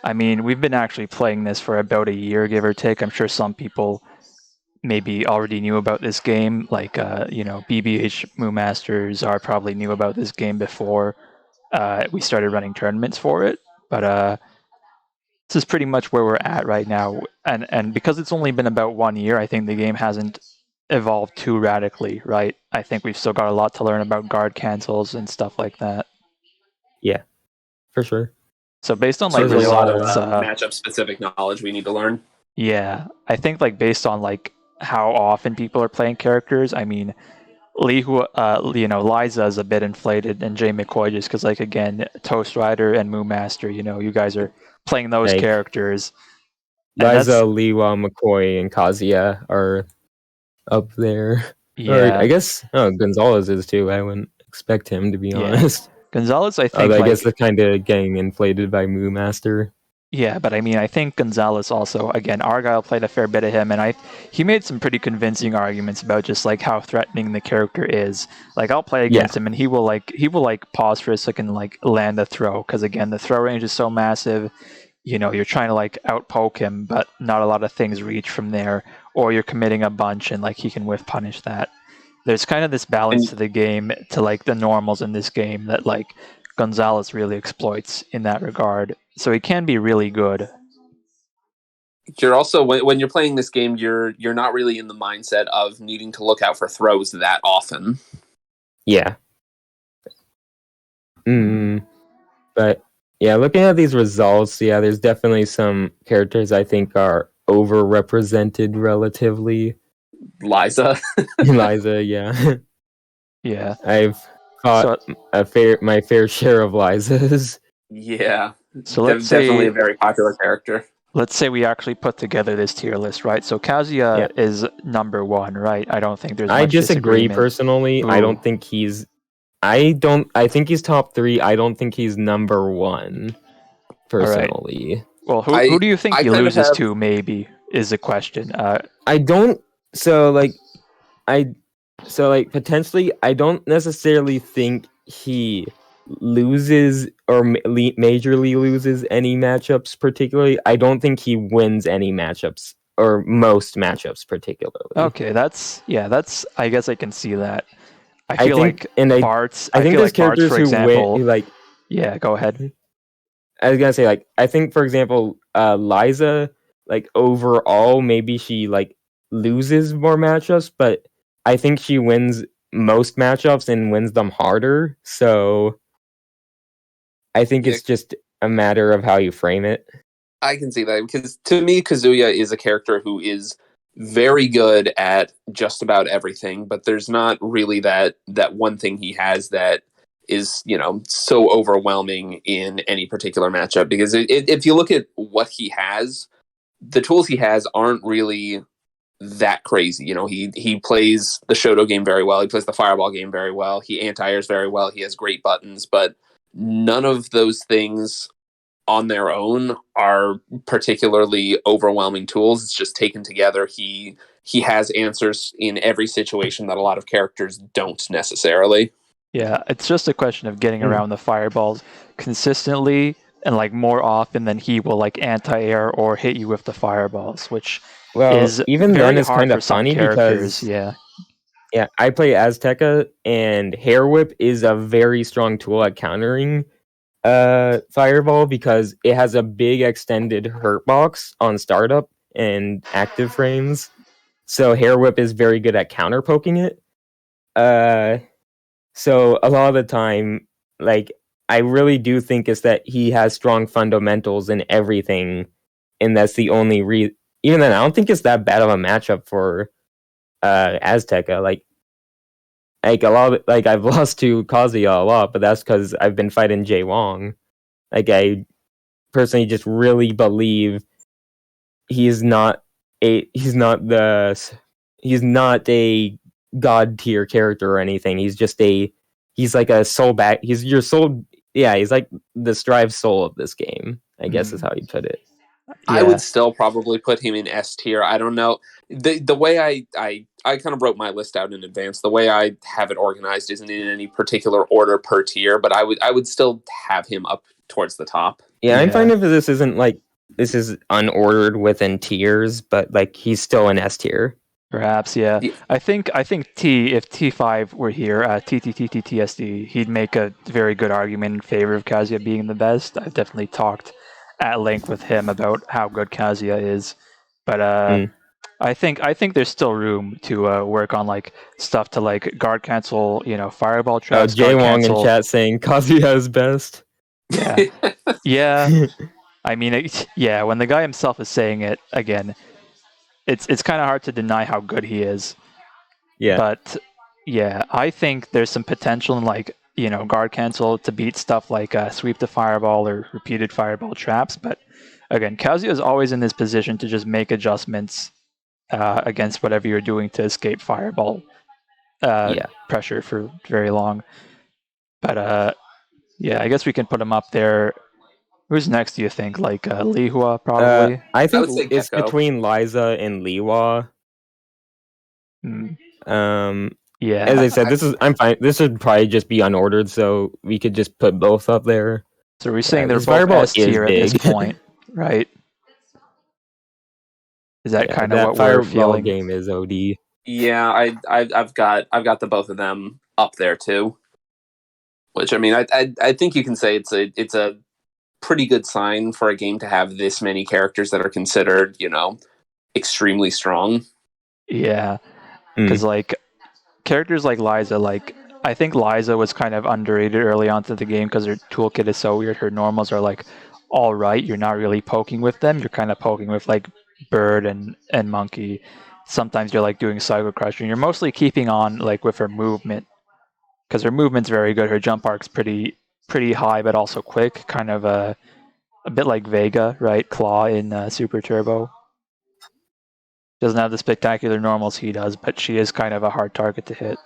S1: I mean, we've been actually playing this for about a year, give or take. I'm sure some people maybe already knew about this game, like, BBH Moo Masters are probably knew about this game before we started running tournaments for it. But this is pretty much where we're at right now. And because it's only been about 1 year, I think the game hasn't evolved too radically, right? I think we've still got a lot to learn about guard cancels and stuff like that.
S2: Yeah, for sure.
S1: So based on
S3: there's a lot of matchup specific knowledge we need to learn.
S1: Yeah, I think like based on like how often people are playing characters, I mean, Lihua, Liza is a bit inflated, and Jay McCoy just because, like, again, Toast Rider and Moo Master, you guys are playing those characters.
S2: Liza, Lihua, McCoy, and Kazuya are up there.
S1: Yeah,
S2: or I guess Gonzales is too. I wouldn't expect him to be honest.
S1: Gonzales, I think.
S2: I guess they're kind of getting inflated by Moo Master.
S1: Yeah, but I mean, I think Gonzales also, again, Argyle played a fair bit of him, and he made some pretty convincing arguments about just like how threatening the character is. Like, I'll play against him, and he will pause for a second, like land a throw, because again, the throw range is so massive. you're trying to like outpoke him, but not a lot of things reach from there, or you're committing a bunch and like he can whiff punish that. There's kind of this balance
S3: And
S1: to the game, to like the normals in this game, that like Gonzales really exploits in that regard. So he can be really good.
S3: you're also when you're playing this game, you're not really in the mindset of needing to look out for throws that often.
S2: Yeah. But yeah, looking at these results, yeah, there's definitely some characters I think are overrepresented relatively.
S3: Liza.
S2: Liza, yeah.
S1: Yeah.
S2: I've fought my fair share of Lizas.
S3: Yeah.
S1: So let's
S3: definitely
S1: say
S3: a very popular character.
S1: Let's say we actually put together this tier list, right? So Kazuya is number 1, right? I don't think there's
S2: I
S1: much
S2: disagree
S1: disagreement.
S2: personally.
S1: Ooh.
S2: I don't think he's I think he's top 3. I don't think he's number 1 personally.
S1: Right. Well, who do you think he loses to, maybe, is the question.
S2: I don't potentially I don't necessarily think he loses or majorly loses any matchups particularly. I don't think he wins any matchups or most matchups particularly.
S1: Okay, that's I guess I can see that. I feel like Barts,
S2: I think
S1: feel
S2: there's
S1: like Barts,
S2: characters
S1: for
S2: who
S1: example,
S2: win, like,
S1: yeah, go ahead.
S2: I was gonna say, like, I think, for example, Liza, like, overall, maybe she, like, loses more matchups, but I think she wins most matchups and wins them harder, so I think it's just a matter of how you frame it.
S3: I can see that, because to me, Kazuya is a character who is very good at just about everything, but there's not really that one thing he has that is, so overwhelming in any particular matchup. Because if you look at what he has, the tools he has aren't really that crazy. He plays the Shoto game very well. He plays the Fireball game very well. He anti-airs very well. He has great buttons, but none of those things on their own are particularly overwhelming tools. It's just taken together. He has answers in every situation that a lot of characters don't necessarily.
S1: Yeah, it's just a question of getting around the fireballs consistently and like more often than he will like anti-air or hit you with the fireballs, which is
S2: even
S1: very
S2: then it's
S1: hard
S2: kind
S1: for
S2: of
S1: some
S2: funny
S1: characters.
S2: because I play Azteca, and Hair Whip is a very strong tool at countering Fireball because it has a big extended hurt box on startup and active frames. So Hair Whip is very good at counter poking it. So a lot of the time, like, I really do think is that he has strong fundamentals in everything, and that's the only reason. Even then, I don't think it's that bad of a matchup for Azteca. Like a lot of, like, I've lost to Kazuya a lot, but that's because I've been fighting Jay Wong. Like, I personally just really believe he's not a god tier character or anything. He's like a soul back. He's your soul. Yeah, he's like the Strive soul of this game, I guess is how you put it.
S1: Yeah.
S3: I would still probably put him in S tier. I don't know. The way I kind of wrote my list out in advance. The way I have it organized isn't in any particular order per tier, but I would still have him up towards the top.
S2: Yeah, I'm fine if this isn't like this is unordered within tiers, but like he's still in S tier.
S1: Perhaps, yeah. I think if T5 were here, TTTTTSD, he'd make a very good argument in favor of Kazuya being the best. I've definitely talked at length with him about how good Kazuya is, but I think there's still room to work on like stuff to like guard cancel, fireball traps.
S2: Jay Wong in chat saying Kazuya is best.
S1: Yeah, yeah. I mean, when the guy himself is saying it again. It's kind of hard to deny how good he is.
S2: Yeah.
S1: But yeah, I think there's some potential in like, guard cancel to beat stuff like sweep the fireball or repeated fireball traps. But again, Kazuya is always in this position to just make adjustments against whatever you're doing to escape fireball pressure for very long. But I guess we can put him up there. Who's next, do you think? Like Lihua, probably?
S2: I think it's between Liza and Lihua.
S1: Yeah.
S2: As I said, I'm fine. This would probably just be unordered, so we could just put both up there.
S1: So we're saying they're both S tier at this point. right? Is that
S2: Yeah,
S1: kind of
S2: that
S1: what we're
S2: fireball
S1: feeling?
S2: game is OD.
S3: Yeah, I've got the both of them up there too. Which I mean, I think you can say it's a pretty good sign for a game to have this many characters that are considered, extremely strong.
S1: Yeah,
S2: Mm.
S1: because like characters like Liza, like I think Liza was kind of underrated early on to the game because her toolkit is so weird. Her normals are like all right. You're not really poking with them. You're kind of poking with like Bird and Monkey. Sometimes you're like doing Cycle Crusher. And you're mostly keeping on like with her movement because her movement's very good. Her jump arc's pretty high, but also quick. Kind of a bit like Vega, right? Claw in Super Turbo. Doesn't have the spectacular normals he does, but she is kind of a hard target to hit.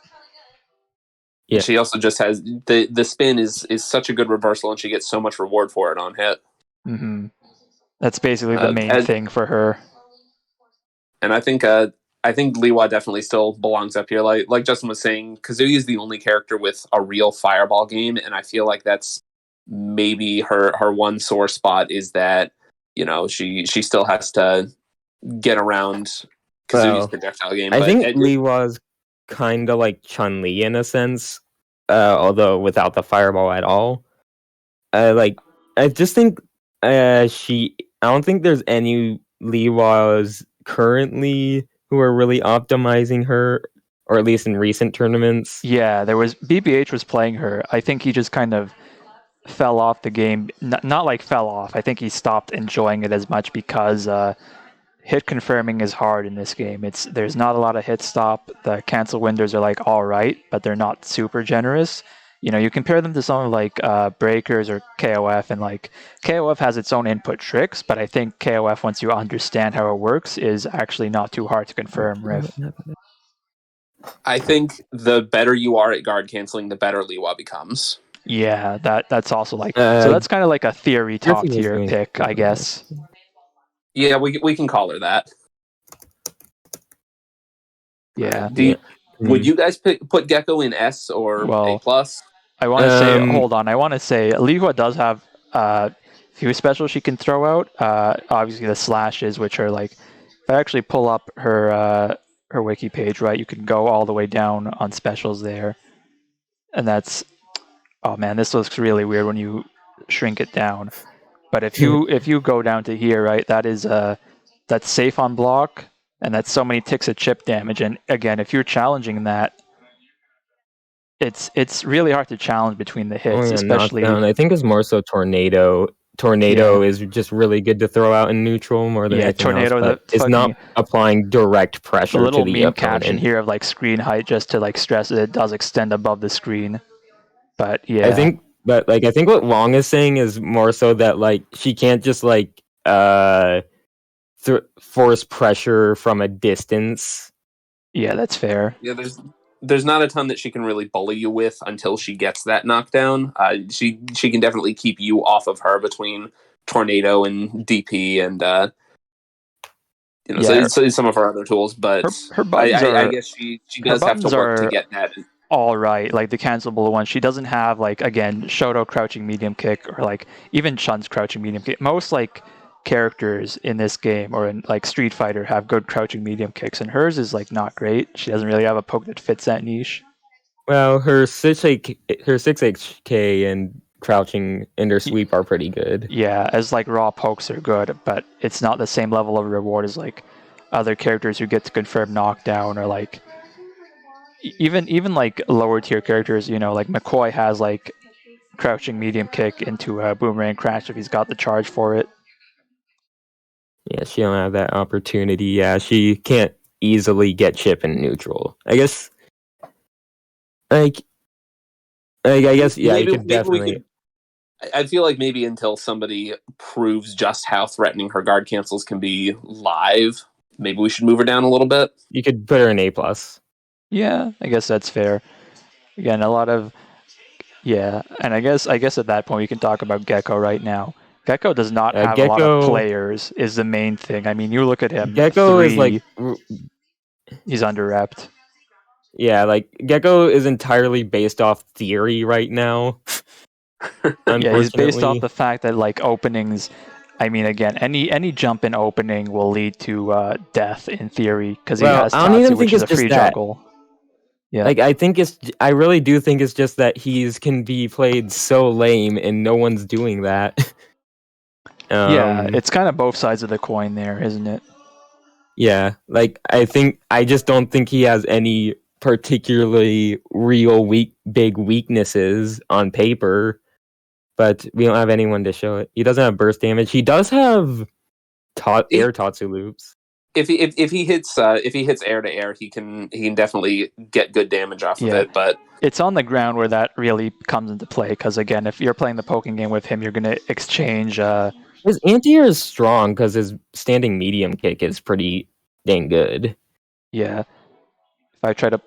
S2: Yeah.
S3: She also just has the spin is such a good reversal, and she gets so much reward for it on hit.
S1: Mm-hmm. That's basically the main thing for her.
S3: And I think Lihua definitely still belongs up here. Like Justin was saying, Kazuya is the only character with a real fireball game, and I feel like that's maybe her one sore spot is that she still has to get around Kazuya's projectile game.
S2: I
S3: But
S2: think Lihua's kind of like Chun-Li in a sense, although without the fireball at all. I just think I don't think there's any Lihuas currently who are really optimizing her, or at least in recent tournaments.
S1: Yeah, there was BBH was playing her. I think he just kind of fell off the game. Not like fell off. I think he stopped enjoying it as much because hit confirming is hard in this game. There's not a lot of hit stop. The cancel windows are like all right, but they're not super generous. You compare them to something like Breakers or KOF, and like KOF has its own input tricks, but I think KOF, once you understand how it works, is actually not too hard to confirm riff.
S3: I think the better you are at guard canceling, the better Lihua becomes.
S1: Yeah, that's also like so that's kind of like a theory top tier pick, I guess.
S3: Yeah, we can call her that.
S1: Yeah.
S3: Would you guys put Gekkou in S or A+?
S1: I want to say, hold on. I want to say Lihua does have a few specials she can throw out. Obviously, the slashes, which are like, if I actually pull up her wiki page, right, you can go all the way down on specials there, and that's, oh man, this looks really weird when you shrink it down. But if you go down to here, right, that's safe on block, and that's so many ticks of chip damage. And again, if you're challenging that, it's really hard to challenge between the hits, especially.
S2: Knockdown. I think it's more so Tornado. Tornado is just really good to throw out in neutral more than anything
S1: Tornado,
S2: else, but it's not applying direct pressure
S1: the little
S2: to the
S1: meme
S2: opponent.
S1: caption here of like screen height just to like stress it does extend above the screen. But yeah,
S2: I think what Long is saying is more so that like she can't just like force pressure from a distance.
S1: Yeah, that's fair.
S3: Yeah, there's not a ton that she can really bully you with until she gets that knockdown. She can definitely keep you off of her between Tornado and DP and so some of her other tools. But
S1: her buttons
S3: I guess she does have to work to get that.
S1: All right, like the cancelable one. She doesn't have like, again, Shoto crouching medium kick, or like even Chun's crouching medium kick. Most like characters in this game or in like Street Fighter have good crouching medium kicks, and hers is like not great. She doesn't really have a poke that fits that niche.
S2: Well, her 6HK and crouching ender sweep are pretty good.
S1: Yeah, as like raw pokes are good, but it's not the same level of reward as like other characters who get to confirm knockdown, or like even like lower tier characters. Like McCoy has like crouching medium kick into a boomerang crash if he's got the charge for it.
S2: Yeah, she don't have that opportunity. Yeah, she can't easily get chip in neutral. I guess. I guess yeah, you could definitely.
S3: I feel like maybe until somebody proves just how threatening her guard cancels can be live, maybe we should move her down a little bit.
S2: You could put her in A+.
S1: Yeah, I guess that's fair. Again, a lot of and I guess at that point we can talk about Gekkou right now. Gekkou does not have a lot of players, is the main thing. I mean, you look at him.
S2: Gekkou is like
S1: he's under-repped.
S2: Yeah, like Gekkou is entirely based off theory right now.
S1: Yeah, he's based off the fact that like openings I mean, again, any jump in opening will lead to death in theory because he
S2: Well,
S1: has
S2: I don't even
S1: Tatsu,
S2: think
S1: which is
S2: it's
S1: a
S2: just
S1: free
S2: that.
S1: juggle. Yeah.
S2: Like, I really do think it's just that can be played so lame and no one's doing that.
S1: Yeah, it's kind of both sides of the coin there, isn't it?
S2: Yeah, like I just don't think he has any particularly real big weaknesses on paper, but we don't have anyone to show it. He doesn't have burst damage. He does have air Tatsu loops.
S3: If he hits air to air, he can definitely get good damage off of it. But
S1: it's on the ground where that really comes into play. Because again, if you're playing the poking game with him, you're going to exchange.
S2: His anti-air is strong because his standing medium kick is pretty dang good.
S1: Yeah. If I try to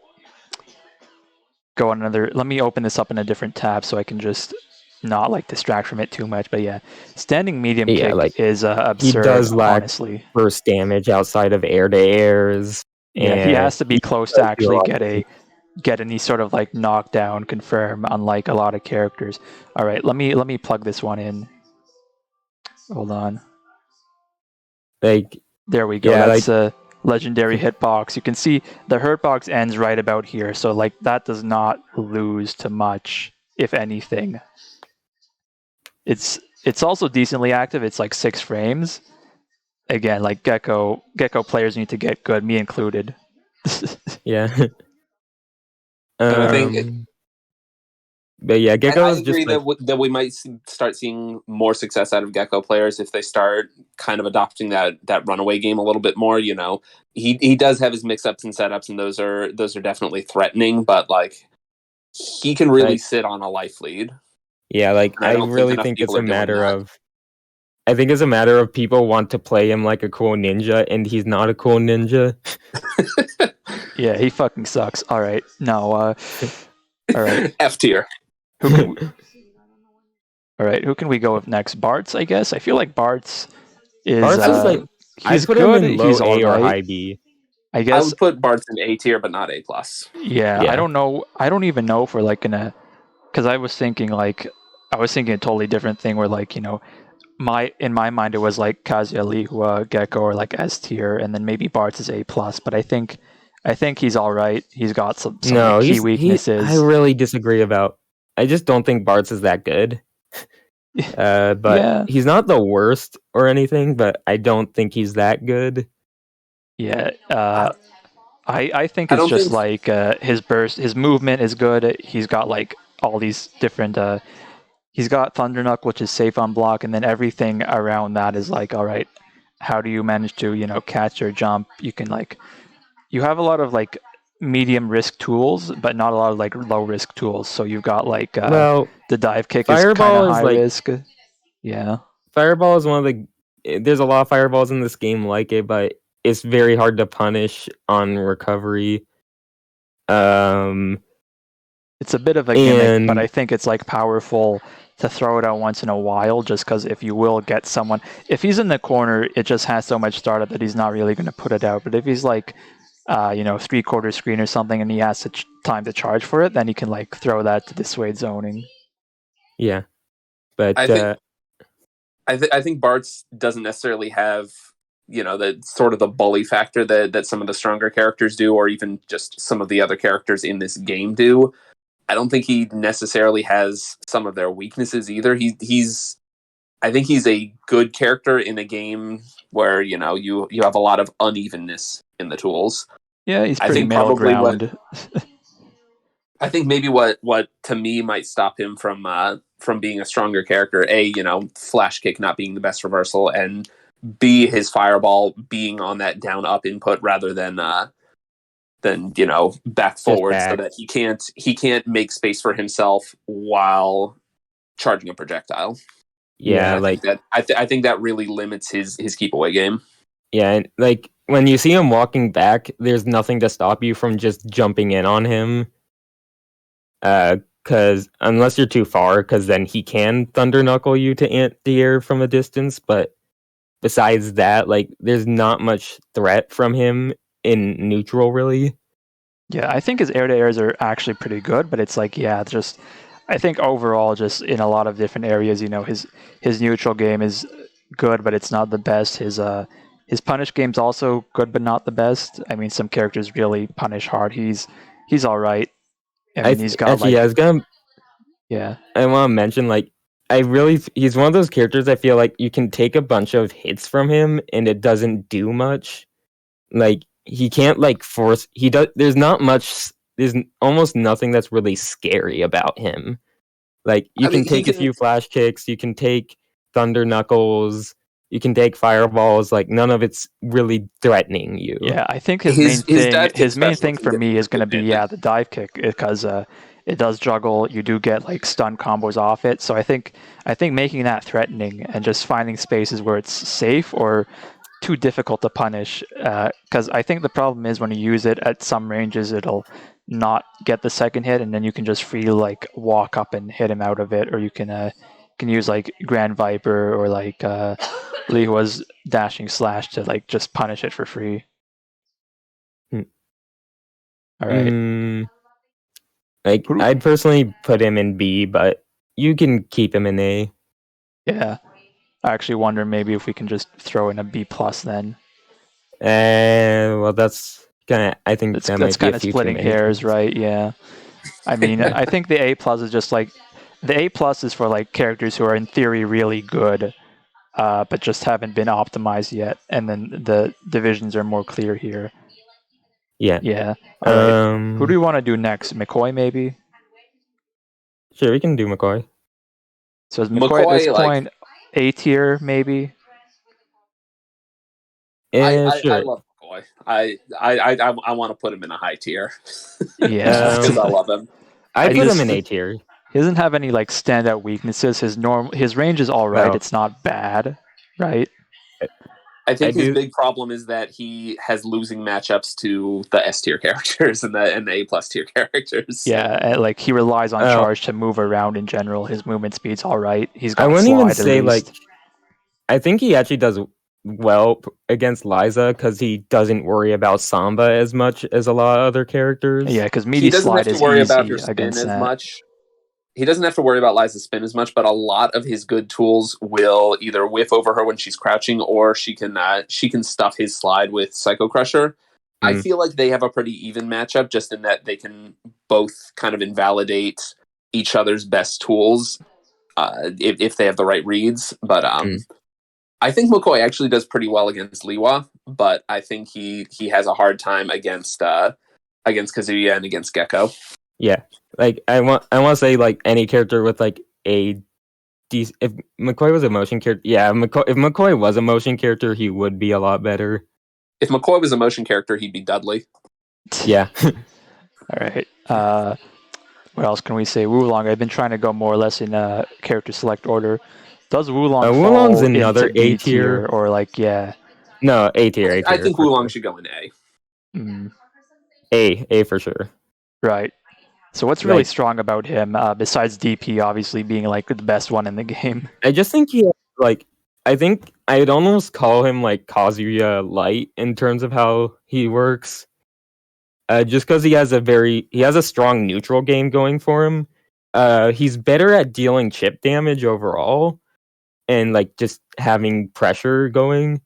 S1: go on another, let me open this up in a different tab so I can just not like distract from it too much. But yeah, standing medium kick
S2: like,
S1: is absurd.
S2: He does lack
S1: honestly
S2: burst damage outside of air to airs.
S1: Yeah, he has to be close to actually get any sort of like knockdown confirm, unlike a lot of characters. All right, let me plug this one in. Hold on.
S2: Like,
S1: there we go.
S2: Yeah,
S1: that's a legendary hitbox. You can see the hurtbox ends right about here, so like that does not lose to much, if anything. It's also decently active. It's like 6 frames. Again, like Gekkou players need to get good, me included.
S2: Yeah.
S3: I think,
S2: but yeah, Gekkou
S3: I
S2: is
S3: agree
S2: just like,
S3: that we might start seeing more success out of Gekkou players if they start kind of adopting that runaway game a little bit more. You know, he does have his mix-ups and setups, and those are definitely threatening. But like, he can really sit on a life lead.
S2: Yeah, like
S3: I
S2: really think it's a matter of. I think it's a matter of people want to play him like a cool ninja, and he's not a cool ninja.
S1: Yeah, he fucking sucks. All right, no. All right.
S3: F tier.
S1: All right, who can we go with next? Barts, I guess. I feel like Barts is
S2: like,
S1: he's
S2: put
S1: good.
S2: him in low
S1: he's
S2: A or
S1: right.
S2: high B.
S1: I guess
S3: I would put Barts in A tier, but not A plus.
S1: Yeah, I don't know. I don't even know if we're like gonna, because I was thinking a totally different thing. Where like in my mind it was like Kazuya, Lihua, Gekkou, or like S tier, and then maybe Barts is A plus. But I think he's all right. He's got some key weaknesses.
S2: I really disagree about. I just don't think Barts is that good. But he's not the worst or anything. But I don't think he's that good.
S1: Yeah. I think it's just like his burst, his movement is good. He's got like all these different. He's got Thunder Knuckle, which is safe on block, and then everything around that is like, all right, how do you manage to catch or jump? You can you have a lot of like medium risk tools, but not a lot of like low risk tools. So you've got like the dive kick is kind of high risk. Yeah,
S2: Fireball is one of the. There's a lot of fireballs in this game like it, but it's very hard to punish on recovery.
S1: It's a bit of a gimmick, but I think it's like powerful to throw it out once in a while, just because if you will get someone, if he's in the corner, it just has so much startup that he's not really going to put it out. But if he's like, 3/4 screen or something, and he has time to charge for it, then he can like throw that to dissuade zoning.
S2: Yeah, but
S3: I think Barts doesn't necessarily have the sort of the bully factor that some of the stronger characters do, or even just some of the other characters in this game do. I don't think he necessarily has some of their weaknesses either. I think he's a good character in a game where you have a lot of unevenness in the tools.
S1: Yeah, he's pretty middle ground.
S3: I think maybe what to me might stop him from being a stronger character, A, flash kick not being the best reversal, and B, his fireball being on that down up input rather than back forward, so that he can't make space for himself while charging a projectile.
S2: Yeah,
S3: I think that really limits his keep away game.
S2: Yeah, and like when you see him walking back, there's nothing to stop you from just jumping in on him. Because unless you're too far, because then he can thunder knuckle you to anti-air from a distance. But besides that, like there's not much threat from him in neutral, really.
S1: Yeah, I think his air to airs are actually pretty good, but it's like, I think overall, just in a lot of different areas, his neutral game is good, but it's not the best. His punish game's also good, but not the best. I mean, some characters really punish hard. He's all right. I mean, he's got
S2: actually,
S1: like
S2: I was gonna.
S1: yeah.
S2: I want to mention like he's one of those characters I feel like you can take a bunch of hits from him and it doesn't do much. Like he can't like force. He does. There's not much. There's almost nothing that's really scary about him. Like you
S3: I mean,
S2: can
S3: he
S2: take a
S3: can.
S2: few flash kicks. You can take thunder knuckles. You can take fireballs. Like none of it's really threatening you.
S1: Yeah, I think his
S3: His dive kick
S1: his main
S3: special
S1: thing
S3: can
S1: for
S3: get
S1: me is going to
S3: good
S1: be
S3: damage.
S1: the dive kick because it does juggle. You do get like stun combos off it. So I think making that threatening and just finding spaces where it's safe or too difficult to punish. Because I think the problem is when you use it at some ranges, it'll not get the second hit, and then you can just free like walk up and hit him out of it, or you can use like Grand Viper or like Lihua's dashing slash to like just punish it for free.
S2: Hmm.
S1: All right.
S2: Like
S1: Who-
S2: I'd personally put him in B, but you can keep him in A.
S1: Yeah. I actually wonder maybe if we can just throw in a B plus then.
S2: Well, that's kind of. I think that
S1: That's
S2: might be a
S1: kind of
S2: few too
S1: splitting
S2: many.
S1: hairs, right? Yeah. I mean, I think the A plus is just like the A plus is for like characters who are in theory really good, but just haven't been optimized yet, and then the divisions are more clear here.
S2: Yeah.
S1: Yeah. All right. Who do we want to do next? McCoy maybe.
S2: Sure, we can do McCoy.
S1: So is McCoy at this
S3: McCoy, like
S1: point A tier maybe?
S2: Sure.
S3: love McCoy. I want to put him in a high tier.
S1: Yeah.
S3: Just because I love him.
S2: I put
S1: just-
S2: him in A tier.
S1: He doesn't have any like standout weaknesses. His range is all right.
S2: Well-
S1: It's not bad, right?
S3: I think
S2: I
S3: his
S2: do-
S3: big problem is that he has losing matchups to the S tier characters and the A plus tier characters.
S1: Yeah, like he relies on
S2: Oh.
S1: charge to move around in general. His movement speed's all right. He's got
S2: I wouldn't
S1: slide
S2: even
S1: at
S2: say
S1: least.
S2: like. I think he actually does well against Liza because he doesn't worry about Samba as much as a lot of other characters.
S1: Yeah, because
S3: He
S1: meaty
S3: doesn't have
S1: slide
S3: to
S1: is
S3: worry
S1: easy
S3: about her spin
S1: against
S3: as
S1: that.
S3: much. He doesn't have to worry about Liza's spin as much, but a lot of his good tools will either whiff over her when she's crouching, or she can stuff his slide with Psycho Crusher. I feel like they have a pretty even matchup, just in that they can both kind of invalidate each other's best tools if they have the right reads. But I think McCoy actually does pretty well against Lihua, but I think he has a hard time against Kazuya and against Gekkou.
S2: Yeah, like I want to say like any character with like a if McCoy was a motion character, yeah, if McCoy was a motion character, he would be a lot better.
S3: If McCoy was a motion character, he'd be Dudley.
S2: Yeah.
S1: All right. What else can we say? Wulong. I've been trying to go more or less in character select order. Does Wulong
S2: Wulong's
S1: fall
S2: another
S1: into B
S2: A tier.
S1: or like yeah?
S2: No, A tier. A tier.
S3: I think
S2: for
S3: Wulong
S2: sure.
S3: should go in A.
S2: A for sure.
S1: Right. So what's really
S2: Like-
S1: strong about him besides DP obviously being like the best one in the game?
S2: I just think he like. I think I'd almost call him like Kazuya light in terms of how he works. Just because he has a strong neutral game going for him. He's better at dealing chip damage overall, and like just having pressure going.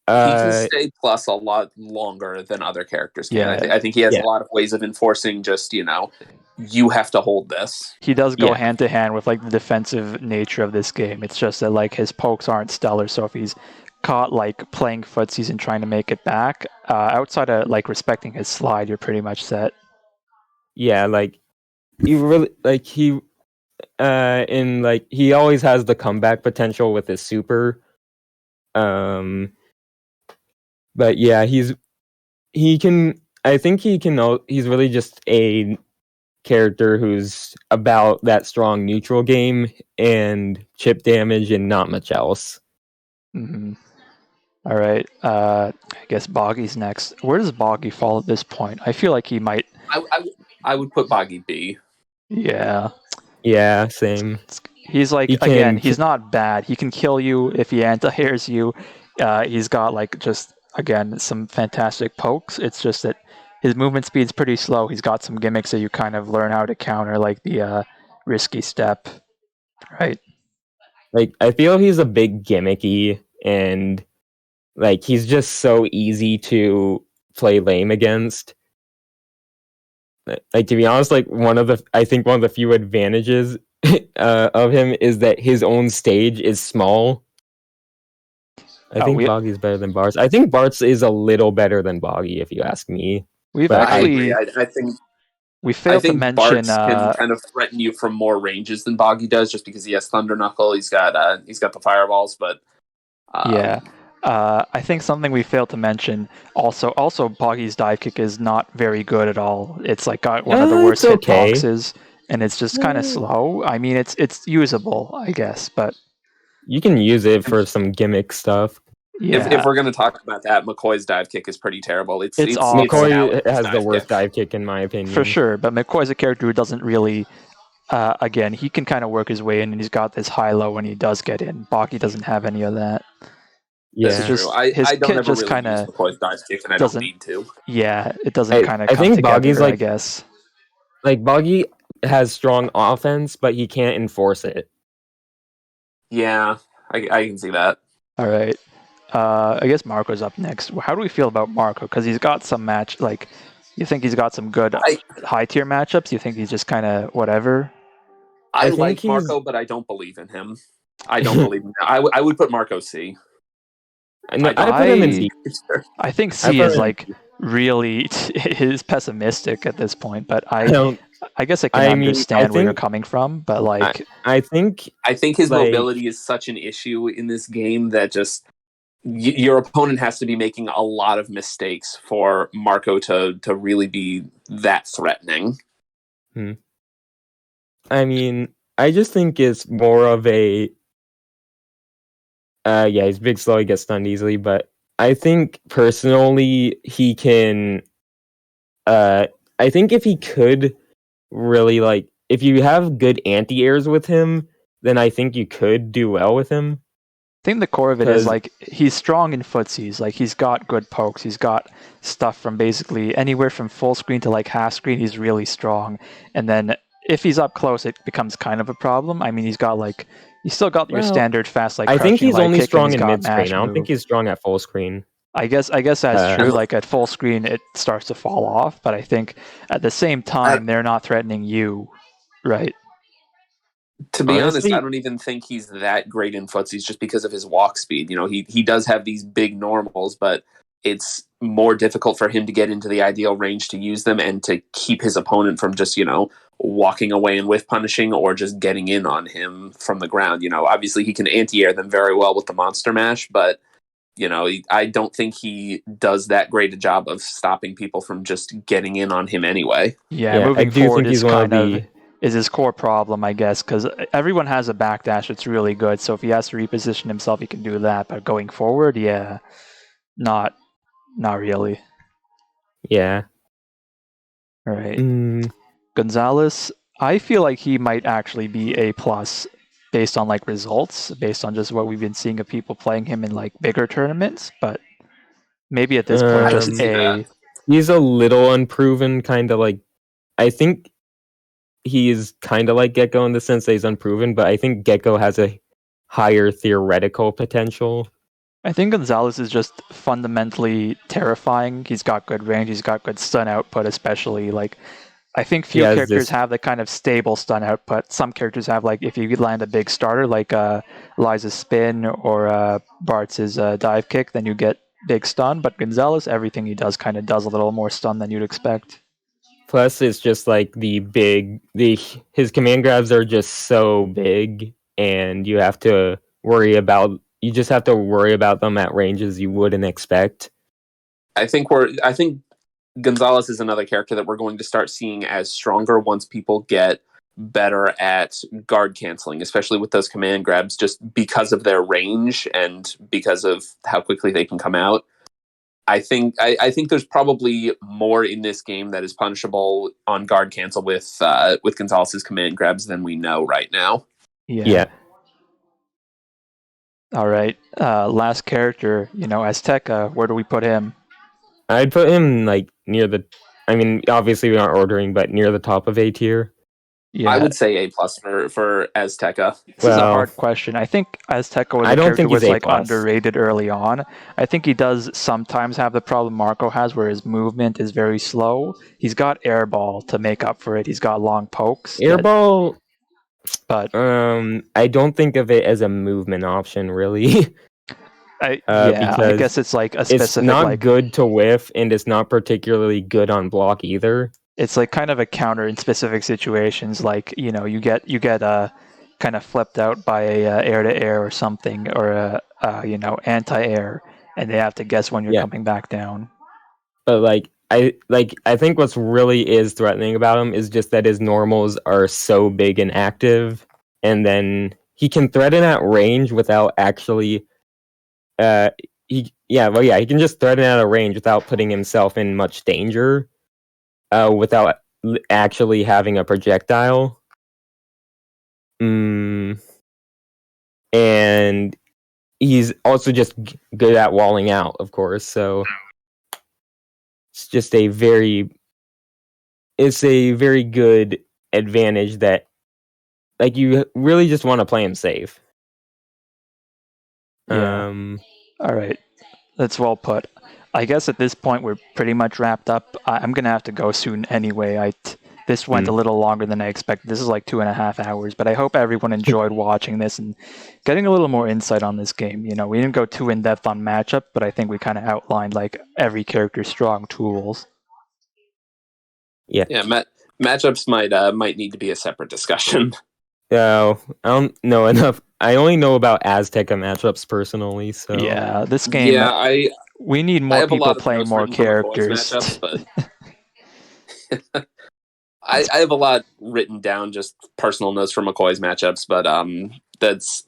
S3: He can stay plus a lot longer than other characters can.
S1: Yeah.
S3: I think he has
S2: Yeah.
S3: a lot of ways of enforcing just, you have to hold this.
S1: He does go
S2: Yeah.
S1: hand to hand with like the defensive nature of this game. It's just that like his pokes aren't stellar, so if he's caught like playing footsies and trying to make it back, outside of like respecting his slide, you're pretty much set.
S2: Yeah, like you really like he in like he always has the comeback potential with his super. But yeah, he can. I think he can. He's really just a character who's about that strong neutral game and chip damage and not much else.
S1: Mm-hmm. All right. I guess Boggy's next. Where does Boggy fall at this point? I feel like he might.
S3: I would put Boggy B.
S1: Yeah.
S2: Yeah, same.
S1: He's like
S2: He can
S1: again. He's
S2: ki-
S1: not bad. He can kill you if he anti-airs you. He's got like just again some fantastic pokes. It's just that his movement speed's pretty slow. He's got some gimmicks that you kind of learn how to counter, like the risky step, right?
S2: Like, I feel he's a bit gimmicky, and like he's just so easy to play lame against. Like, to be honest, like I think one of the few advantages of him is that his own stage is small. I think Boggy's better than Barts. I think Barts is a little better than Boggy, if you ask me.
S1: We've
S2: But
S3: I
S1: actually
S3: agree. I think
S1: we failed to mention
S3: Barts can kind of threaten you from more ranges than Boggy does, just because he has Thunder Knuckle. He's got the fireballs, but
S1: yeah. I think something we failed to mention also Boggy's dive kick is not very good at all. It's like got one of the worst hitboxes, and it's just kind of slow. I mean, it's usable, I guess, but
S2: you can use it for some gimmick stuff.
S1: Yeah.
S3: If we're going to talk about that, McCoy's dive kick is pretty terrible. It's
S1: awful.
S2: McCoy has the worst dive kick in my opinion.
S1: For sure, but McCoy's a character who doesn't really. Again, he can kind of work his way in, and he's got this high-low when he does get in. Boggy doesn't have any of that.
S3: Yeah, this is true. I don't ever really use McCoy's dive kick, and I don't need to.
S1: Yeah, it doesn't kind of come
S2: think
S1: together,
S2: Boggy's like,
S1: I guess.
S2: Like, Boggy has strong offense, but he can't enforce it.
S3: Yeah, I can see that.
S1: All right. I guess Marco's up next. How do we feel about Marco? Because he's got some you think he's got some good high-tier matchups? You think he's just kind of whatever?
S3: I like Marco, but I don't believe in him. I don't believe in him. I would put Marco C.
S2: No, I put him in C.
S1: I think C is like really is pessimistic at this point, but I guess I can understand where you're coming from. But like,
S3: I think his mobility is such an issue in this game that just your opponent has to be making a lot of mistakes for Marco to really be that threatening.
S2: I mean, I just think it's more of a he's big, slow, he gets stunned easily, but I think personally he can I think if he could really if you have good anti-airs with him, then I think you could do well with him.
S1: I think the core of it is he's strong in footsies. Like, he's got good pokes. He's got stuff from basically anywhere from full screen to like half screen. He's really strong. And then if he's up close, it becomes kind of a problem. I mean, he's still got your standard fast
S2: I think he's only strong in mid screen. I don't think he's strong at full screen.
S1: I guess that's true. Like, at full screen, it starts to fall off. But I think at the same time, they're not threatening you, right?
S3: To be honest, I don't even think he's that great in footsies just because of his walk speed. You know, he does have these big normals, but it's more difficult for him to get into the ideal range to use them and to keep his opponent from just, walking away and whiff punishing or just getting in on him from the ground. Obviously he can anti-air them very well with the monster mash, but I don't think he does that great a job of stopping people from just getting in on him anyway.
S1: Yeah, moving forward is his core problem, I guess, because everyone has a backdash that's really good. So if he has to reposition himself, he can do that. But going forward, not really.
S2: Yeah.
S1: All right. Gonzales, I feel like he might actually be A+ based on like results, based on just what we've been seeing of people playing him in like bigger tournaments. But maybe at this point, just A.
S2: He's a little unproven, kind of like. I think he is kind of like Gekkou in the sense that he's unproven, but I think Gekkou has a higher theoretical potential.
S1: I think Gonzales is just fundamentally terrifying. He's got good range, he's got good stun output, especially. Like, I think few characters have the kind of stable stun output. Some characters have, like, if you land a big starter, like Liza's spin or Barts' dive kick, then you get big stun. But Gonzales, everything he does kind of does a little more stun than you'd expect.
S2: Plus, it's just like his command grabs are just so big, and you have to worry about them at ranges you wouldn't expect.
S3: I think Gonzales is another character that we're going to start seeing as stronger once people get better at guard canceling, especially with those command grabs, just because of their range and because of how quickly they can come out. I think there's probably more in this game that is punishable on guard cancel with Gonzales' command grabs than we know right now.
S2: Yeah.
S1: All right. Last character, Azteca. Where do we put him?
S2: I'd put him like near the. I mean, obviously we aren't ordering, but near the top of A tier.
S1: Yeah,
S3: I would say A plus for Azteca.
S1: this is a
S2: Well,
S1: hard question. I think Azteca was
S2: I
S1: a
S2: don't
S1: character
S2: think
S1: who
S2: he's
S1: was
S2: A+.
S1: like underrated early on. I think he does sometimes have the problem Marco has, where his movement is very slow. He's got airball to make up for it. He's got long pokes.
S2: Airball.
S1: But
S2: I don't think of it as a movement option, really.
S1: I
S2: Because
S1: guess it's like a
S2: it's
S1: specific
S2: not
S1: like
S2: good to whiff, and it's not particularly good on block either.
S1: it's like kind of a counter in specific situations. Like you get kind of flipped out by a air to air or something, or a anti air, and they have to guess when you're
S2: Yeah.
S1: coming back down.
S2: But I think what's really is threatening about him is just that his normals are so big and active, and then he can threaten at range without actually he can just threaten at a range without putting himself in much danger, without actually having a projectile. And he's also just good at walling out, of course. So it's just a very good advantage that, like, you really just want to play him safe.
S1: Yeah. All right, that's well put. I guess at this point we're pretty much wrapped up. I'm gonna have to go soon anyway. This went a little longer than I expected. This is like 2.5 hours, but I hope everyone enjoyed watching this and getting a little more insight on this game. We didn't go too in depth on matchup, but I think we kind of outlined like every character's strong tools.
S2: Yeah.
S3: Matchups might need to be a separate discussion.
S2: I don't know enough. I only know about Azteca matchups personally. So
S1: yeah, this game.
S3: Yeah,
S1: we need
S3: I
S1: more
S3: have a
S1: people
S3: lot of
S1: playing
S3: notes
S1: more
S3: written for McCoy's
S1: characters.
S3: matchups, but I have a lot written down, just personal notes for McCoy's matchups. But that's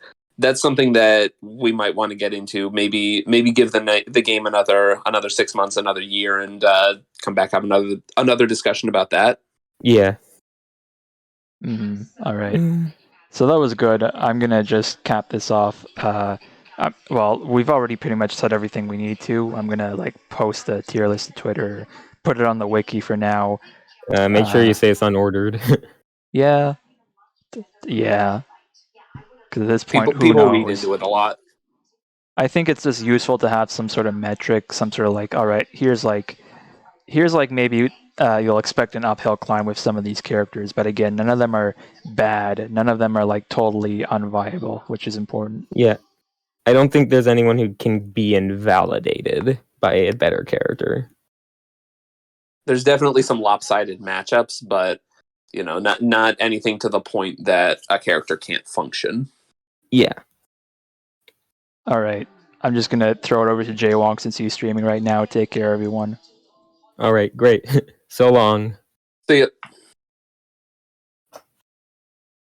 S3: something that we might want to get into. Maybe give the game another 6 months, another year, and come back have another discussion about that.
S2: Yeah.
S1: All right. So that was good. I'm gonna just cap this off. Well, we've already pretty much said everything we need to. I'm gonna like post a tier list to Twitter, put it on the wiki for now.
S2: Make sure you say it's unordered.
S1: Yeah. Because at this point, who
S3: People
S1: knows?
S3: read into it a lot.
S1: I think it's just useful to have some sort of metric, some sort of like, all right, here's like maybe you'll expect an uphill climb with some of these characters, but again, none of them are bad. None of them are like totally unviable, which is important.
S2: Yeah. I don't think there's anyone who can be invalidated by a better character.
S3: There's definitely some lopsided matchups, but not anything to the point that a character can't function.
S2: Yeah.
S1: All right. I'm just going to throw it over to Jay Wong since he's streaming right now. Take care, everyone.
S2: All right, great. So long.
S3: See ya.